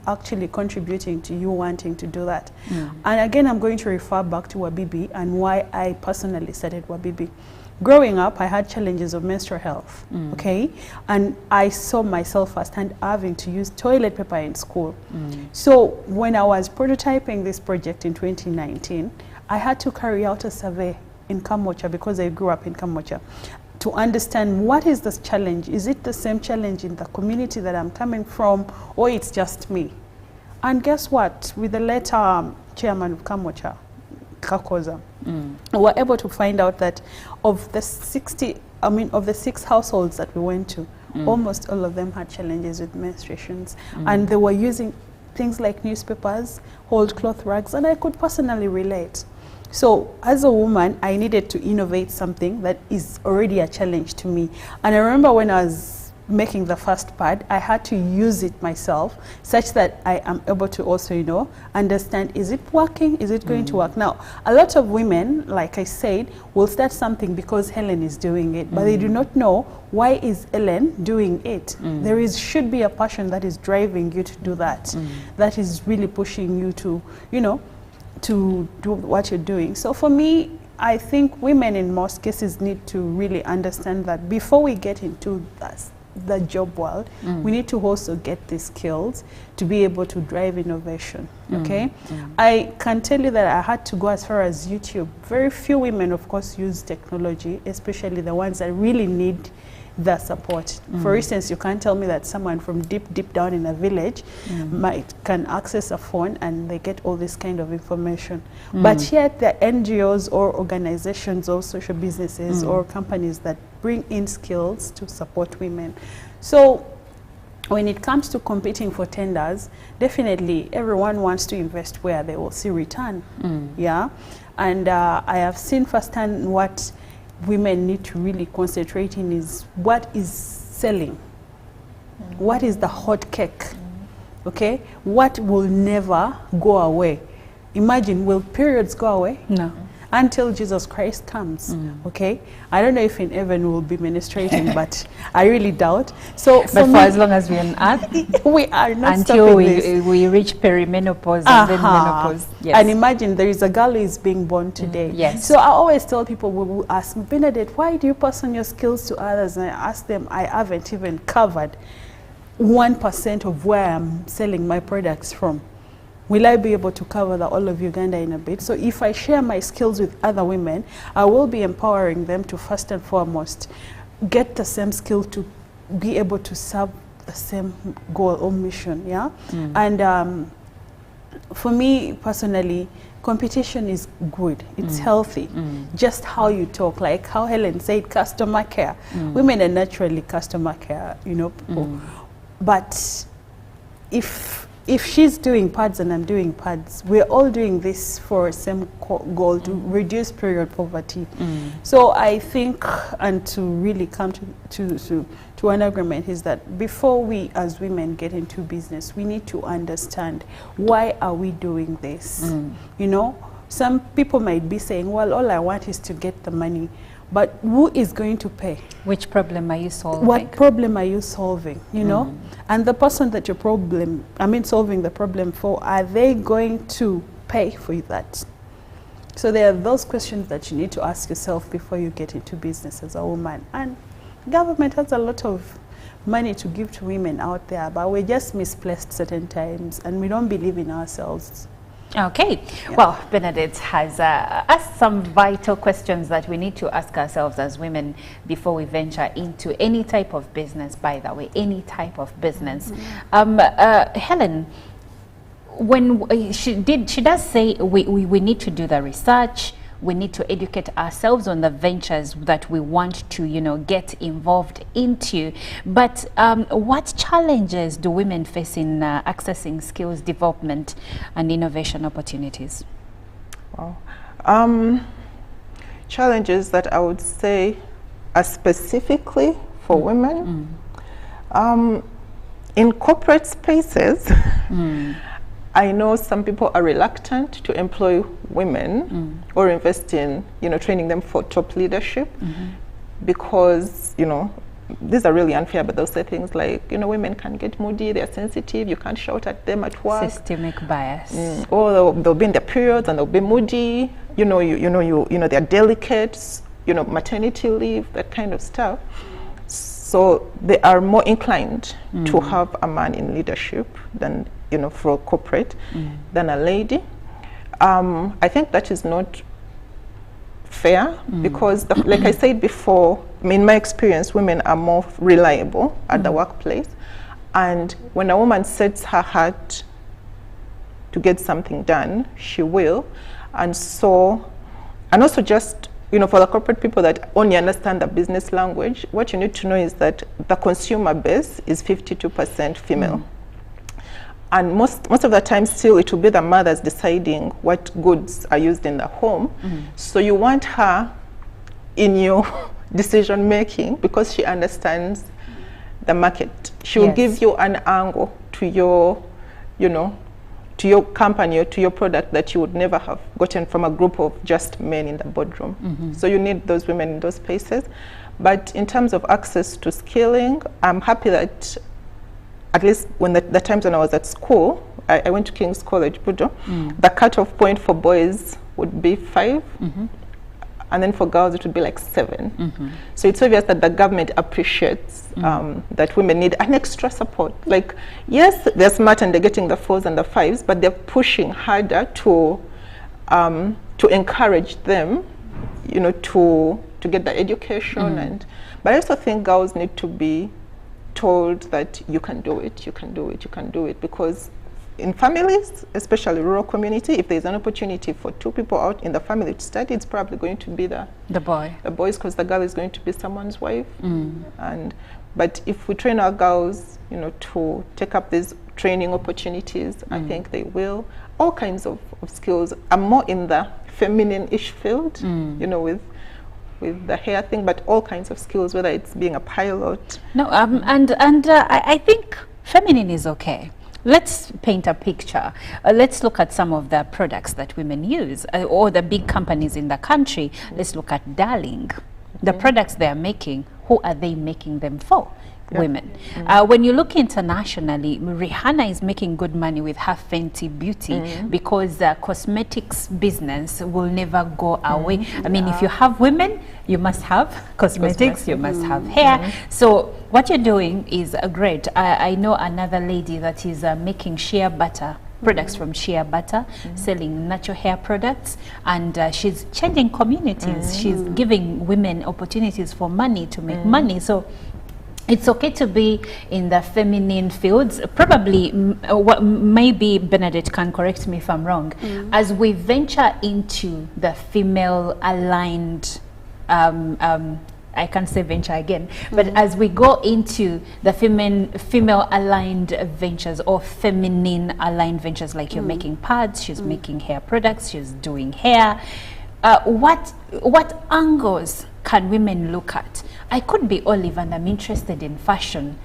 actually contributing to you wanting to do that? And again, I'm going to refer back to Wabibi and why I personally started Wabibi. Growing up, I had challenges of menstrual health, okay? And I saw myself firsthand having to use toilet paper in school. So when I was prototyping this project in 2019, I had to carry out a survey in Kambocha because I grew up in Kambocha to understand what is this challenge. Is it the same challenge in the community that I'm coming from, or it's just me? And guess what? With the later chairman of Kambocha, Kakoza, we were able to find out that of the 6 households that we went to, almost all of them had challenges with menstruations, and they were using things like newspapers, old cloth rags, and I could personally relate. So as a woman, I needed to innovate something that is already a challenge to me. And I remember when I was making the first pad, I had to use it myself such that I am able to also, understand, is it working? Is it going to work? Now, a lot of women, like I said, will start something because Helen is doing it, but they do not know why is Helen doing it. There should be a passion that is driving you to do that, that is really pushing you to, to do what you're doing. So for me, I think women in most cases need to really understand that before we get into the job world, we need to also get the skills to be able to drive innovation, okay? I can tell you that I had to go as far as YouTube. Very few women, of course, use technology, especially the ones that really need the support. For instance, you can't tell me that someone from deep down in a village can access a phone and they get all this kind of information. But yet the NGOs or organizations or social businesses or companies that bring in skills to support women. So when it comes to competing for tenders, definitely everyone wants to invest where they will see return. Yeah, and I have seen firsthand what women need to really concentrate in is what is selling, what is the hot cake, okay? What will never go away. Imagine, will periods go away? No. Until Jesus Christ comes, okay? I don't know if in heaven we'll be ministrating, but I really doubt. So but for as long as we're on earth, we are not until we reach perimenopause and then menopause. Yes. And imagine there is a girl who is being born today. Yes. So I always tell people who ask me, Bernadette, why do you pass on your skills to others? And I ask them, I haven't even covered 1% of where I'm selling my products from. will I be able to cover the all of Uganda in a bit? So if I share my skills with other women, I will be empowering them to first and foremost get the same skill to be able to serve the same goal or mission, yeah? And for me personally, competition is good, it's healthy. Just how you talk, like how Helen said, customer care. Women are naturally customer care, you know, people. But if she's doing pads and I'm doing pads, we're all doing this for a same goal, to reduce period poverty. So I think, and to really come to an agreement, is that before we as women get into business, we need to understand, why are we doing this? You know, some people might be saying, well, all I want is to get the money. But who is going to pay? Which problem are you solving? What problem are you solving, you know? And the person that you're solving the problem for, are they going to pay for that? So there are those questions that you need to ask yourself before you get into business as a woman. And government has a lot of money to give to women out there, but we're just misplaced certain times and we don't believe in ourselves. Okay, well, Bernadette has asked some vital questions that we need to ask ourselves as women before we venture into any type of business, by the way, any type of business. Helen, when she does say we need to do the research, we need to educate ourselves on the ventures that we want to, you know, get involved into. But what challenges do women face in accessing skills development and innovation opportunities? Wow. Challenges that I would say are specifically for women. In corporate spaces, I know some people are reluctant to employ women or invest in, you know, training them for top leadership because, you know, these are really unfair, but they'll say things like, you know, women can get moody, they're sensitive, you can't shout at them at work. Systemic bias. Or they'll be in their periods and they'll be moody, you know, they're delicate, you know, maternity leave, that kind of stuff. So they are more inclined to have a man in leadership than, you know, for corporate, than a lady. I think that is not fair because, like I said before, in my experience, women are more reliable at the workplace. And when a woman sets her heart to get something done, she will. And also just, you know, for the corporate people that only understand the business language, what you need to know is that the consumer base is 52% female. And most of the time still it will be the mothers deciding what goods are used in the home. So you want her in your decision making because she understands the market. She will give you an angle to your, you know, to your company or to your product that you would never have gotten from a group of just men in the boardroom. So you need those women in those spaces. But in terms of access to skilling, I'm happy that at least when the times when I was at school, I went to King's College, Budo, the cutoff point for boys would be 5, and then for girls it would be like 7. So it's obvious that the government appreciates that women need an extra support. Like, yes, they're smart and they're getting the 4s and the 5s, but they're pushing harder to encourage them, you know, to get the education. But I also think girls need to be told that you can do it, you can do it, you can do it, because in families, especially rural community, if there's an opportunity for 2 people out in the family to study, it's probably going to be the boys, because the girl is going to be someone's wife. But if we train our girls, you know, to take up these training opportunities, I think they will. All kinds of skills. I'm more in the feminine-ish field, you know, with the hair thing, but all kinds of skills, whether it's being a pilot. No, I think feminine is okay. Let's paint a picture. Let's look at some of the products that women use, or the big companies in the country. Let's look at Darling. The products they are making, who are they making them for? Women. When you look internationally, Rihanna is making good money with her Fenty Beauty because cosmetics business will never go away. I mean, if you have women, you must have cosmetics, you must have hair. So what you're doing is great. I know another lady that is making shea butter products from shea butter, selling natural hair products, and she's changing communities. She's giving women opportunities for money to make money. So it's okay to be in the feminine fields. Probably, maybe Bernadette can correct me if I'm wrong. As we venture into the female-aligned, I can't say venture again, but as we go into the female-aligned ventures or feminine-aligned ventures, like you're making pads, she's making hair products, she's doing hair. What angles can women look at? I could be Olive and I'm interested in fashion,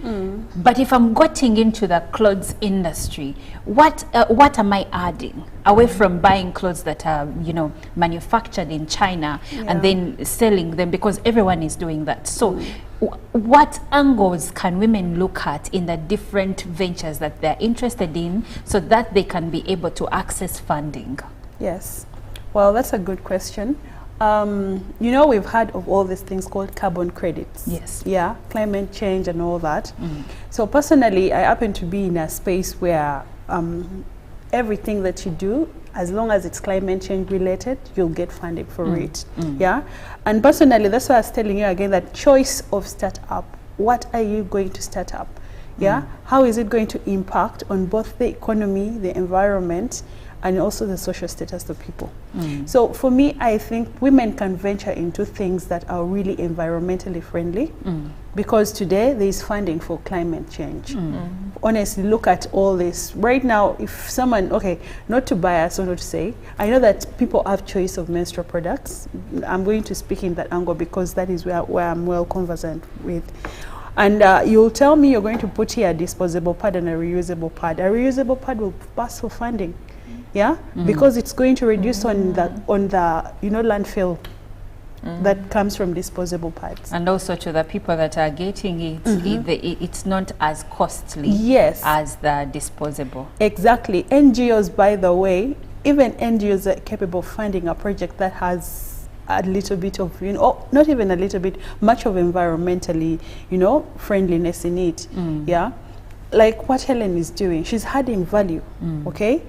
but if I'm getting into the clothes industry, what am I adding away from buying clothes that are, you know, manufactured in China and then selling them, because everyone is doing that. So what angles can women look at in the different ventures that they're interested in so that they can be able to access funding? Yes, well, that's a good question. You know, we've heard of all these things called carbon credits. Yes. Yeah, climate change and all that. So personally, I happen to be in a space where everything that you do, as long as it's climate change related, you'll get funding for it. Yeah. And personally, that's why I was telling you again that choice of startup. What are you going to start up? Yeah. How is it going to impact on both the economy, the environment, and also the social status of people? So for me, I think women can venture into things that are really environmentally friendly, because today there is funding for climate change. Honestly, look at all this. Right now, if someone, okay, not to bias or not to say, I know that people have choice of menstrual products. I'm going to speak in that angle because that is where I'm well conversant with. And you'll tell me you're going to put here a disposable pad and a reusable pad. A reusable pad will pass for funding. Yeah, because it's going to reduce on the you know, landfill that comes from disposable pads. And also to the people that are getting it, it's not as costly as the disposable. Exactly. NGOs, by the way, even NGOs are capable of funding a project that has a little bit of, you know, not even a little bit, much of environmentally, you know, friendliness in it. Yeah, like what Helen is doing, she's adding value. Okay,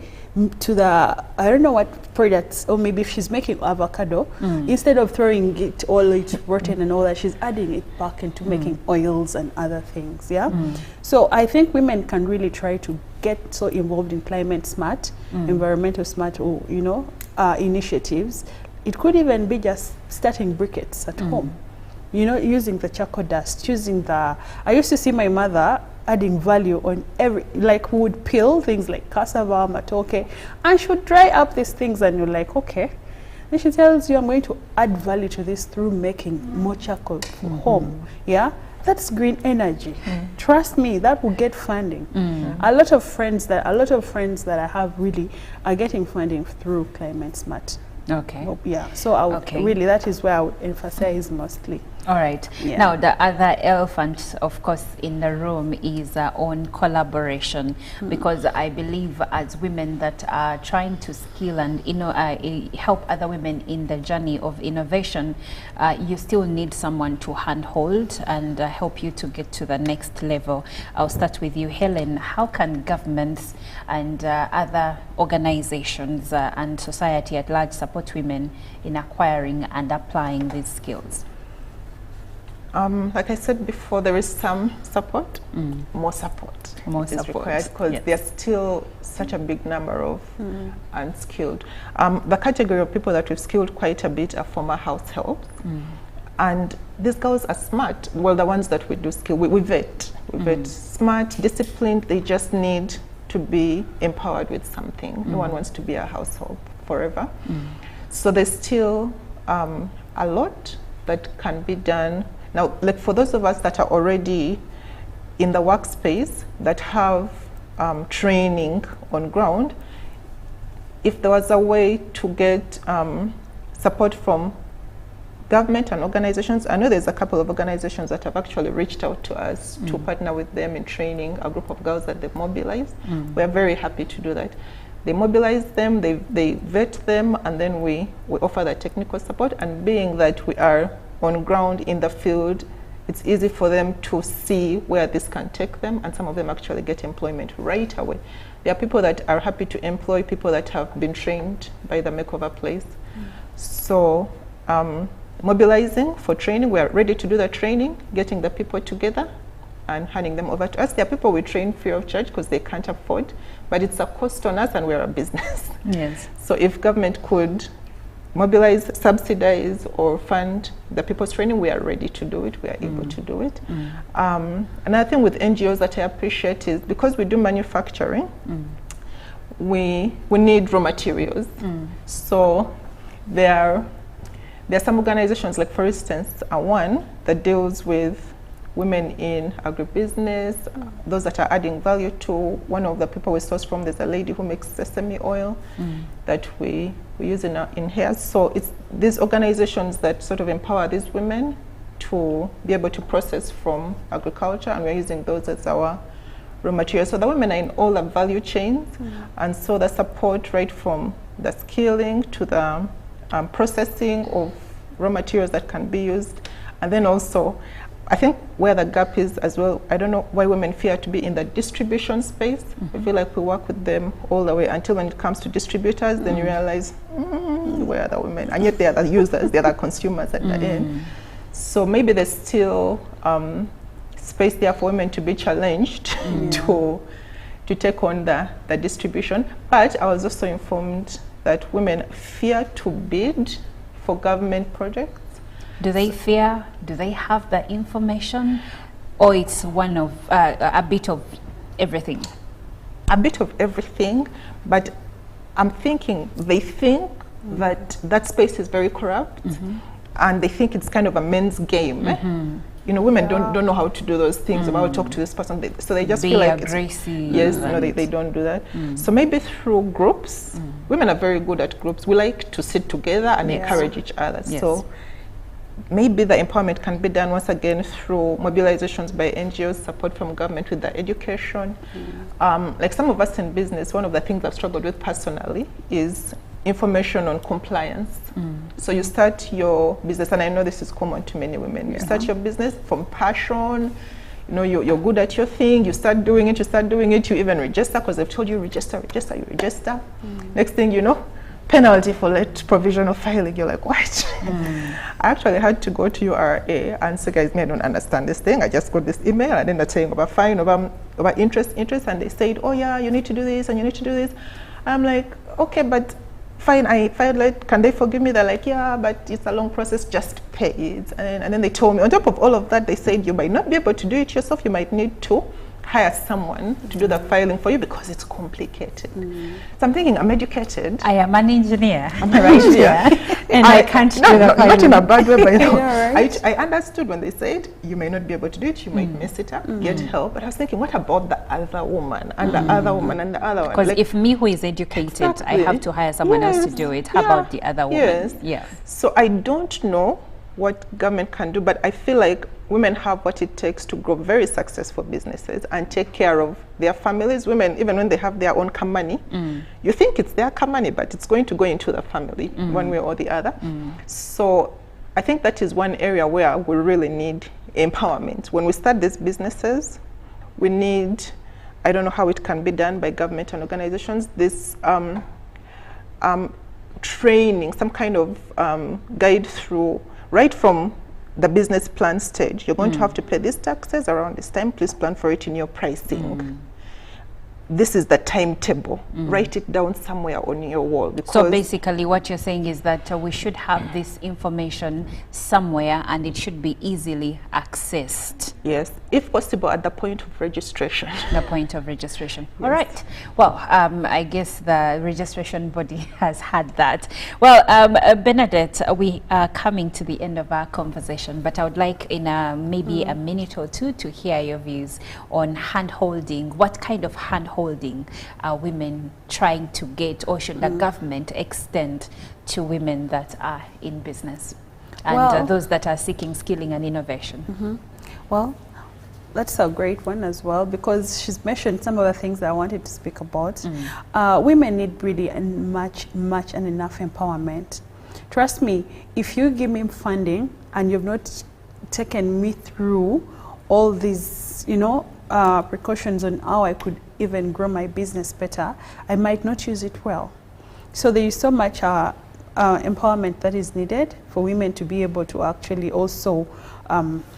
to the, I don't know what products, or maybe if she's making avocado, instead of throwing it all it rotten and all that, she's adding it back into making oils and other things. Yeah. So I think women can really try to get so involved in climate smart, environmental smart, or, you know, initiatives. It could even be just starting briquettes at home, you know, using the charcoal dust, using the, I used to see my mother adding value on every, like, would peel things like cassava, matoke, and should dry up these things, and you're like, okay. Then she tells you, I'm going to add value to this through making more charcoal for home. Yeah, that's green energy. Trust me, that will get funding. A lot of friends that I have really are getting funding through Climate Smart. Okay. Yeah. So I would really, that is where I would emphasize mostly. All right. Yeah. Now, the other elephant, of course, in the room is on collaboration, because I believe as women that are trying to skill and, you know, help other women in the journey of innovation, you still need someone to handhold and help you to get to the next level. I'll start with you, Helen. How can governments and other organizations and society at large support women in acquiring and applying these skills? Like I said before, there is some support, more support is required, because there's still such a big number of unskilled. The category of people that we've skilled quite a bit are former house helps. And these girls are smart. Well, the ones that we do skill, we vet. We vet smart, disciplined. They just need to be empowered with something. No one wants to be a household forever. So there's still a lot that can be done. Now, like for those of us that are already in the workspace, that have training on ground, if there was a way to get support from government and organizations, I know there's a couple of organizations that have actually reached out to us to partner with them in training a group of girls that they've mobilized. We're very happy to do that. They mobilize them, they vet them, and then we offer that technical support. And being that we are on ground in the field, it's easy for them to see where this can take them, and some of them actually get employment right away. There are people that are happy to employ people that have been trained by the makeover place. So mobilizing for training, we are ready to do the training, getting the people together and handing them over to us. There are people we train free of charge because they can't afford, but it's a cost on us and we're a business. Yes. So if government could mobilize, subsidize, or fund the people's training, we are ready to do it. We are able to do it. Another thing with NGOs that I appreciate is because we do manufacturing, we need raw materials. So there are some organizations, like for instance, one that deals with women in agribusiness, those that are adding value to. One of the people we source from, there's a lady who makes sesame oil that we use in hair. So it's these organizations that sort of empower these women to be able to process from agriculture, and we're using those as our raw materials. So the women are in all the value chains, and so the support right from the skilling to the processing of raw materials that can be used. And then also, I think where the gap is as well, I don't know why women fear to be in the distribution space. I feel like we work with them all the way until when it comes to distributors, then you realize, where are the women? And yet they are the users, they are the consumers at the end. So maybe there's still space there for women to be challenged to take on the distribution. But I was also informed that women fear to bid for government projects. Do they fear? Do they have the information? Or it's one of a bit of everything? A bit of everything, but I'm thinking they think that that space is very corrupt, and they think it's kind of a men's game. You know, women don't know how to do those things. About talk to this person, so they just feel like aggressive. Yes, no, they don't do that. So maybe through groups, women are very good at groups. We like to sit together and encourage each other. So maybe the empowerment can be done once again through mobilizations by NGOs, support from government with the education. Like some of us in business, one of the things I've struggled with personally is information on compliance. So you start your business, and I know this is common to many women. You start your business from passion. You know, you're good at your thing. You start doing it. You even register because they've told you register. You register. Next thing you know, penalty for late provision of filing. You're like, what? I actually had to go to URA and say, guys, I don't understand this thing. I just got this email, and then they're saying about fine, over interest, and they said, oh yeah, you need to do this and you need to do this. I'm like, okay, but fine, I filed late, can they forgive me? They're like, yeah, but it's a long process, just pay it. And then they told me, on top of all of that, they said you might not be able to do it yourself, you might need to hire someone to do the filing for you because it's complicated. So I'm thinking, I'm educated. I am an engineer. I'm an engineer. And I can't do the filing. Not in a bad way, by the way. I understood when they said, you may not be able to do it, you might mess it up, get help. But I was thinking, what about the other woman, and the other woman, and the other one? Because like, if me who is educated, I have to hire someone else to do it, how about the other woman? So I don't know what government can do, but I feel like women have what it takes to grow very successful businesses and take care of their families. Women, even when they have their own company, you think it's their company, but it's going to go into the family one way or the other. So I think that is one area where we really need empowerment. When we start these businesses, we need, I don't know how it can be done by government and organizations, this training, some kind of guide through, right from the business plan stage. You're going to have to pay these taxes around this time. Please plan for it in your pricing. This is the timetable. Write it down somewhere on your wall. So basically what you're saying is that we should have this information somewhere, and it should be easily accessed. Yes, if possible at the point of registration. The point of registration. Yes. All right. Well, I guess the registration body has had that. Well, Bernadette, we are coming to the end of our conversation, but I would like in maybe a minute or two to hear your views on hand-holding. What kind of hand-holding are women trying to get, or should the government extend to women that are in business and those that are seeking skilling and innovation? Well, that's a great one as well, because she's mentioned some of the things that I wanted to speak about. Women need really much and enough empowerment. Trust me, if you give me funding and you've not taken me through all these, precautions on how I could even grow my business better, I might not use it well. So there is so much empowerment that is needed for women to be able to actually also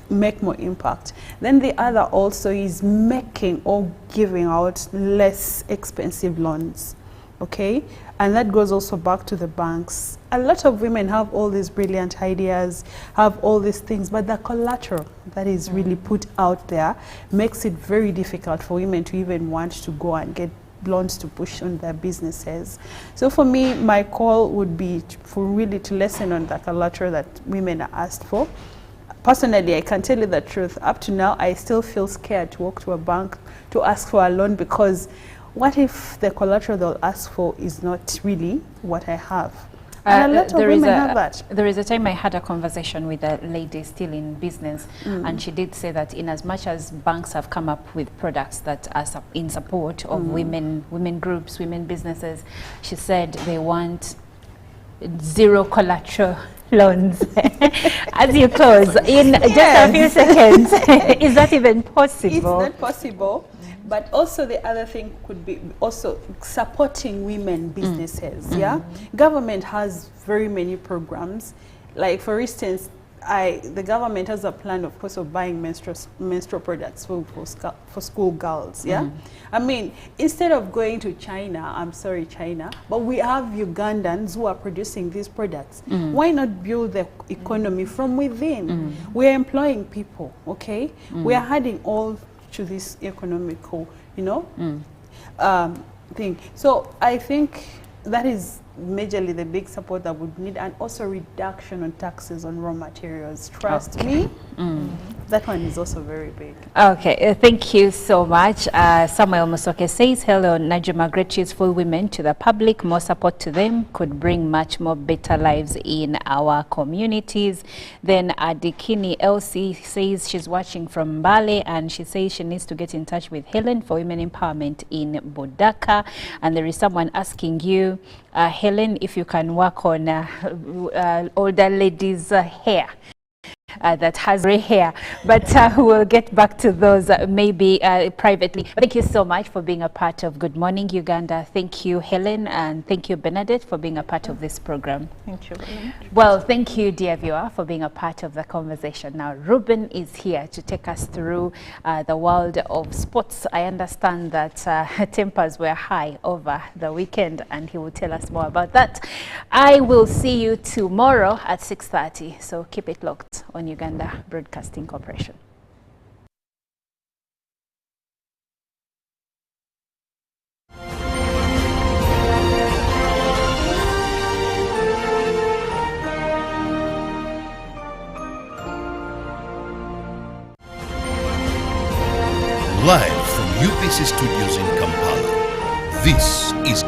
make more impact. Then the other also is making or giving out less expensive loans, okay? And that goes also back to the banks. A lot of women have all these brilliant ideas, have all these things, but the collateral that is really put out there makes it very difficult for women to even want to go and get loans to push on their businesses. So for me, my call would be for really to lessen on the collateral that women are asked for. Personally, I can tell you the truth. Up to now, I still feel scared to walk to a bank to ask for a loan, because what if the collateral they'll ask for is not really what I have? And a lot of women have that. There is a time I had a conversation with a lady still in business, and she did say that in as much as banks have come up with products that are in support of women groups, women businesses, she said they want zero collateral loans. As you close in just a few seconds, is that even possible? It's not possible. But also the other thing could be also supporting women businesses. Yeah, government has very many programs. Like for instance, the government has a plan, of course, of buying menstrual products for school girls. Yeah, I mean, instead of going to China, I'm sorry, China, but we have Ugandans who are producing these products. Why not build the economy from within? We're employing people. Okay, we are adding all to this economical, thing. So I think that is majorly the big support that would need, and also reduction on taxes on raw materials. Trust me, that one is also very big. Okay, thank you so much. Samuel Musoke says, hello, Najima, great cheerful women to the public. More support to them could bring much more better lives in our communities. Then Adikini Elsie says she's watching from Mbale, and she says she needs to get in touch with Helen for women empowerment in Bodaka. And there is someone asking you, Helen, if you can work on older ladies' hair. That has gray hair, but we'll get back to those maybe privately. Thank you so much for being a part of Good Morning Uganda. Thank you, Helen, and thank you, Bernadette, for being a part of this program. Thank you very much. Well, thank you, dear viewer, for being a part of the conversation. Now, Ruben is here to take us through the world of sports. I understand that tempers were high over the weekend, and he will tell us more about that. I will see you tomorrow at 6:30, so keep it locked on Uganda Broadcasting Corporation. Live from UPC Studios in Kampala, this is